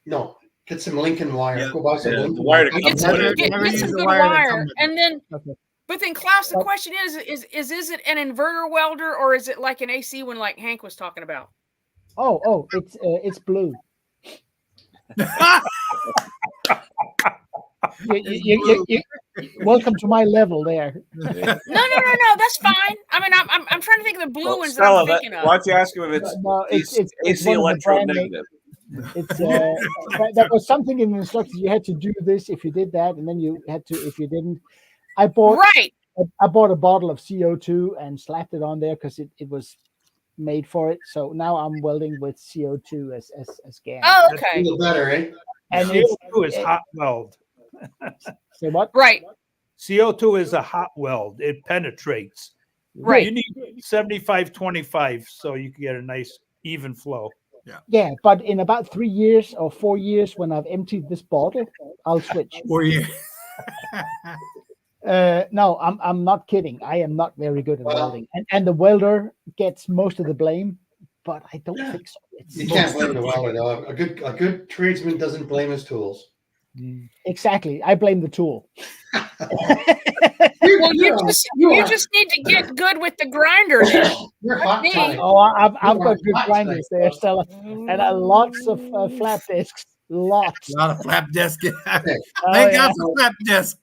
No. Get some Lincoln wire. Yeah. Go buy some Lincoln wire. Get some good wire. And then, but then, Klaus, the question is it an inverter welder or is it like an AC one like Hank was talking about? Oh, it's blue. you, welcome to my level there. No, that's fine. I mean, I'm trying to think of the blue ones Stella, that I'm thinking of. Why don't you ask him if it's AC electronegative? It's that was something in the instructions. You had to do this if you did that, and then you had to if you didn't. I bought a bottle of CO2 and slapped it on there because it was made for it. So now I'm welding with CO2 as gas. Oh, okay. That's a little better, eh? And CO2 is hot weld. Say what? Right. CO2 is a hot weld. It penetrates. Right. You need 75-25 so you can get a nice even flow. Yeah, but in about 3 years or 4 years, when I've emptied this bottle, I'll switch. 4 years. No, I'm not kidding. I am not very good at welding, and the welder gets most of the blame but I don't think so. You can't blame the welder, though. A good tradesman doesn't blame his tools. Exactly. I blame the tool. Well, you just need to get good with the grinder then. You're hot Me. tonight. Oh, I've got good hot grinders there, Stella, and lots of flap discs. Lots. A lot of flap disc. Okay. Thank God for flap disc.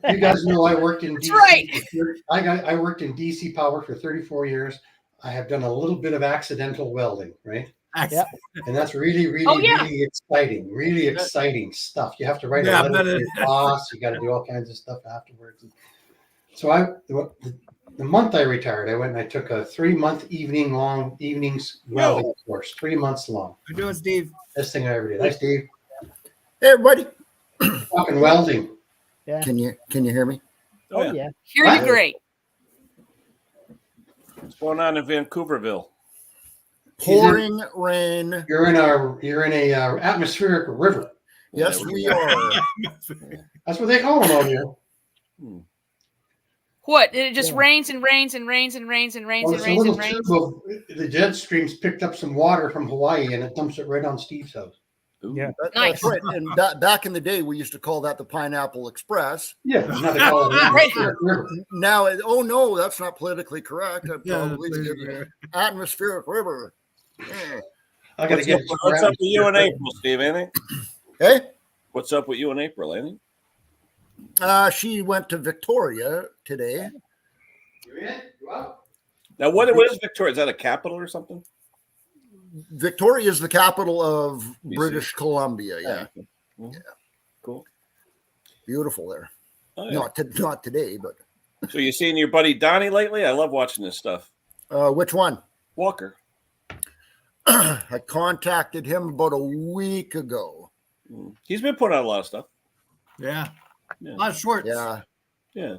You guys know I worked in That's DC. right. I worked in DC Power for 34 years. I have done a little bit of accidental welding, right? Yeah. And that's really, really, Oh, yeah. really exciting. Really exciting stuff. You have to write a letter to your boss. You got to do all kinds of stuff afterwards. So the month I retired, I went and I took a 3-month evenings welding course, 3 months long. How you doing, Steve? Best thing I ever did. Hi, Steve. Hey, everybody. Fucking welding. Yeah. Can you hear me? Oh yeah. Hear you great. What's going on in Vancouverville? Pouring rain. You're in a atmospheric river. Yes, we are. That's what they call them out here. What? It just rains and rains and rains and rains and rains Well, and it's a rains little and rains. tube of the jet streams picked up some water from Hawaii and it dumps it right on Steve's house. Yeah. Nice. That's right. And back in the day, we used to call that the Pineapple Express. Yeah, now they call it atmospheric river. Now, oh no, that's not politically correct. I Yeah, probably did. Atmospheric river. Yeah. I gotta get What's up with you in April, Steve? Anything? Hey, What's up with you in April? Anything? she went to Victoria today. You in? You out? Now, what is Victoria? Is that a capital or something? Victoria is the capital of BC. British Columbia. Yeah, Yeah. Cool. beautiful there. Oh, yeah. Not today, but So you seen your buddy Donnie lately? I love watching this stuff. which one? Walker. I contacted him about a week ago. He's been putting out a lot of stuff. Yeah. Yeah. A lot of shorts. Yeah, Yeah.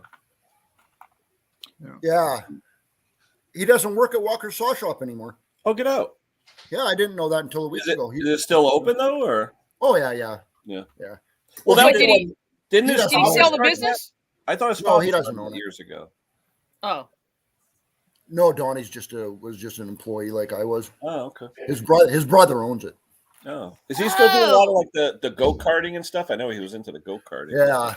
yeah. He doesn't work at Walker's Saw Shop anymore. Oh, get out. Yeah, I didn't know that until a week Is it, ago. is it still open though, or? Oh yeah, yeah. Well, What that did he- didn't he his doesn't Did he father sell the start business? that? I thought his No, father he doesn't started own it. years ago. Oh. No, Donnie's was just an employee like I was. Oh, okay. His brother owns it. Oh, is he still doing a lot of like the go karting and stuff? I know he was into the go karting.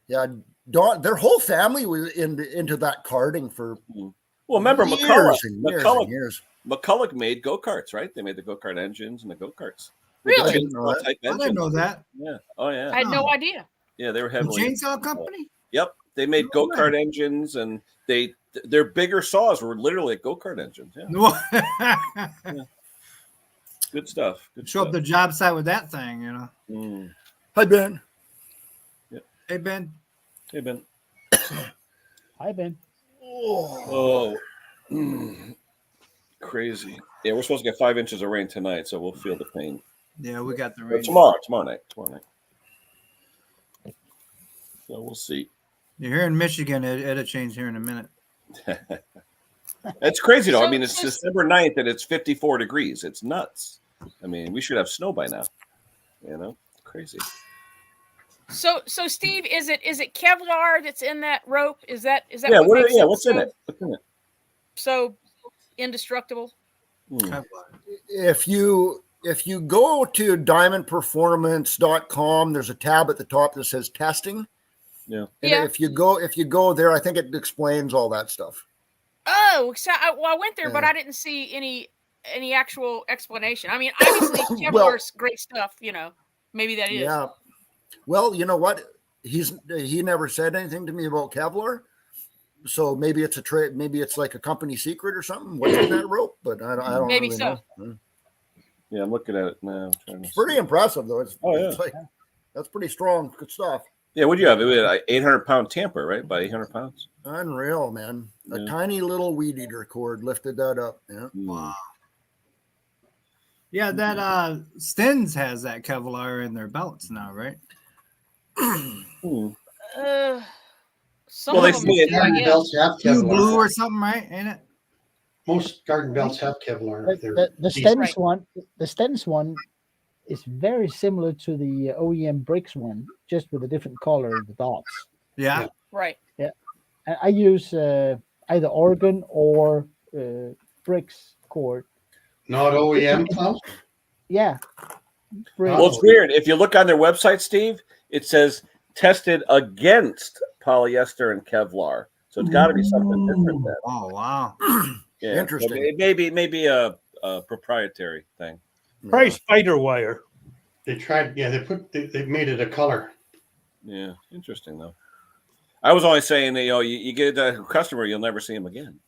Yeah. Don, their whole family was into that karting for Well, remember years McCulloch? and years and years. McCulloch made go karts, right? They made the go kart engines and the go karts. Really? I didn't know that. I didn't know that. Yeah. Oh, yeah. I had no idea. Yeah, they were The heavily. chainsaw company? Yep, they made No go kart engines, and their bigger saws were literally go kart engines. Yeah, good stuff. Good Show up stuff. the job site with that thing, you know. Mm. Hi Ben. Hey, Ben. Hey Ben. Hi Ben. Oh, crazy. Yeah, we're supposed to get 5 inches of rain tonight, so we'll feel the pain. Yeah, we got the But rain. tomorrow night. So we'll see. You're here in Michigan. It'll change here in a minute. It's crazy though. I So mean, it's December 9th and it's 54 degrees. It's nuts. I mean, we should have snow by now. You know, crazy. So Steve, is it Kevlar that's in that rope? Is that Yeah. what makes What's in it? What's in it? so indestructible? If you go to diamondperformance.com, there's a tab at the top that says testing. Yeah. And Yeah. if you go there, I think it explains all that stuff. Oh, so I went there, but Yeah. I didn't see any actual explanation. I mean, obviously Kevlar's Well- great stuff. You know, maybe that is. Yeah. Well, you know what? He never said anything to me about Kevlar. So maybe it's a trade. Maybe it's like a company secret or something. What's in that rope? But I don't Maybe really so. know. Yeah, I'm looking at it now. It's pretty impressive though. It's Oh, yeah. like, that's pretty strong. Good stuff. Yeah, what do you have? It was an 800-pound tamper, right? About 800 pounds. Unreal, man. A Yeah. tiny little weed eater cord lifted that up. Yeah. Wow. Yeah, that Stens has that Kevlar in their belts now, right? Some Well, they of them say it- do, I Garden guess. belts have Blue, Kevlar. blue or something, right? Ain't it? Most garden belts have Kevlar. The Stens one, the Stens one is very similar to the OEM Bricks one, just with a different color in the dots. Yeah. Right. Yeah, I use either Oregon or Bricks cord. Not OEM, Tom? Yeah. Well, it's weird. If you look on their website, Steve, it says tested against polyester and Kevlar. So it's got to be something different then. Oh, wow. Yeah. Interesting. It may be a proprietary thing. Try spider wire. They tried, they made it a color. Yeah, interesting though. I was only saying that you get a customer, you'll never see him again.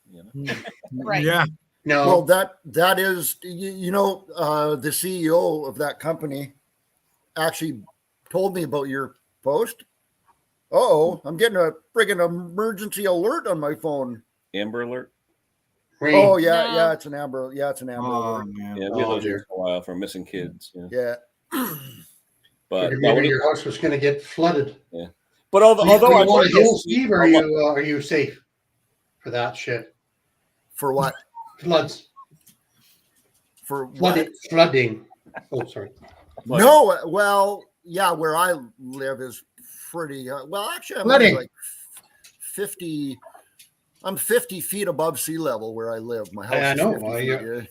Right. Yeah. No. Well, that is, the CEO of that company actually told me about your post. Uh-oh, I'm getting a friggin' emergency alert on my phone. Amber Alert? Rain. Oh, yeah, it's an Amber. Yeah, it's an Amber alert. Man. Yeah, we had those once in a while for missing kids. Yeah. But maybe your house was going to get flooded. Yeah. But although I want to know, Steve, are you safe for that shit? For what? Floods. For flooding. Oh, sorry. No, well, yeah, where I live is pretty well. Actually, I'm flooding. like 50. I'm 50 feet above sea level where I live. My house. I is know. 50 feet, yeah.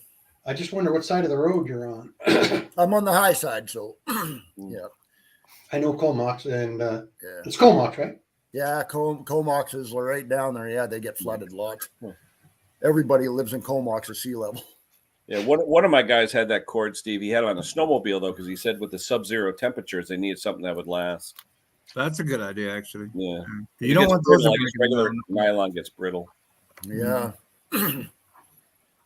I just wonder what side of the road you're on. I'm on the high side, so yeah. I know Comox, and it's Comox, right? Yeah, Comox is right down there. Yeah, they get flooded lots. Everybody who lives in Comox is sea level. Yeah, one of my guys had that cord, Steve. He had it on a snowmobile though, because he said with the sub-zero temperatures, they needed something that would last. That's a good idea, actually. Yeah, You don't want those. Like regular nylon gets brittle. Yeah.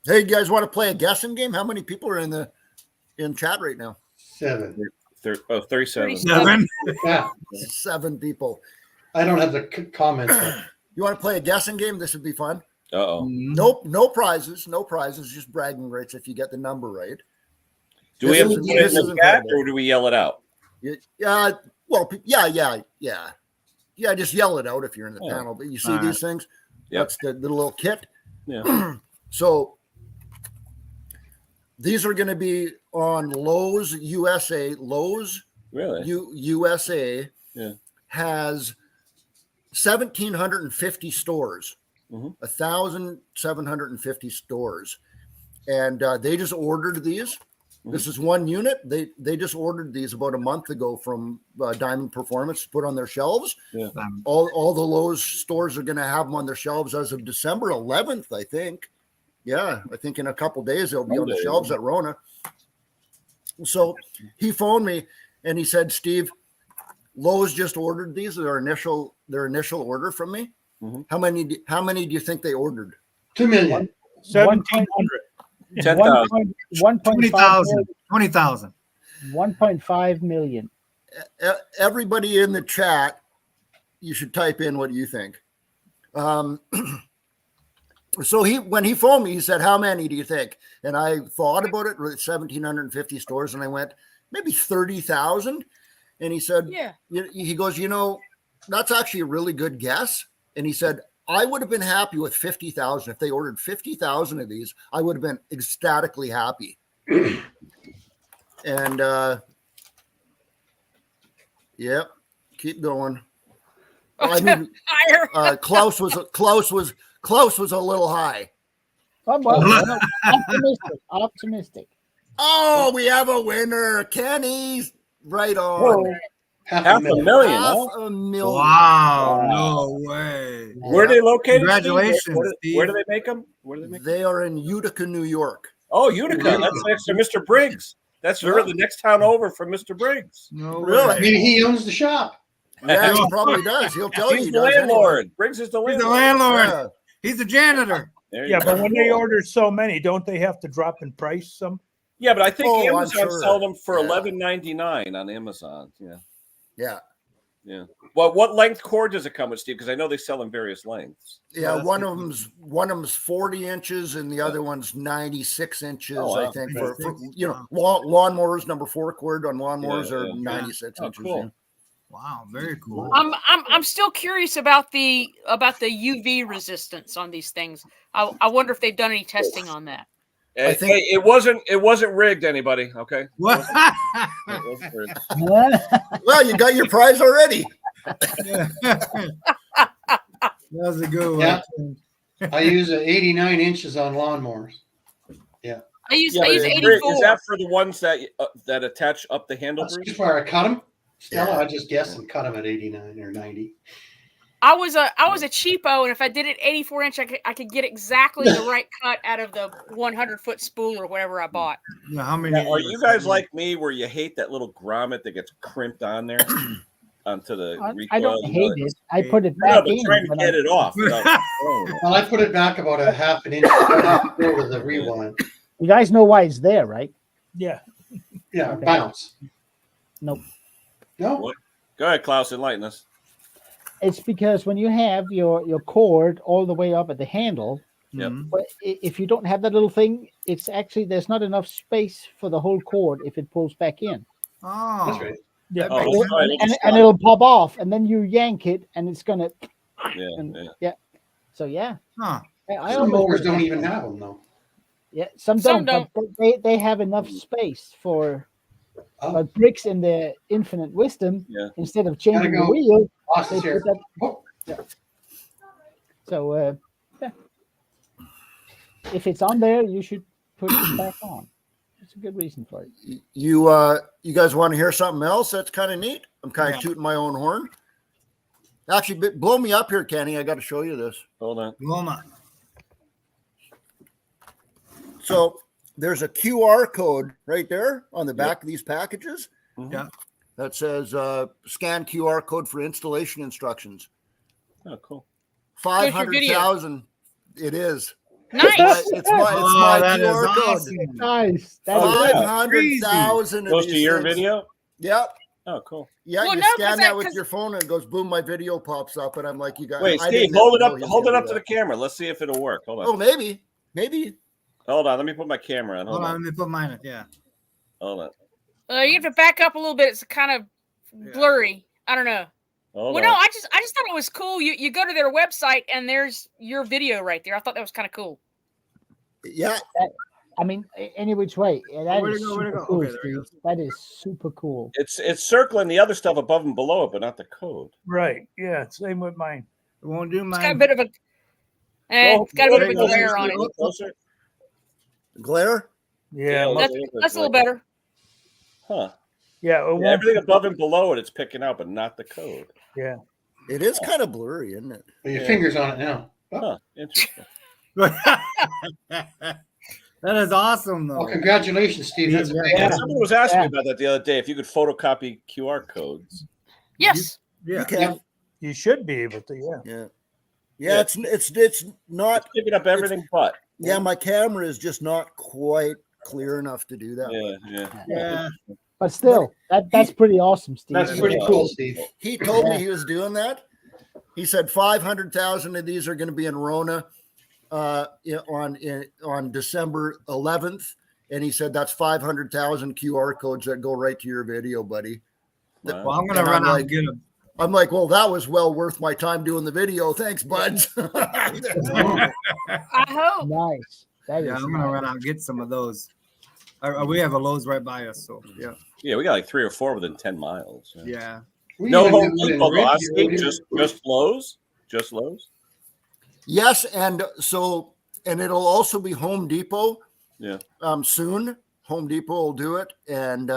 Hey, you guys want to play a guessing game? How many people are in chat right now? 7. 37. 7. Yeah. 7 people. I don't have the comments. You want to play a guessing game? This would be fun. Uh-oh. Nope, no prizes, just bragging rights if you get the number right. Do we have to put it in the chat, or do we yell it out? Yeah, well, yeah, just yell it out if you're in the panel. But you see these things? That's the little kit. Yeah. So these are going to be on Lowe's USA. Lowe's really? USA yeah. has 1,750 stores. 1,750 stores, and they just ordered these. This is one unit. They just ordered these about a month ago from Diamond Performance to put on their shelves. Yeah. All the Lowe's stores are going to have them on their shelves as of December 11th, I think. Yeah, I think in a couple days they'll be on the shelves at Rona. So he phoned me and he said, "Steve, Lowe's just ordered these. Their initial order from me. How many do you think they ordered? 2 million. 1,700. 10,000. 20,000. 20,000. 1.5 million. Everybody in the chat, you should type in what you think. So when he phoned me, he said, "How many do you think?" And I thought about it. 1,750 stores, and I went, maybe 30,000. And he said, "Yeah." He goes, that's actually a really good guess. And he said, "I would have been happy with 50,000. If they ordered 50,000 of these, I would have been ecstatically happy." And yep, keep going. I mean, Klaus was a little high. Well, optimistic. Oh, we have a winner. Kenny's right on. Whoa. Half a million. Half a million. Wow, no way. Where are they located? Congratulations, Steve? Where do they make them? They are in Utica, New York. Oh, Utica. That's next to Mr. Briggs. That's the next town over from Mr. Briggs. No Really? Maybe he owns the shop. Yeah, he probably does. He'll tell you. He's He the does landlord. anyway. Briggs is the He's landlord. the landlord. Yeah. He's the janitor. Yeah, but when they order so many, don't they have to drop in price some? Yeah, but I think I'm Amazon sure. sell them for Yeah. $11.99 on Amazon. Yeah. Yeah. Yeah. Well, what length cord does it come with, Steve? Because I know they sell in various lengths. Yeah, one of them's 40 inches and the other one's 96 inches. Oh, wow. I think for lawnmowers, number 4 cord on lawnmowers are 96 Oh, inches. cool. Yeah. Wow, very cool. I'm still curious about the UV resistance on these things. I wonder if they've done any testing on that. Hey, it wasn't rigged, anybody. Okay. What? It wasn't rigged. Well, you got your prize already. That was a good one. Yeah. I use 89 inches on lawnmowers. Yeah. I use but 84. Is that for the ones that that attach up the handle? That's Bruce? just where I cut them. Stella, I just guessed and cut them at 89 or 90. I was a cheapo, and if I did it 84-inch, I could get exactly the right cut out of the 100-foot spool or whatever I bought. Yeah, how many? Are you guys like me, where you hate that little grommet that gets crimped on there onto the recoil? I don't hate it. I put it back in. Trying to get it off. Well, I put it back about a half an inch to the rewind. You guys know why it's there, right? Yeah. Yeah, Okay. bounce. Nope. No. What? Go ahead, Klaus. Enlighten us. It's because when you have your cord all the way up at the handle, Yep. but if you don't have that little thing, it's actually there's not enough space for the whole cord if it pulls back in. Oh, That's right. Yeah. And it'll pop off, and then you yank it, and it's gonna. Yeah. So yeah. Huh. I Some mowers almost- don't even have them though. Yeah, some Some don't, but they have enough space for. But Bricks in their infinite wisdom, instead of changing the wheel, they put that. Yeah. So yeah. If it's on there, you should put it back on. It's a good reason for it. You guys want to hear something else that's kind of neat? I'm kind of tooting my own horn. Actually, blow me up here, Kenny. I got to show you this. Hold on. Blow 'em up. So there's a QR code right there on the back of these packages. Yeah. That says scan QR code for installation instructions. Oh, cool. 500,000. It is. Nice. It's my that is QR code. awesome. Nice. That is 500,000 of Goes these to your things. video? Yep. Oh, cool. Yeah, Well, you no, scan 'cause that with your phone and it goes boom, my video pops up, and I'm like, you guys. Wait, I Steve, didn't hold it know up. he was Hold it gonna up do to the that. camera. Let's see if it'll work. Hold on. Oh, maybe. Hold on. Let me put my camera on. Hold Hold on, on. let me put mine in. Yeah. Hold on. You have to back up a little bit. It's kind of blurry. I don't know. Hold Well, on. no, I just thought it was cool. You go to their website and there's your video right there. I thought that was kind of cool. Yeah. I mean, any which way. That Where'd is it go? Where'd it super go? cool, Okay, there it Steve. That is super cool. It's circling the other stuff above and below it, but not the code. Right. Yeah. Same with mine. It won't do It's got a mine. bit of a, it's got a bit of a glare on it. Closer. Glare? Yeah. Yeah, That's a little better. Huh. Yeah. It Yeah, won't, everything above and below it, it's picking out, but not the code. yeah. It is kind of blurry, isn't it? Your finger's on it now. Huh. Interesting. That is awesome, though. Well, congratulations, Steve. That's a big Yeah, someone was asking me about that the other day. If you could photocopy QR codes. Yes. Yeah. You can. You should be able to. Yeah. Yeah. Yeah, it's not Picking up everything but. yeah, my camera is just not quite clear enough to do that. Yeah. But still, that's pretty awesome, Steve. That's pretty cool, Steve. He told me he was doing that. He said 500,000 of these are going to be in Rona on December 11th, and he said that's 500,000 QR codes that go right to your video, buddy. Wow. Well, I'm gonna And run I'm out like- and get them. I'm like, well, that was well worth my time doing the video. Thanks, buds. I hope. Nice. That Yeah, is I'm gonna nice. run out and get some of those. We have a Lowe's right by us, so yeah. Yeah, we got like 3 or 4 within 10 miles. Yeah. We No even Home have one in Depot, though. I Ridgeview. think just Lowe's. Just Lowe's. Yes, and it'll also be Home Depot. Yeah. Soon. Home Depot will do it, and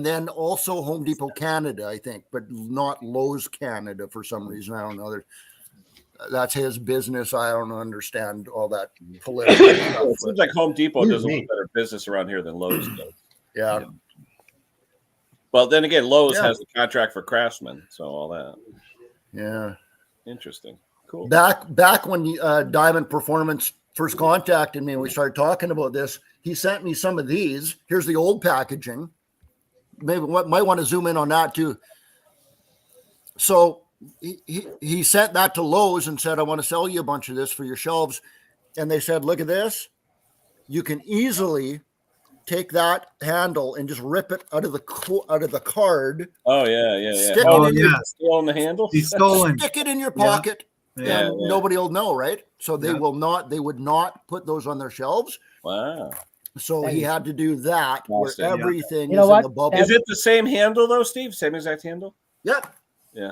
then also Home Depot Canada, I think, but not Lowe's Canada for some reason. I don't know. That's his business. I don't understand all that political It stuff. seems like Home Depot does a little better business around here than Lowe's does. Yeah. Well, then again, Lowe's Yeah. has the contract for Craftsman, so all that. Yeah. Interesting. Cool. Back when Diamond Performance first contacted me and we started talking about this, he sent me some of these. Here's the old packaging. Maybe might want to zoom in on that too. So he sent that to Lowe's and said, I want to sell you a bunch of this for your shelves. And they said, look at this. You can easily take that handle and just rip it out of the card. Oh yeah. Stick Oh, it in yeah. Still on the handle. He's stolen. Stick it in your pocket. Yeah. And nobody will know, right? So they would not put those on their shelves. Wow. So he had to do that where Awesome. Yeah. everything You know is what? in the bubble. Is it the same handle though, Steve? Same exact handle? Yep. Yeah.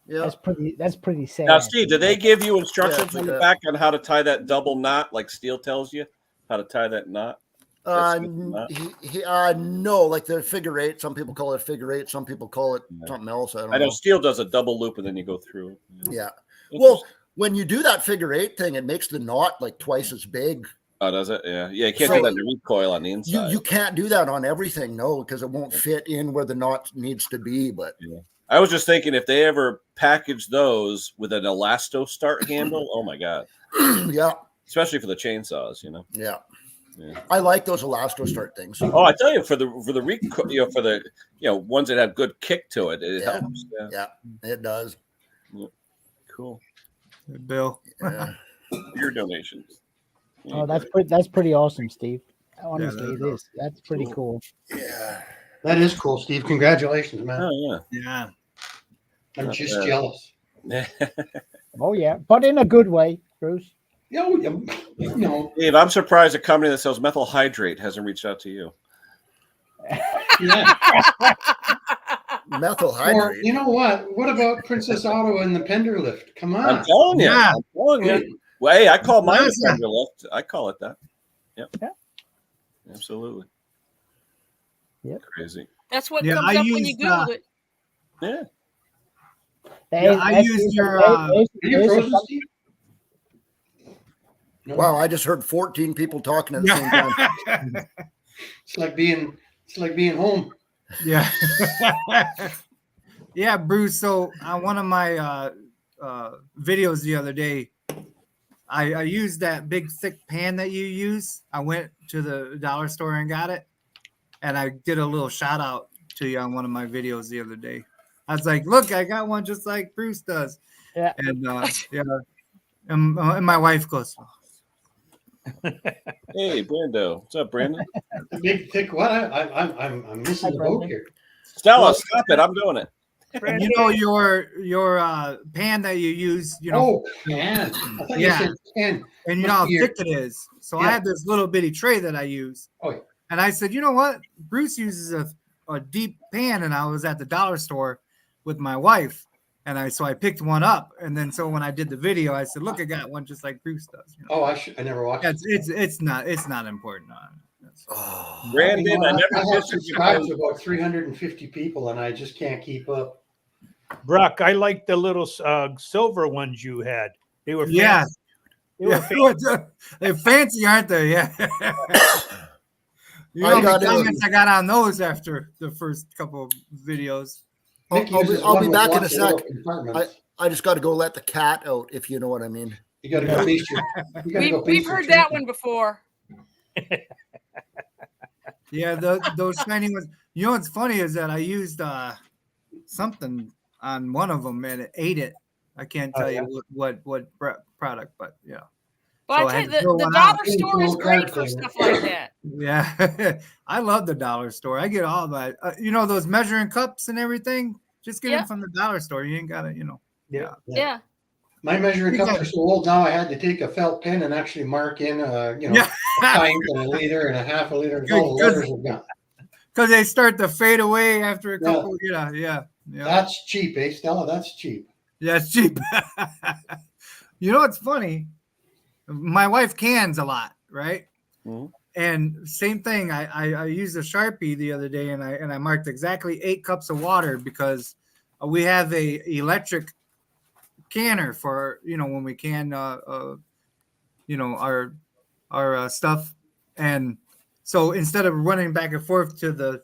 Yeah. That's pretty sad. Now, Steve, did they give you instructions Yeah, on the yeah. back on how to tie that double knot like Steel tells you? How to tie that knot? No, like the figure eight. Some people call it figure eight. Some people call it something else. I don't know. Steel does a double loop and then you go through. Yeah. Well, when you do that figure eight thing, it makes the knot like twice as big. Oh, does it? Yeah. Yeah. You can't do that in the recoil on the inside. You can't do that on everything, no, because it won't fit in where the knot needs to be. But I was just thinking if they ever package those with an elasto start handle, oh my God. Yeah. Especially for the chainsaws, you know. Yeah. I like those elasto start things. Oh, I tell you, for the recoil, for the ones that have good kick to it, it helps. Yeah, it does. Yeah. Cool. Bill. Your donations. Oh, that's pretty awesome, Steve. Honestly, it is. That's pretty cool. Yeah, that is cool, Steve. Congratulations, man. Oh yeah. I'm just jealous. Oh yeah, but in a good way, Bruce. No. Dave, I'm surprised a company that sells methyl hydrate hasn't reached out to you. Yeah. Methyl hydrate. Or, you know what? What about Princess Auto and the Pender lift? Come on. I'm telling you. I'm telling you. Well, hey, I call mine a Pender lift. I call it that. Yep. Yeah. Absolutely. Yep. Crazy. That's what comes up when you Google it. Yeah. I used your. Are you frozen, Steve? No. Wow, I just heard 14 people talking at the same time. It's like being home. Yeah. Yeah, Bruce. So on one of my videos the other day, I used that big thick pan that you use. I went to the dollar store and got it, and I did a little shout out to you on one of my videos the other day. I was like, "Look, I got one just like Bruce does." Yeah. And and my wife goes, Hey, Brando. What's up, Brandon? Big thick what? I'm missing the boat here. Stella, stop it. I'm doing it. You know your pan that you use, Oh, pan. I thought you said pan. And you know how thick it is. So I had this little bitty tray that I use. Oh, yeah. And I said, you know what? Bruce uses a deep pan, and I was at the dollar store with my wife. And I picked one up, and then so when I did the video, I said, "Look, I got one just like Bruce does." You know? Oh, I never watched. It's not important. Brandon, I have subscribed to about 350 people, and I just can't keep up. Brock, I like the little silver ones you had. They were fancy. Yeah. Fancy. They're fancy, aren't they? Yeah. You know the comments I got on those after the first couple of videos. I'll be back in a sec. I just got to go let the cat out, if you know what I mean. You got to go feast your. We've heard that one before. Yeah, those shiny ones. You know what's funny is that I used something on one of them and it ate it. I can't tell you what product, but yeah. Well, I tell you, the dollar store is great for stuff like that. Yeah, I love the dollar store. I get all that. Those measuring cups and everything. Just get them from the dollar store. You ain't got to, Yeah. My measuring cups are so old now. I had to take a felt pen and actually mark in, a pint and a liter and a half a liter. All the letters are gone. Because they start to fade away after a couple. Yeah. That's cheap, eh, Stella? That's cheap. Yeah, it's cheap. You know what's funny? My wife cans a lot, right? Mm-hmm. And same thing. I used a Sharpie the other day, and I marked exactly 8 cups of water because we have a electric canner for when we can our stuff, and so instead of running back and forth to the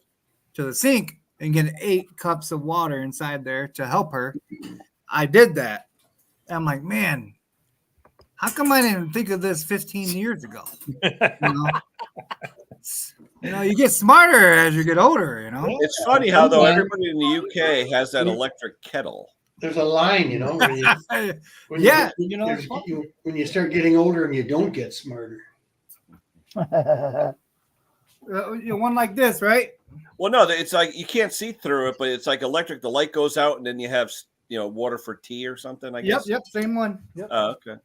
sink and getting 8 cups of water inside there to help her, I did that. I'm like, man, how come I didn't think of this 15 years ago? You get smarter as you get older. It's funny how though everybody in the UK has that electric kettle. There's a line, when you start getting older and you don't get smarter. One like this, right? Well, no, it's like you can't see through it, but it's like electric. The light goes out, and then you have water for tea or something. I guess. Yep, same one. Yep. Oh, okay.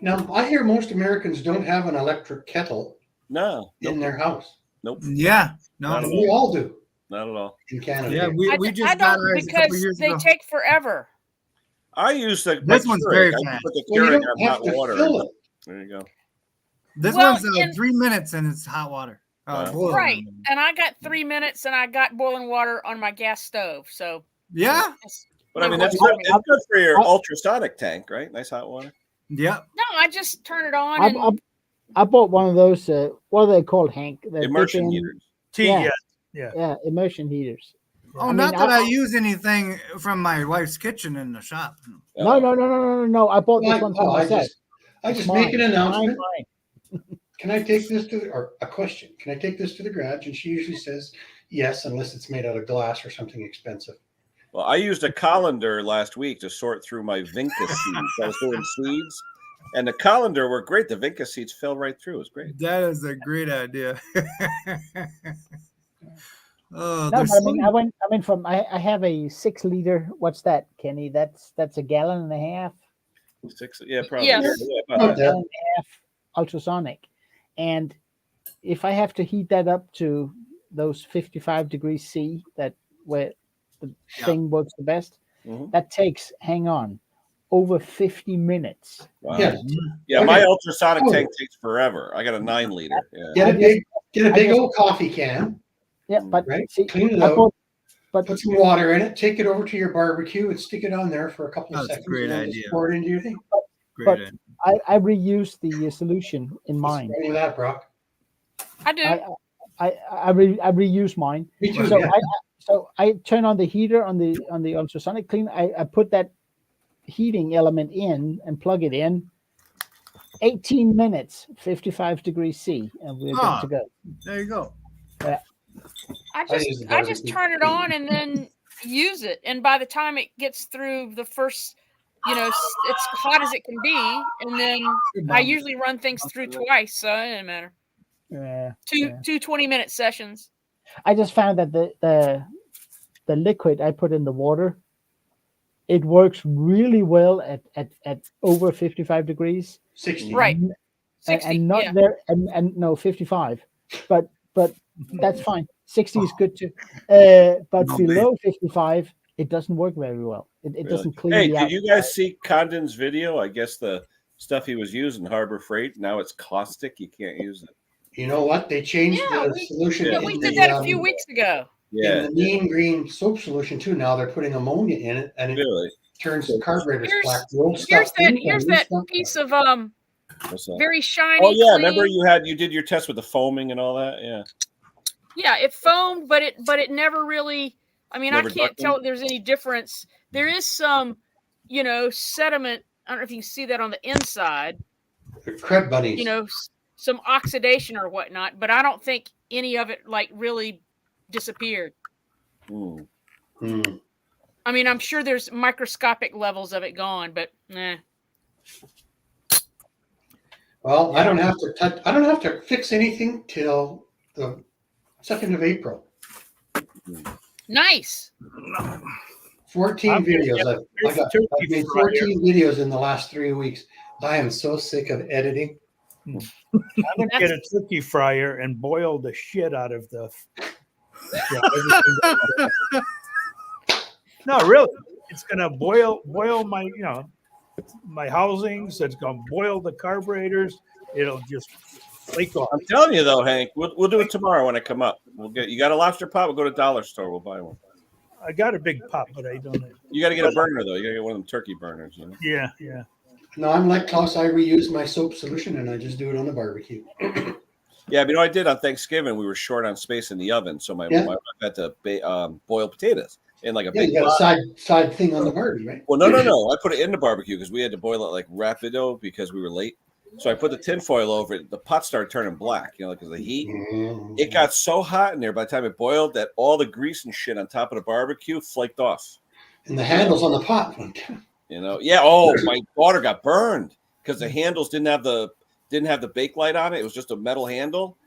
Now I hear most Americans don't have an electric kettle. No. In their house. Nope. Yeah. No. We all do. Not at all. In Canada. Yeah, we just got ours a couple years ago. They take forever. I use this one's very fast. Put the you Keurig don't on have hot to water. fill it. There you go. This Well, one's 3 minutes and it's hot water. Boiling. Right. And I got 3 minutes and I got boiling water on my gas stove. So yeah. But I mean, that's good for your ultrasonic tank, right? Nice hot water. Yep. No, I just turn it on. I bought one of those. What are they called, Hank? The immersion heaters. Yeah, immersion heaters. Oh, not that I use anything from my wife's kitchen in the shop. No. I bought this one for myself. I just make an announcement. Can I take this or a question? Can I take this to the garage? And she usually says yes, unless it's made out of glass or something expensive. Well, I used a colander last week to sort through my Vinca seeds. I was doing seeds, and the colander were great. The Vinca seeds fell right through. It was great. That is a great idea. I have a 6 liter. What's that, Kenny? That's a gallon and a half. 6, yeah, probably. Yes. A gallon and a half ultrasonic, and if I have to heat that up to those 55 degrees C, where the thing works the best, that takes, hang on, over 50 minutes. Wow. Yeah, my ultrasonic tank takes forever. I got a 9 liter. Yeah. Get a big old coffee can. Yeah, but see, clean it out. Put some water in it. Take it over to your barbecue and stick it on there for a couple of seconds. Great and idea. Just pour it into your thing. But I reuse the solution in mine. What's wrong with that, Brock? I do. I reuse mine. Me too. So I turn on the heater on the ultrasonic clean. I put that heating element in and plug it in. 18 minutes, 55 degrees C, and we're good to go. There you go. Yeah. I just turn it on and then use it, and by the time it gets through the first, it's hot as it can be, and then I usually run things through twice, so it doesn't matter. Yeah. Two 20-minute sessions. I just found that the liquid I put in the water, it works really well at over 55 degrees. 60. Right. 60, and not there and no 55. But that's fine. 60 is good too. But below 55, it doesn't work very well. It doesn't clean. Hey, did you guys see Condon's video? I guess the stuff he was using, Harbor Freight, now it's caustic. You can't use it. You know what? They changed the solution. Yeah, we did that a few weeks ago. Yeah. In the mean green soap solution too. Now they're putting ammonia in it, and it turns the carburetors black. Here's that piece of very shiny. Oh yeah, clean. remember you did your test with the foaming and all that. Yeah. Yeah, it foamed, but it never really. I mean, I can't tell if there's any difference. There is some, sediment. I don't know if you can see that on the inside. The crab bunnies. Some oxidation or whatnot, but I don't think any of it really disappeared. Mm. I mean, I'm sure there's microscopic levels of it gone, but nah. Well, I don't have to fix anything till the 2nd of April. Nice. 14 videos. I've made 14 videos in the last 3 weeks. I am so sick of editing. I'm gonna get a turkey fryer and boil the shit out of the. No, really, it's gonna boil my my housings. It's gonna boil the carburetors. It'll just flake off. I'm telling you though, Hank, we'll do it tomorrow when I come up. You got a lobster pot? We'll go to the dollar store. We'll buy one. I got a big pot, but I don't. You got to get a burner though. You got to get one of them turkey burners. Yeah. No, I'm like Klaus. I reuse my soap solution and I just do it on the barbecue. Yeah, but I did on Thanksgiving. We were short on space in the oven, so my wife had to boil potatoes in like a big. You got a side thing on the barbie, right? Well, no. I put it in the barbecue because we had to boil it like rapido because we were late. So I put the tinfoil over it. The pot started turning black, because of the heat. Mm-hmm. It got so hot in there by the time it boiled that all the grease and shit on top of the barbecue flaked off. And the handles on the pot went down. Yeah. Oh, my daughter got burned because the handles didn't have the bake light on it. It was just a metal handle,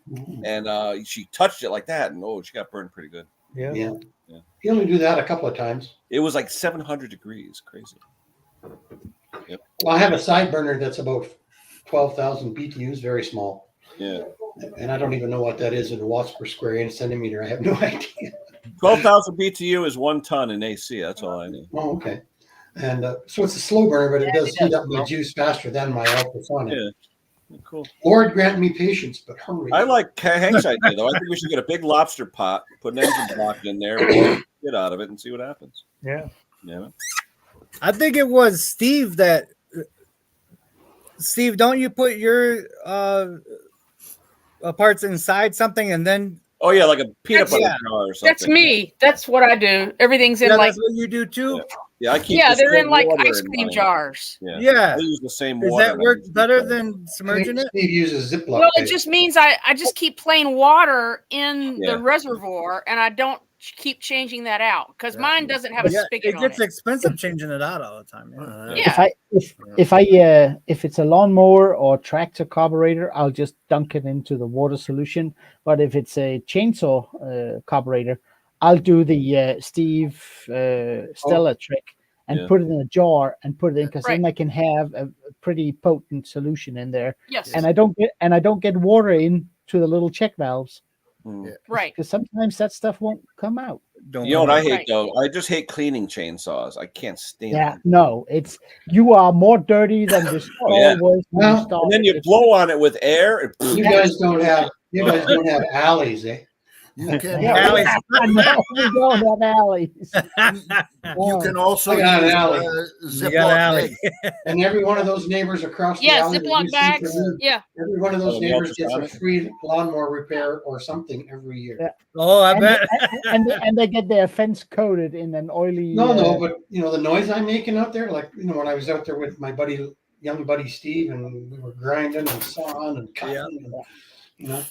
and she touched it like that, and she got burned pretty good. Yeah. You only do that a couple of times. It was like 700 degrees, crazy. Yep. Well, I have a side burner that's about 12,000 BTUs, very small. Yeah. And I don't even know what that is in watts per square inch centimeter. I have no idea. 12,000 BTU is 1 ton in AC. That's all I need. Oh, okay. And so it's a slow burner, but it does heat up my juice faster than my ultrasonic. Cool. Lord grant me patience, but hurry. I like Hank's idea, though. I think we should get a big lobster pot, put an engine block in there, blow it out of it, and see what happens. Yeah. Yeah. I think it was Steve that. Steve, don't you put your parts inside something and then? Oh yeah, like a peanut butter jar or something. That's me. That's what I do. Everything's in like. That's what you do too. Yeah, I keep. Yeah, the they're in same like water ice in cream mine. jars. Yeah. I use the same Does water. that work better than submerging it? Steve uses Ziploc. Well, it bag. just means I just keep plain water in Yeah. the reservoir, and I don't keep changing that out because mine doesn't have a spigot It gets on it. expensive changing it out all the time. Yeah. If it's a lawnmower or tractor carburetor, I'll just dunk it into the water solution. But if it's a chainsaw carburetor, I'll do the Stella trick and put it in a jar and put it in, because then I can have a pretty potent solution in there. Yes. And I don't get water in to the little check valves. Right. Because sometimes that stuff won't come out. You know what I hate though? I just hate cleaning chainsaws. I can't stand Yeah, it. no, you are more dirty than this. Yeah. And then you blow on it with air. And You guys don't have alleys, eh? You can alleys. No, we don't have alleys. You can also I got an use, alley. Ziploc bag. And every one of those neighbors across the Yeah, alley. that Ziploc you see bags. from me, Yeah. Every one of those Oh, neighbors gets a ultrasonic? free lawnmower repair or something every year. Yeah. Oh, I bet. And they get their fence coated in an oily. No, but the noise I'm making out there, like when I was out there with my young buddy Steve, and we were grinding and sawing and cutting, and,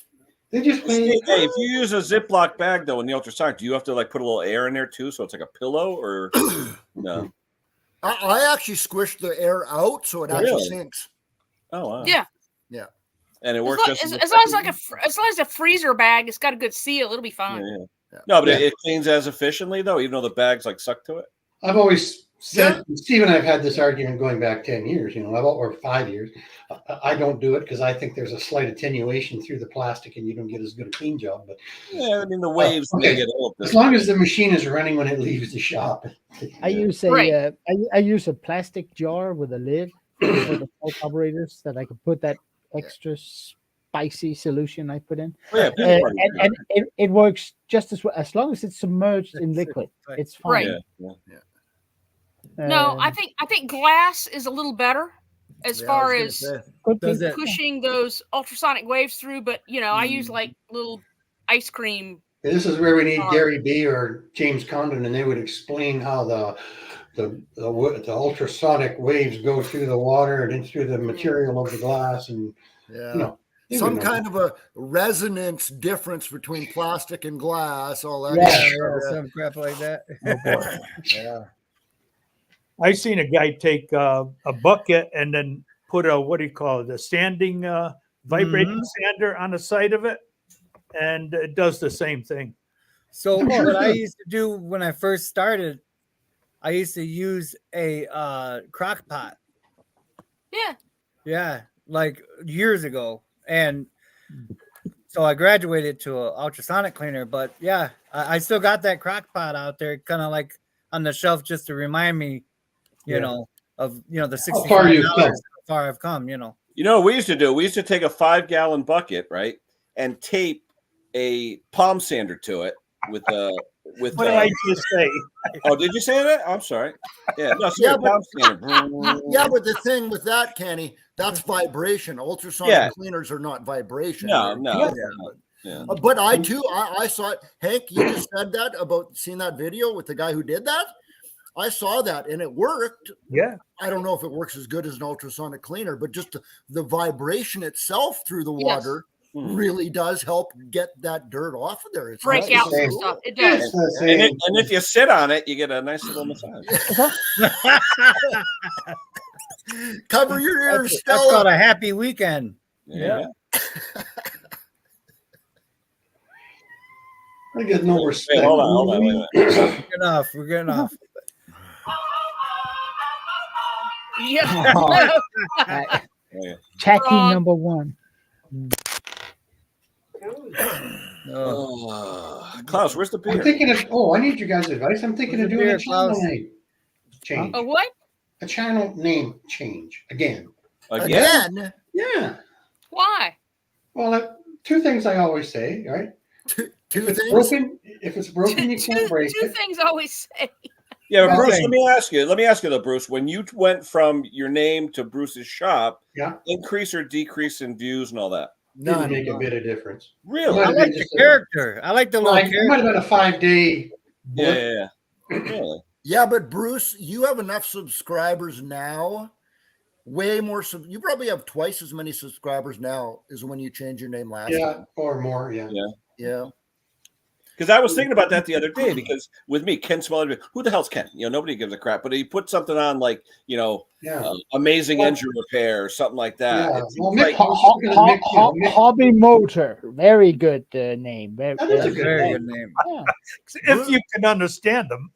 they just Hey, if you use a Ziploc bag though in the ultrasonic, do you have to like put a little air in there too, so it's like a pillow, or no? I actually squish the air out so it actually sinks. Oh wow. Yeah. Yeah. And it works As long as a freezer bag, it's got a good seal, it'll be fine. Yeah. No, but it cleans as efficiently though, even though the bag's like sucked to it. I've always said, Steve and I've had this argument going back 10 years, or 5 years. I don't do it because I think there's a slight attenuation through the plastic and you don't get as good a clean job. But yeah, I mean the waves they get old. As long as the machine is running when it leaves the shop. I use I use a plastic jar with a lid for the carburetors that I can put that extra spicy solution I put in. Oh, yeah, and it works just as well as long as it's submerged in liquid. It's fine. Right. No, I think glass is a little better as far as pushing those ultrasonic waves through. But I use like little ice cream. This is where we need Gary B or James Condon, and they would explain how the ultrasonic waves go through the water and in through the material of the glass, and some kind of a resonance difference between plastic and glass, all that. Some crap like that. Yeah. I seen a guy take a bucket and then put a standing vibrating sander on the side of it, and it does the same thing. So what I used to do when I first started, I used to use a crock pot. Yeah. Yeah, like years ago. And so I graduated to an ultrasonic cleaner, but yeah, I still got that crock pot out there, kind of like on the shelf, just to remind me, of the 60 how far I've come. You know what we used to do? We used to take a 5-gallon bucket, right, and tape a palm sander to it with what did I just say? Oh, did you say that? I'm sorry. Yeah, no, palm sander. Yeah, but the thing with that, Kenny, that's vibration. Ultrasonic cleaners are not vibration. No. Yeah. But I saw it. Hank, you just said that about seeing that video with the guy who did that. I saw that and it worked. Yeah. I don't know if it works as good as an ultrasonic cleaner, but just the vibration itself through the water really does help get that dirt off of there. It's break out some stuff. It does. And if you sit on it, you get a nice little massage. Cover your ears, Stella. That's called a happy weekend. Yeah. I get no respect. Wait, hold on. Wait We're getting off. Yeah. Tacky number one. Klaus, where's the beer? I'm thinking I need you guys' advice. I'm thinking of doing a channel name change. A what? A channel name change again. Again? Yeah. Why? Well, two things I always say, right? Two If it's things. broken, if it's broken, you can't break Two it. things I always say. Yeah, but Yeah. Bruce, let me ask you though, Bruce, when you went from your name to Bruce's shop, Yeah. increase or decrease in views and all that? Didn't make a bit of difference. Really? I like the character. I like the little It character. might have been a 5-day blip. Yeah. Really? Yeah, but Bruce, you have enough subscribers now. Way more. You probably have twice as many subscribers now as when you changed your name last time. Or more. Yeah. Yeah. Because I was thinking about that the other day. Because with me, Ken Smaller, who the hell's Ken? Nobody gives a crap. But he put something on like, amazing engine repair or something like that. Yeah. Well, Mick, Hobby Motor, very good name. Very good name. Yeah. If you can understand them.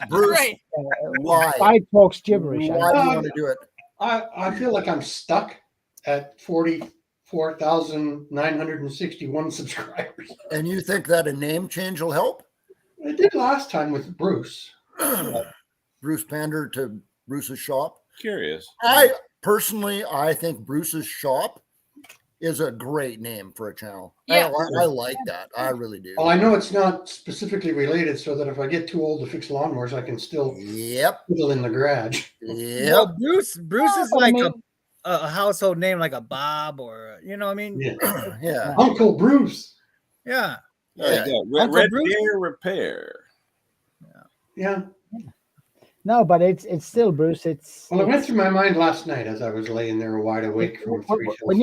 Bruce, Right. why? Why talks gibberish? Why do you want to do it? I feel like I'm stuck at 44,961 subscribers. And you think that a name change will help? It did last time with Bruce. Bruce Pander to Bruce's shop. Curious. I think Bruce's shop is a great name for a channel. Yeah. I like that. I really do. Well, I know it's not specifically related, so that if I get too old to fix lawnmowers, I can still fiddle in the garage. Yep. Well, Bruce is like a household name, like a Bob or you know what I mean? Yeah. Uncle Bruce. Yeah. Red Deer Repair. Yeah. No, but it's still Bruce. It went through my mind last night as I was laying there wide awake from 3 till 5. when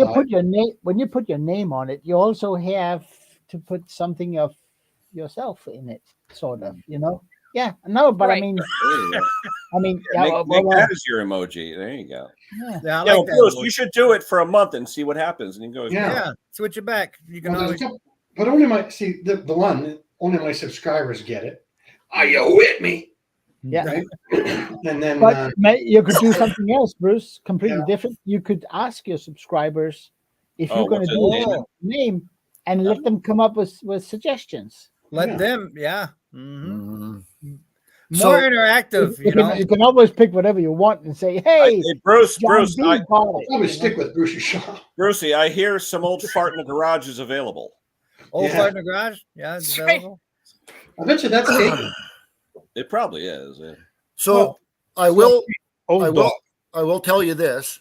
you put your name on it, you also have to put something of yourself in it, sort of. Yeah. No, but Right. make that as your emoji. There you go. Yeah. I like that Bruce, emoji. you should do it for a month and see what happens. And you go, Yeah. Switch it back. You can always. But only my only my subscribers get it. Are you with me? Yeah. Right? And then But you could do something else, Bruce, completely different. You could ask your subscribers if you're going to do a name and let them come up with suggestions. Let them, Mm-hmm. So- More interactive, You can always pick whatever you want and say, "Hey, Bruce, John Bruce, B. I bought it." probably stick with Bruce's shop. Brucey, I hear some old fart in the garage is available. Old Yeah. fart in the garage? Yeah, it's available. I bet you that's taken. It probably is. So I will dog. tell you this.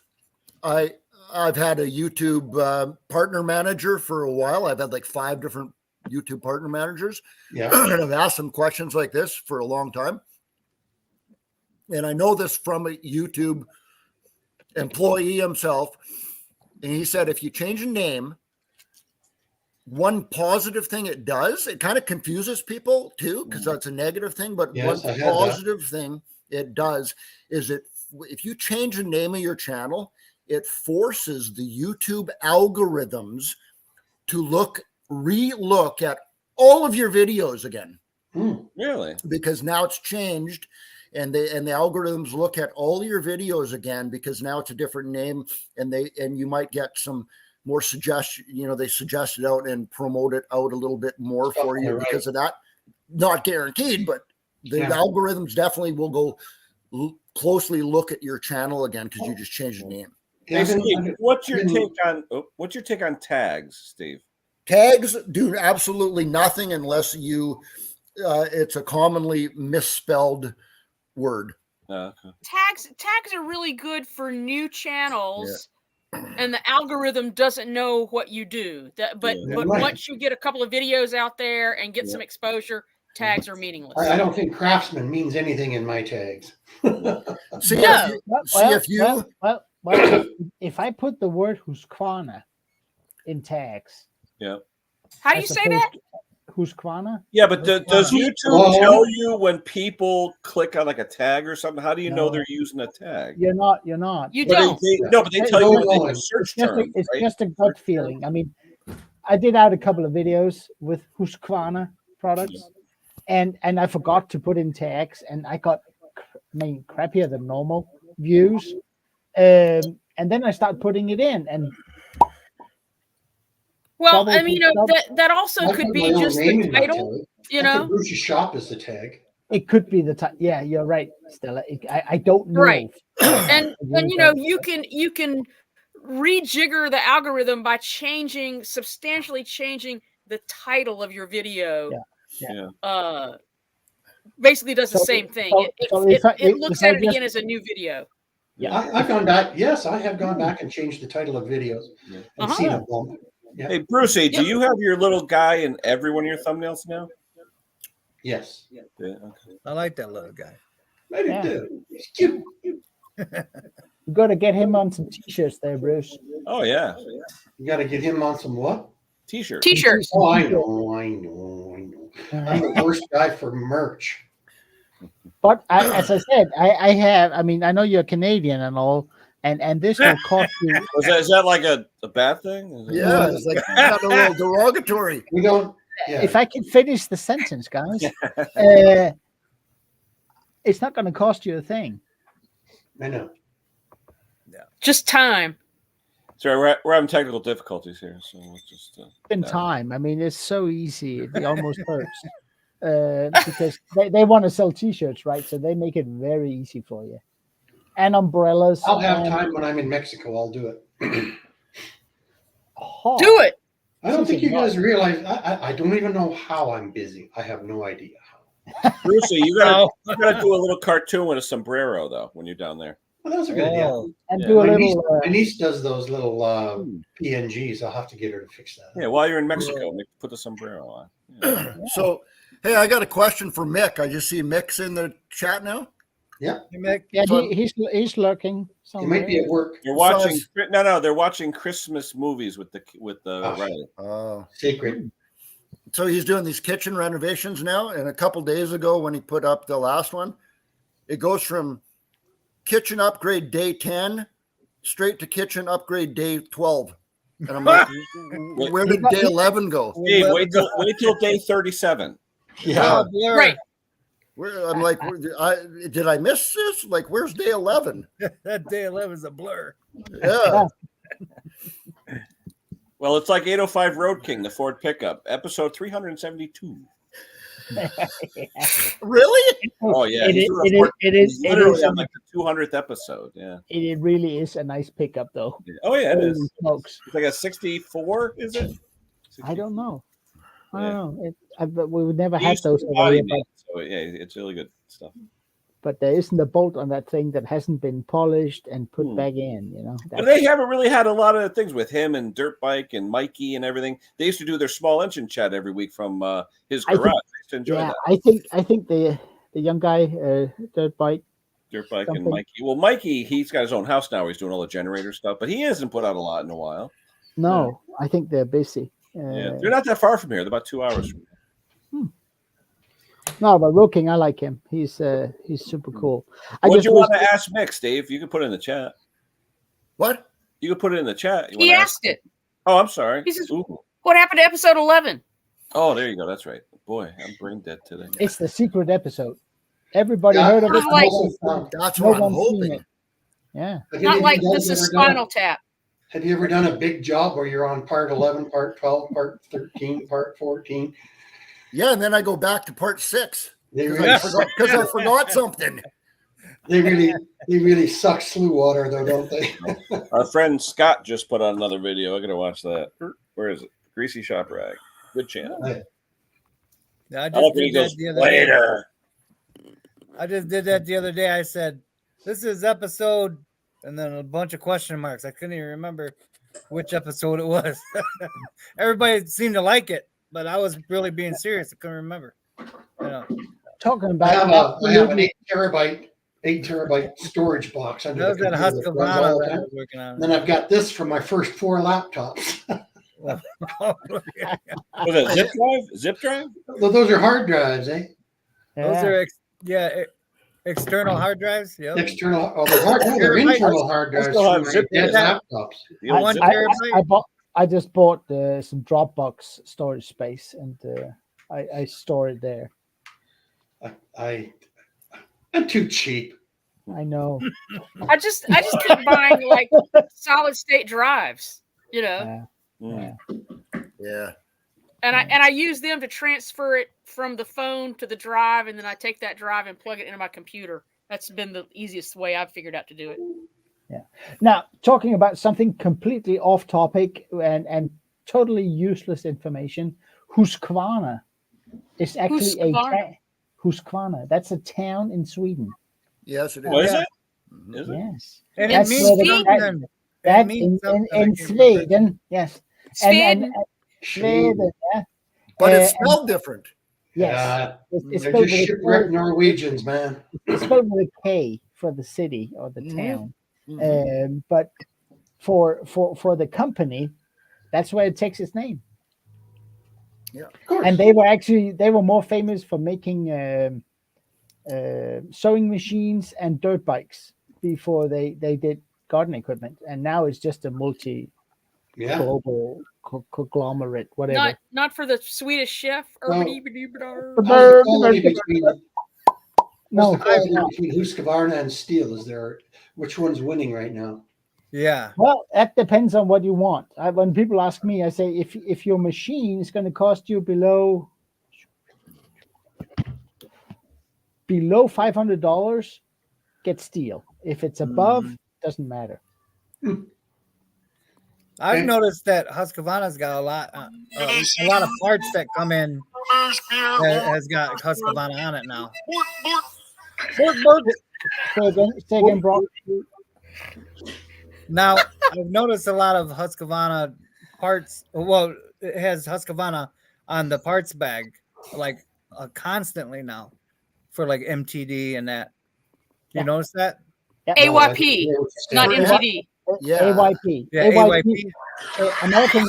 I've had a YouTube partner manager for a while. I've had like 5 different YouTube partner managers. Yeah. And I've asked them questions like this for a long time. And I know this from a YouTube employee himself. And he said, if you change a name, one positive thing it does, it kind of confuses people too, because that's a negative thing. But Yes, one I had that. positive thing it does is if you change the name of your channel, it forces the YouTube algorithms to re-look at all of your videos again. Really? Because now it's changed, and the algorithms look at all your videos again because now it's a different name, and you might get some more suggestion. They suggest it out and promote it out a little bit more for you because of that. Not guaranteed, but the algorithms definitely will go closely look at your channel again because you just changed the name. Hey, Steve, what's your take on tags, Steve? Tags do absolutely nothing unless it's a commonly misspelled word. Tags are really good for new channels, and the algorithm doesn't know what you do. But once you get a couple of videos out there and get some exposure, tags are meaningless. I don't think Craftsman if anything in my tags. If I put the word Husqvarna in tags. Yeah. How do you say that? Husqvarna? Yeah, but does YouTube tell you when people click on like a tag or something? How do you know they're using a tag? You're not. You don't. But they tell you when they search term. It's just a gut feeling. I mean, I did out a couple of videos with Husqvarna products, and I forgot to put in tags, and I got crappier than normal views. And then I start putting it in, and that also could be just the title. Bruce's shop is the tag. It could be the tag. Yeah, you're right, Stella. I don't know. Right, and you can rejigger the algorithm by substantially changing the title of your video. Basically does the same thing. It looks at it again as a new video. Yeah, I've gone back. Yes, I have gone back and changed the title of videos and seen a bump. Yeah. Hey, Brucey, do you have your little guy in every one of your thumbnails now? Yes. Yeah, okay. I like that little guy. I do too. He's cute. You got to get him on some t-shirts there, Bruce. Oh yeah. You got to get him on some what? T-shirts. T-shirts. Oh, I know. I'm the worst guy for merch. But as I said, I have. I mean, I know you're Canadian and all, and this will cost you. Is that like a bad thing? Yeah, it's like not a little derogatory. We don't. If I can finish the sentence, guys, it's not going to cost you a thing. I know. Just time. Sorry, we're having technical difficulties here, so we'll just. In time, I mean, it's so easy. It almost hurts because they want to sell T-shirts, right? So they make it very easy for you, and umbrellas. I'll have time when I'm in Mexico. I'll do it. Do it. I don't think you guys realize. I don't even know how I'm busy. I have no idea how. Brucey, you gotta do a little cartoon with a sombrero though when you're down there. Well, that's a good idea. And do a little. My niece does those little PNGs. I'll have to get her to fix that. Yeah, while you're in Mexico, put the sombrero on. Yeah. So, hey, I got a question for Mick. I just see Mick's in the chat now. Yeah. Hey, Mick. Yeah, So- he's lurking. He Somewhere. might be at work. They're watching. No, they're watching Christmas movies with the Riley. Oh, Sacred. so he's doing these kitchen renovations now. And a couple days ago, when he put up the last one, it goes from kitchen upgrade day 10 straight to kitchen upgrade day 12. And I'm like, where did day 11 go? Steve, wait till day 37. Yeah. Right. I'm like, did I miss this? Like, where's day 11? That day 11 is a blur. Yeah. Well, it's like 805 Road King, the Ford pickup, episode 372. Really? Oh yeah, It is literally on like the 200th episode. Yeah, it really is a nice pickup, though. Oh yeah, it Holy is. smokes. It's like a 64, is it? 64. I don't know. I Yeah. don't know. But we would never He had used to those be over body here, made, so yeah, it's really good stuff. but there isn't a bolt on that thing that hasn't been polished and put back in. You know. But they haven't really had a lot of things with him and Dirt Bike and Mikey and everything. They used to do their small engine chat every week from his garage. I used to enjoy that. I think the young guy, Dirt Bike. Dirt Bike and something. Mikey. Well, Mikey, he's got his own house now. He's doing all the generator stuff, but he hasn't put out a lot in a while. No, I think they're busy. Yeah, they're not that far from here. They're about 2 hours from here. No, but Rooking, I like him. He's super cool. What do you want wish- to ask Mick, Dave? You can put it in the chat. What? You can put it in the chat. You He wanna asked it. Oh, I'm sorry. He says, Ooh. "What happened to episode 11?" Oh, there you go. That's right. Boy, I'm brain dead today. It's the secret episode. Everybody Yeah, heard of it. That's No what I'm one's seen hoping. it. Yeah. Not like this is Spinal Tap. Have you ever done a big job where you're on part 11, part 12, part 13, part 14? Yeah, and then I go back to part 6 They because really, I forgot something. they really suck slew water though, don't they? Our friend Scott just put on another video. I gotta watch that. Where is it? Greasy Shop Rag. Good channel. Yeah, I I just like when he did that goes the other later. day. I just did that the other day. I said, "This is episode," and then a bunch of question marks. I couldn't even remember which episode it was. Everybody seemed to like it, but I was really being serious. I couldn't remember. You know. Talking I about have an 8 terabyte storage box under That was the that computer that runs Husqvarna all the that I time. was working on. Then I've got this for my first 4 laptops. Was it zip drive? Zip drive? Well, those are hard drives, eh? Those are external hard drives. Yep. External, oh, they're internal hard drives still for have my zip dead drives. laptops. I just bought some Dropbox storage space, and I store it there. I'm too cheap. I know. I just keep buying like solid state drives, you know, Yeah. and I use them to transfer it from the phone to the drive, and then I take that drive and plug it into my computer. That's been the easiest way I've figured out to do it. Yeah. Now, talking about something completely off topic and totally useless information, Huskvarna is actually Huskvarna. That's a town in Sweden. Yes, it is. What is it? Is it? Yes. And That's it means where the- something. that It means something. I in can't remember. Sweden, yes. And Sweden, yeah. But it's and- spelled different. yes. It's They're spelled just with a shipwrecked K. Norwegians, man. It's spelled with a K for the city or the town. But for the company, that's where it takes its name. Yeah. And they were more famous for making sewing machines and dirt bikes before they did garden equipment, and now it's just a global conglomerate, whatever. Not for the Swedish chef. No. No, between Husqvarna and Steel, which one's winning right now? Yeah. well, that depends on what you want. When people ask me, I say if your machine is going to cost you below $500, get Steel. If it's above, doesn't matter. I've noticed that Husqvarna's got a lot of parts that come in that has got Husqvarna on it now. Say again, Brock. Now I've noticed a lot of Husqvarna parts. Well, it has Husqvarna on the parts bag, like constantly now, for like MTD and that. You notice that? Yeah. AYP, not MTD. Yeah. AYP. Yeah, AYP. American.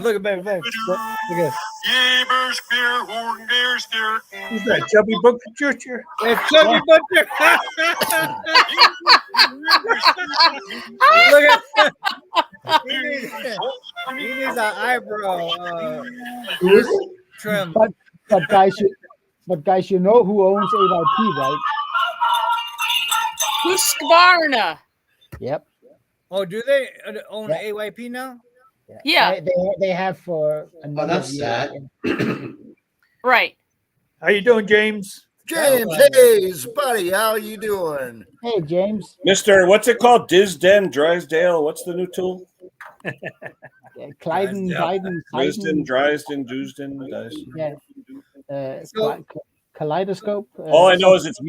Look at baby. Look at Who's that? Chubby Butcher? it's Chubby Butcher. Look at he needs an eyebrow trim. But guys, you know who owns AYP, right? Husqvarna. Yep. Oh, do they own AYP now? Yeah. They have for a number of that's years. sad. Right. How you doing, James? James Hayes, buddy, how you doing? Hey, James. Mr. What's it called? Disden, Drysdale. What's the new tool? Clyden, Biden, Dresden, Drysden, Dewsden. yeah. Kaleidoscope. All I know is it's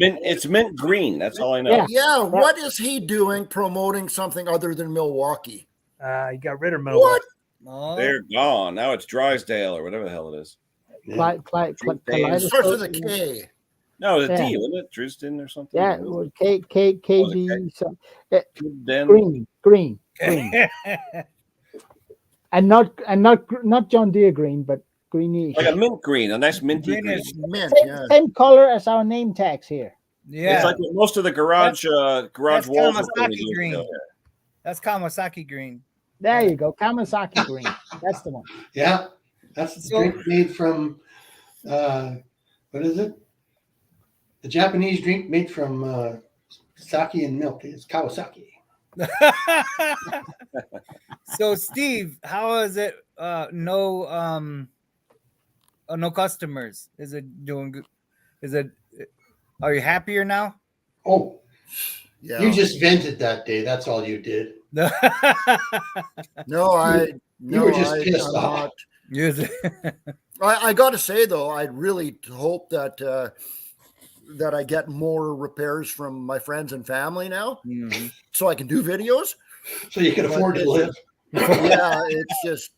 mint green. That's all I know. Yeah, what is he doing promoting something other than Milwaukee? He got rid of Milwaukee. What? They're gone. Now it's Drysdale or whatever the hell it is. It starts with a K. No, it's a D, wasn't it? Dresden or something? Yeah, well, KD. So, green. and not John Deere green, but greenish. Like a mint green, a nice minty green. Mint, same color as our name tags here. Yeah, it's like most of the garage that's walls. Kawasaki green. That's Kawasaki green. There you go, Kawasaki green. That's the one. Yeah, that's the drink made from what is it? The Japanese drink made from sake and milk. It's Kawasaki. So, Steve, how is it? No customers. Is it doing good? Are you happier now? Oh, yeah. You just vented that day. That's all you did. You were just pissed off. I got to say though, I really hope that that I get more repairs from my friends and family now, so I can do videos. So you can afford to live. Yeah, it's just.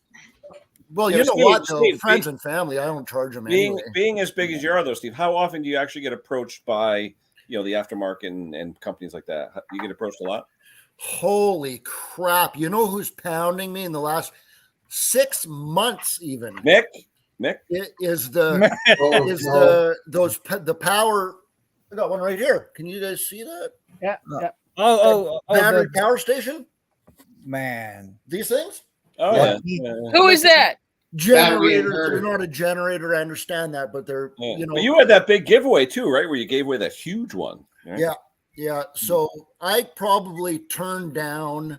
Well, Yeah, you know Steve, what, though? Steve, Friends and family, I don't charge them anyway. Being as big as you are, though, Steve, how often do you actually get approached by the aftermarket and companies like that? Do you get approached a lot? Holy crap! You know who's pounding me in the last 6 months? Even Mick. It is the power. I got one right here. Can you guys see that? Yeah. Battery power station. Man, These things. Oh, yeah. Who is that? Generators. They're not a generator. I understand that, but they're But you had that big giveaway too, right? Where you gave away that huge one. Right? Yeah. So I probably turned down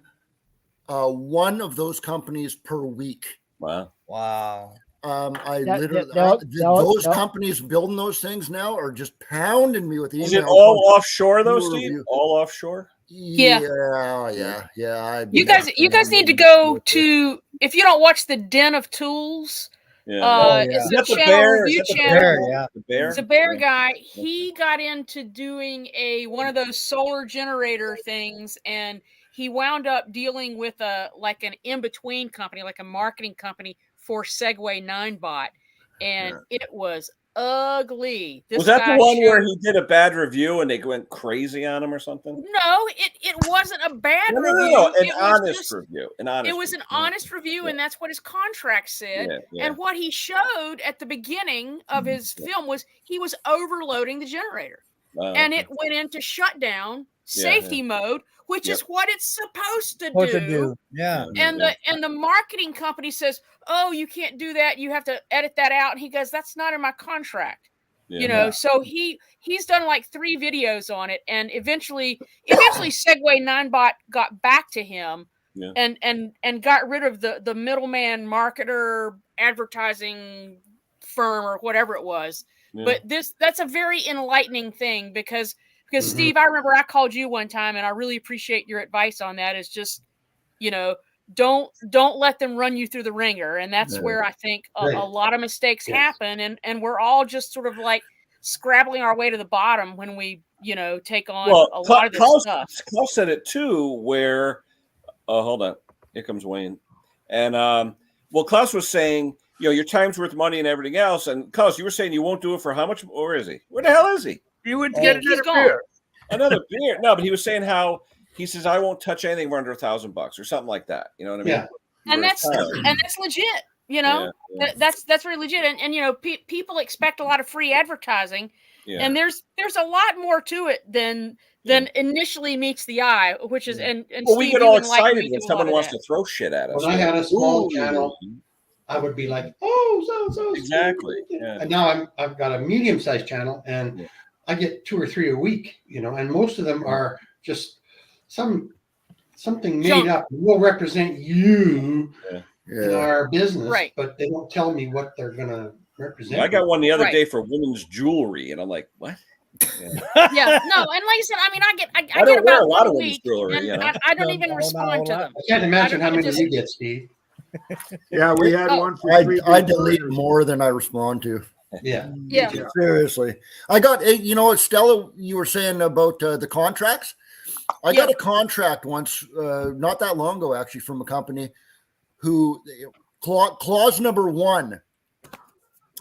one of those companies per week. Wow. Those companies building those things now are just pounding me with emails. Is it all offshore though, Steve? All offshore? Yeah. You guys need to go to, if you don't watch the Den of Tools. It's a channel review channel. It's a bear guy. He got into doing one of those solar generator things, and he wound up dealing with an in-between company, like a marketing company for Segway 9bot, and it was ugly. Was that the one where he did a bad review and they went crazy on him or something? No, it wasn't a bad review. No, an honest review. It was an honest review, and that's what his contract said. And what he showed at the beginning of his film was he was overloading the generator. And it went into shutdown safety mode, which is what it's supposed to do. Yeah. And the marketing company says, "Oh, you can't do that. You have to edit that out." And he goes, "That's not in my contract." So he's done like 3 videos on it, and eventually Segway 9bot got back to him and got rid of the middleman marketer advertising firm or whatever it was. But that's a very enlightening thing because Steve, I remember I called you one time, and I really appreciate your advice on that. Is just, don't let them run you through the ringer. And that's where I think a lot of mistakes happen. And we're all just sort of like scrabbling our way to the bottom when we, take on a lot of this stuff. Klaus said it too, where, hold on, here comes Wayne. And, Klaus was saying, your time's worth money and everything else. And Klaus, you were saying you won't do it for how much? Where is he? Where the hell is he? He went to get another beer. Another beer. No, but he was saying how he says, I won't touch anything for under $1,000 or something like that. You know what I mean? Yeah. And that's legit. That's very legit. And people expect a lot of free advertising. Yeah. And there's a lot more to it than initially meets the eye, which is and well, we get all excited when someone wants to throw shit at us. When I had a small channel, I would be like, "Oh, so exactly." Yeah. And now I've got a medium-sized channel, and I get 2 or 3 a week, and most of them are just something made up. We'll represent you in our business, but they don't tell me what they're gonna represent. I got one the other day for women's jewelry, and I'm like, what? No, and like I said, I mean, I get about a lot of women's jewelry, and I don't even respond to them. I can't imagine how many you get, Steve. Yeah, we had one for I delete more than I respond to. Yeah. Seriously. I got, Stella, you were saying about the contracts. I got a contract once, not that long ago, actually, from a company who clause number 1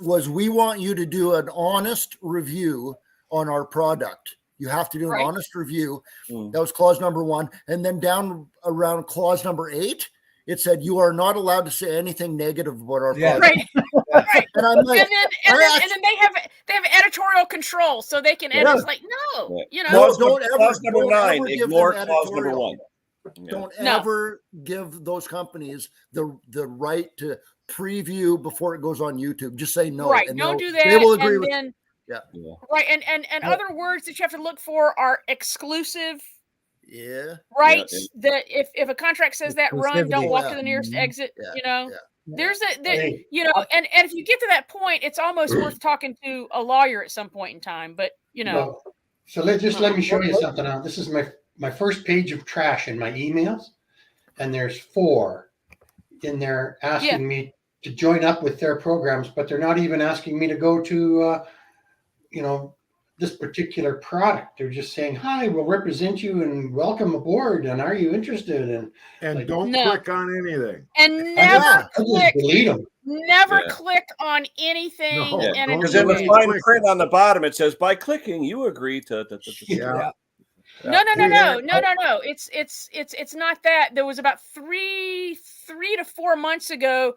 was, we want you to do an honest review on our product. You have to do an honest review. That was clause number 1. And then down around clause number 8, it said, you are not allowed to say anything negative about our product. Right. And I'm like, and then they have editorial control, so they can edit. It's like, no, don't clause number 9. Ignore clause number 1. Don't ever give those companies the right to preview before it goes on YouTube. Just say no. Right. And don't do that. They will agree with then, Right. And other words that you have to look for are exclusive. Yeah. Right. That if a contract says that, run, don't walk to the nearest exit. There's and if you get to that point, it's almost worth talking to a lawyer at some point in time. But so let me show you something out. This is my first page of trash in my emails, and there's 4 in there asking me to join up with their programs, but they're not even asking me to go to this particular product. They're just saying, "Hi, we'll represent you and welcome aboard. And are you interested?" And like, don't click on anything. And never click on anything. Because in the fine print on the bottom, it says, "By clicking, you agree to." No. It's not that. There was about 3 to 4 months ago,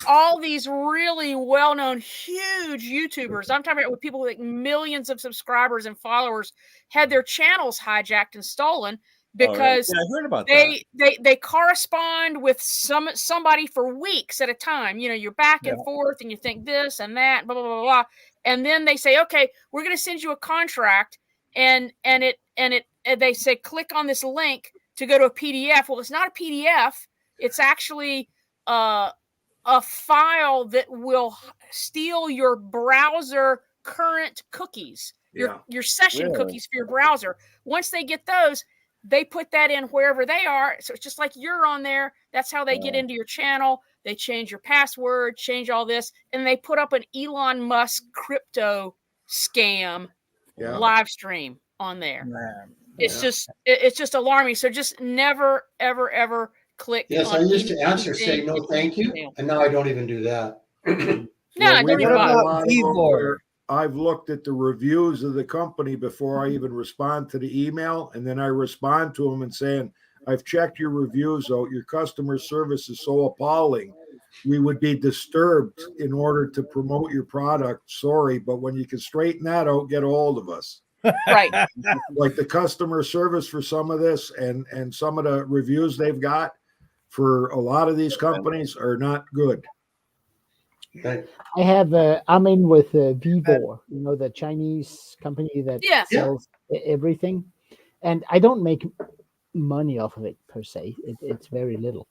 all these really well-known huge YouTubers, I'm talking about with people with like millions of subscribers and followers, had their channels hijacked and stolen because I heard about they correspond with somebody for weeks at a time. You're back and forth and you think this and that, blah, blah, blah, blah. And then they say, okay, we're going to send you a contract, and they say, click on this link to go to a PDF. Well, it's not a PDF. It's actually a file that will steal your browser current cookies, your session cookies for your browser. Once they get those, they put that in wherever they are. So it's just like you're on there. That's how they get into your channel. They change your password, change all this, and they put up an Elon Musk crypto scam live stream on there. It's just alarming. So just never, ever, ever click. Yes, I used to answer, say no, thank you, and now I don't even do that. No, don't even bother. I've looked at the reviews of the company before I even respond to the email, and then I respond to them and saying, I've checked your reviews out. Your customer service is so appalling. We would be disturbed in order to promote your product. Sorry, but when you can straighten that out, get a hold of us. Right. Like the customer service for some of this and some of the reviews they've got for a lot of these companies are not good. Okay. I have I'm in with Vivor, the Chinese company that sells everything, and I don't make money off of it per se. It's very little,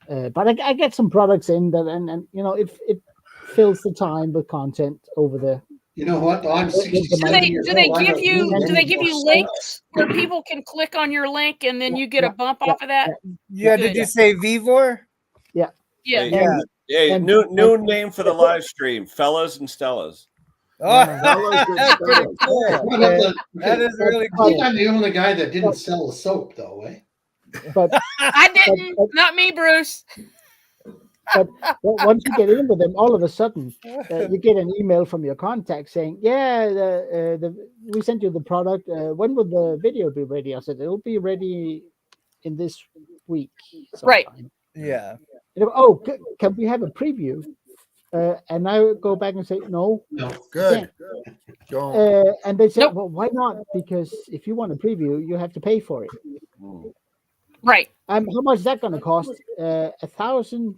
but I get some products in that, and it fills the time with content over the. You know what? I'm 67 years do they old. give you links where people can click on your link and then you get a bump off of that? Yeah. Did you say Vivor? Yeah. Yeah. Hey, new name for the live stream, fellas and Stellas. Oh, that's pretty cool. That is really cool. I think I'm the only guy that didn't sell the soap, though, eh? But I didn't. Not me, Bruce. But once you get in with them, all of a sudden you get an email from your contact saying, "Yeah, we sent you the product. When will the video be ready?" I said, "It'll be ready in this week." Sometime. Right. Yeah. Oh, can we have a preview? And I go back and say, no. Good. And they say, well, why not? Because if you want a preview, you have to pay for it. Right. How much is that going to cost? 1,000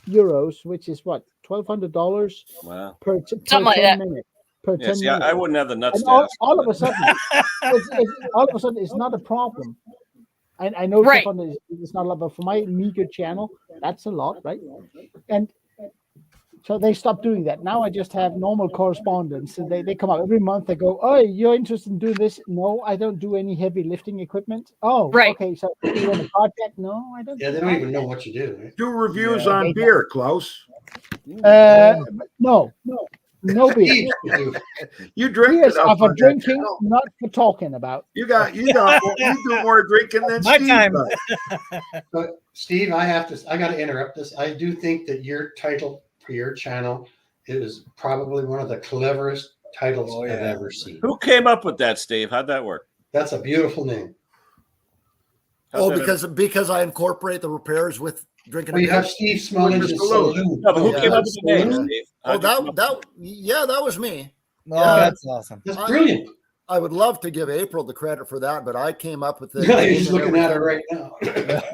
euros, which is what, $1,200 per 10 minutes. Per 10 minutes. I wouldn't have the nuts. All of a sudden, it's not a problem. I know it's not a lot, but for my meager channel, that's a lot, right? And so they stopped doing that. Now I just have normal correspondence. So they come up every month. They go, "Oh, you're interested in doing this?" No, I don't do any heavy lifting equipment. Oh, okay. So you want a contact? No, I don't. Yeah, they don't even know what you do. Right? Do reviews on beer, Klaus. No beer. You drink Beers are for drinking, not for talking about. You do more drinking than my Steve time. does. But Steve, I got to interrupt this. I do think that your title for your channel is probably one of the cleverest titles I've ever seen. Who came up with that, Steve? How'd that work? That's a beautiful name. Because I incorporate the repairs with drinking. You have Steve Smollin's Saloon. No, but who came up with the name, Steve? That was me. Oh, that's awesome. That's brilliant. I would love to give April the credit for that, but I came up with it. He's looking at her right now.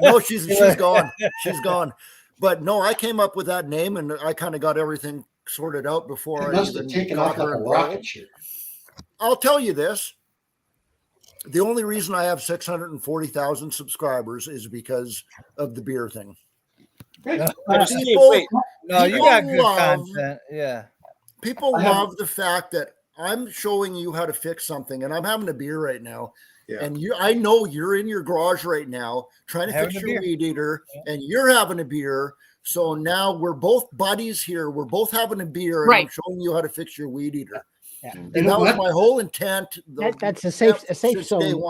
No, she's gone. She's gone. But no, I came up with that name, and I kind of got everything sorted out before I even taken off like a rocket ship. I'll tell you this. The only reason I have 640,000 subscribers is because of the beer thing. You got good content. Yeah. People love the fact that I'm showing you how to fix something, and I'm having a beer right now. Yeah. And I know you're in your garage right now trying to fix your weed eater, and you're having a beer. So now we're both buddies here. We're both having a beer, and I'm showing you how to fix your weed eater. Yeah. And that was my whole intent. That's a safe zone.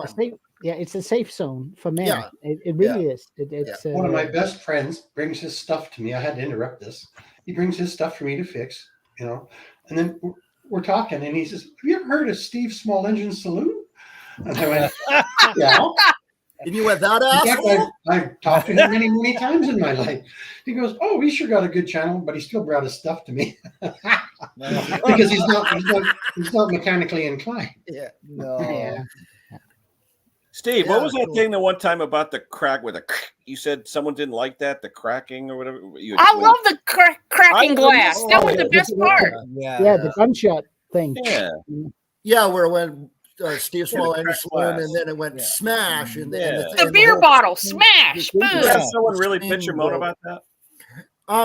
It's a safe zone for men. Yeah. It really is. It's one of my best friends brings his stuff to me. I had to interrupt this. He brings his stuff for me to fix, and then we're talking, and he says, "Have you ever heard of Steve Small Engine Saloon?" And I went, "Yeah." And you went, "That asshole?" I've talked to him many, many times in my life. He goes, "Oh, he sure got a good channel, but he still brought his stuff to me because he's not mechanically inclined." Yeah, no. Steve, what was that thing the one time about the crack with you said someone didn't like that, the cracking or whatever? I love the cracking glass. That was the best part. Yeah, the gunshot thing. Yeah, where when Steve Small Engine Saloon, and then it went smash, and the beer bottle smash. Boom. Did someone really pitch your moan about that?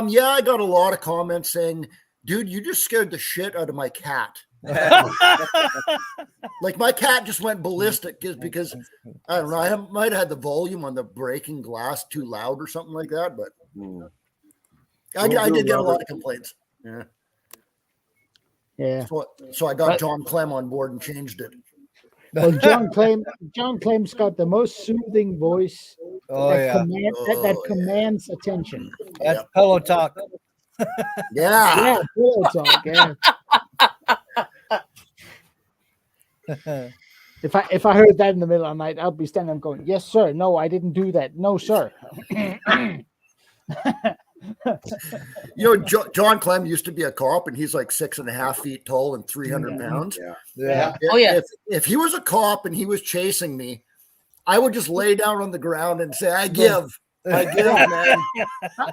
Yeah, I got a lot of comments saying, dude, you just scared the shit out of my cat. Like my cat just went ballistic because I don't know. I might have had the volume on the breaking glass too loud or something like that, but I did get a lot of complaints. Yeah. Yeah. So I got John Clem on board and changed it. Well, John Clem's got the most soothing voice that commands attention. That's pillow talk. Yeah. Pillow talk. Yeah. If I heard that in the middle of the night, I'll be standing there going, "Yes, sir. No, I didn't do that. No, sir." John Clem used to be a cop, and he's like 6.5 feet tall and 300 pounds. Yeah. If he was a cop and he was chasing me, I would just lay down on the ground and say, "I give, man."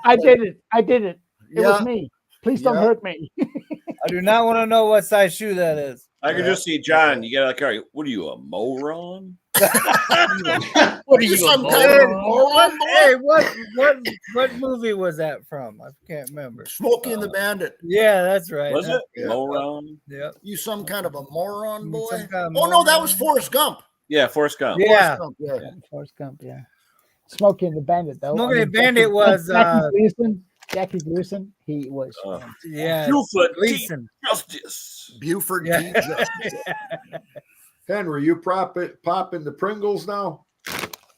I did it. It was me. Please don't hurt me. I do not want to know what size shoe that is. I can just see John. You get like, all right, what are you, a moron? What are you, some kind of moron? Hey, what movie was that from? I can't remember. Smokey and the Bandit. Yeah, that's right. Was it Yeah. moron? Yeah. You some kind of a moron, boy. Oh no, that was Forrest Gump. Yeah, Forrest Gump. Yeah. Forrest Gump. Yeah. Smokey and the Bandit, though. Smoking and the Bandit was Jackie Gleason. He was. Buford Gleason. Justice. Buford Justice. Henry, you popping the Pringles now?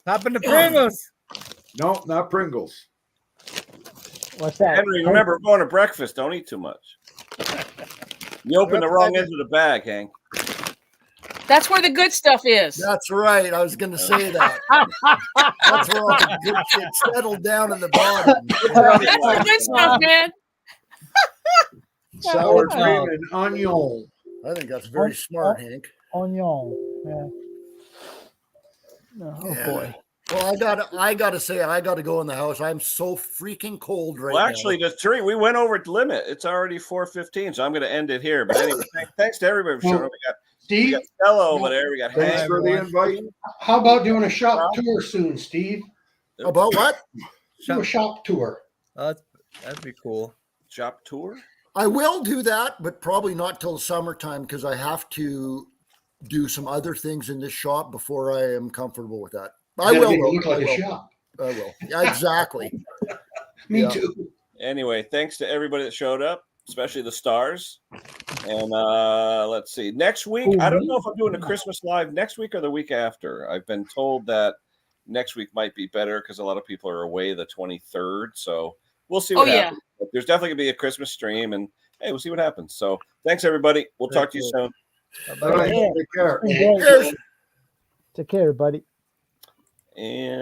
Popping the Pringles. No, not Pringles. What's that? Henry, remember, going to breakfast. Don't eat too much. You open the wrong end of the bag, Hank. That's where the good stuff is. That's right. I was going to say that. That's where all the good shit settled down in the bottom. That's the good stuff, man. Sour cream and onion. I think that's very smart, Hank. Onion. Yeah. Oh boy. Well, I gotta say, I gotta go in the house. I'm so freaking cold right now. Well, actually, the three we went over the limit. It's already 4:15, so I'm going to end it here. But anyway, thanks to everybody for showing up. We got Stella over there. We got Thanks Hank. for the invite. How about doing a shop tour soon, Steve? About what? Do a shop tour. That'd be cool. Shop tour? I will do that, but probably not till summertime because I have to do some other things in this shop before I am comfortable with that. I will. Look like a shop. I will. Yeah, exactly. Me too. Anyway, thanks to everybody that showed up, especially the stars. And let's see. Next week, I don't know if I'm doing a Christmas live next week or the week after. I've been told that next week might be better because a lot of people are away the 23rd. So we'll see what happens. But there's definitely going to be a Christmas stream, and hey, we'll see what happens. So thanks, everybody. We'll talk to you soon. Bye. Take care. Take care, buddy. And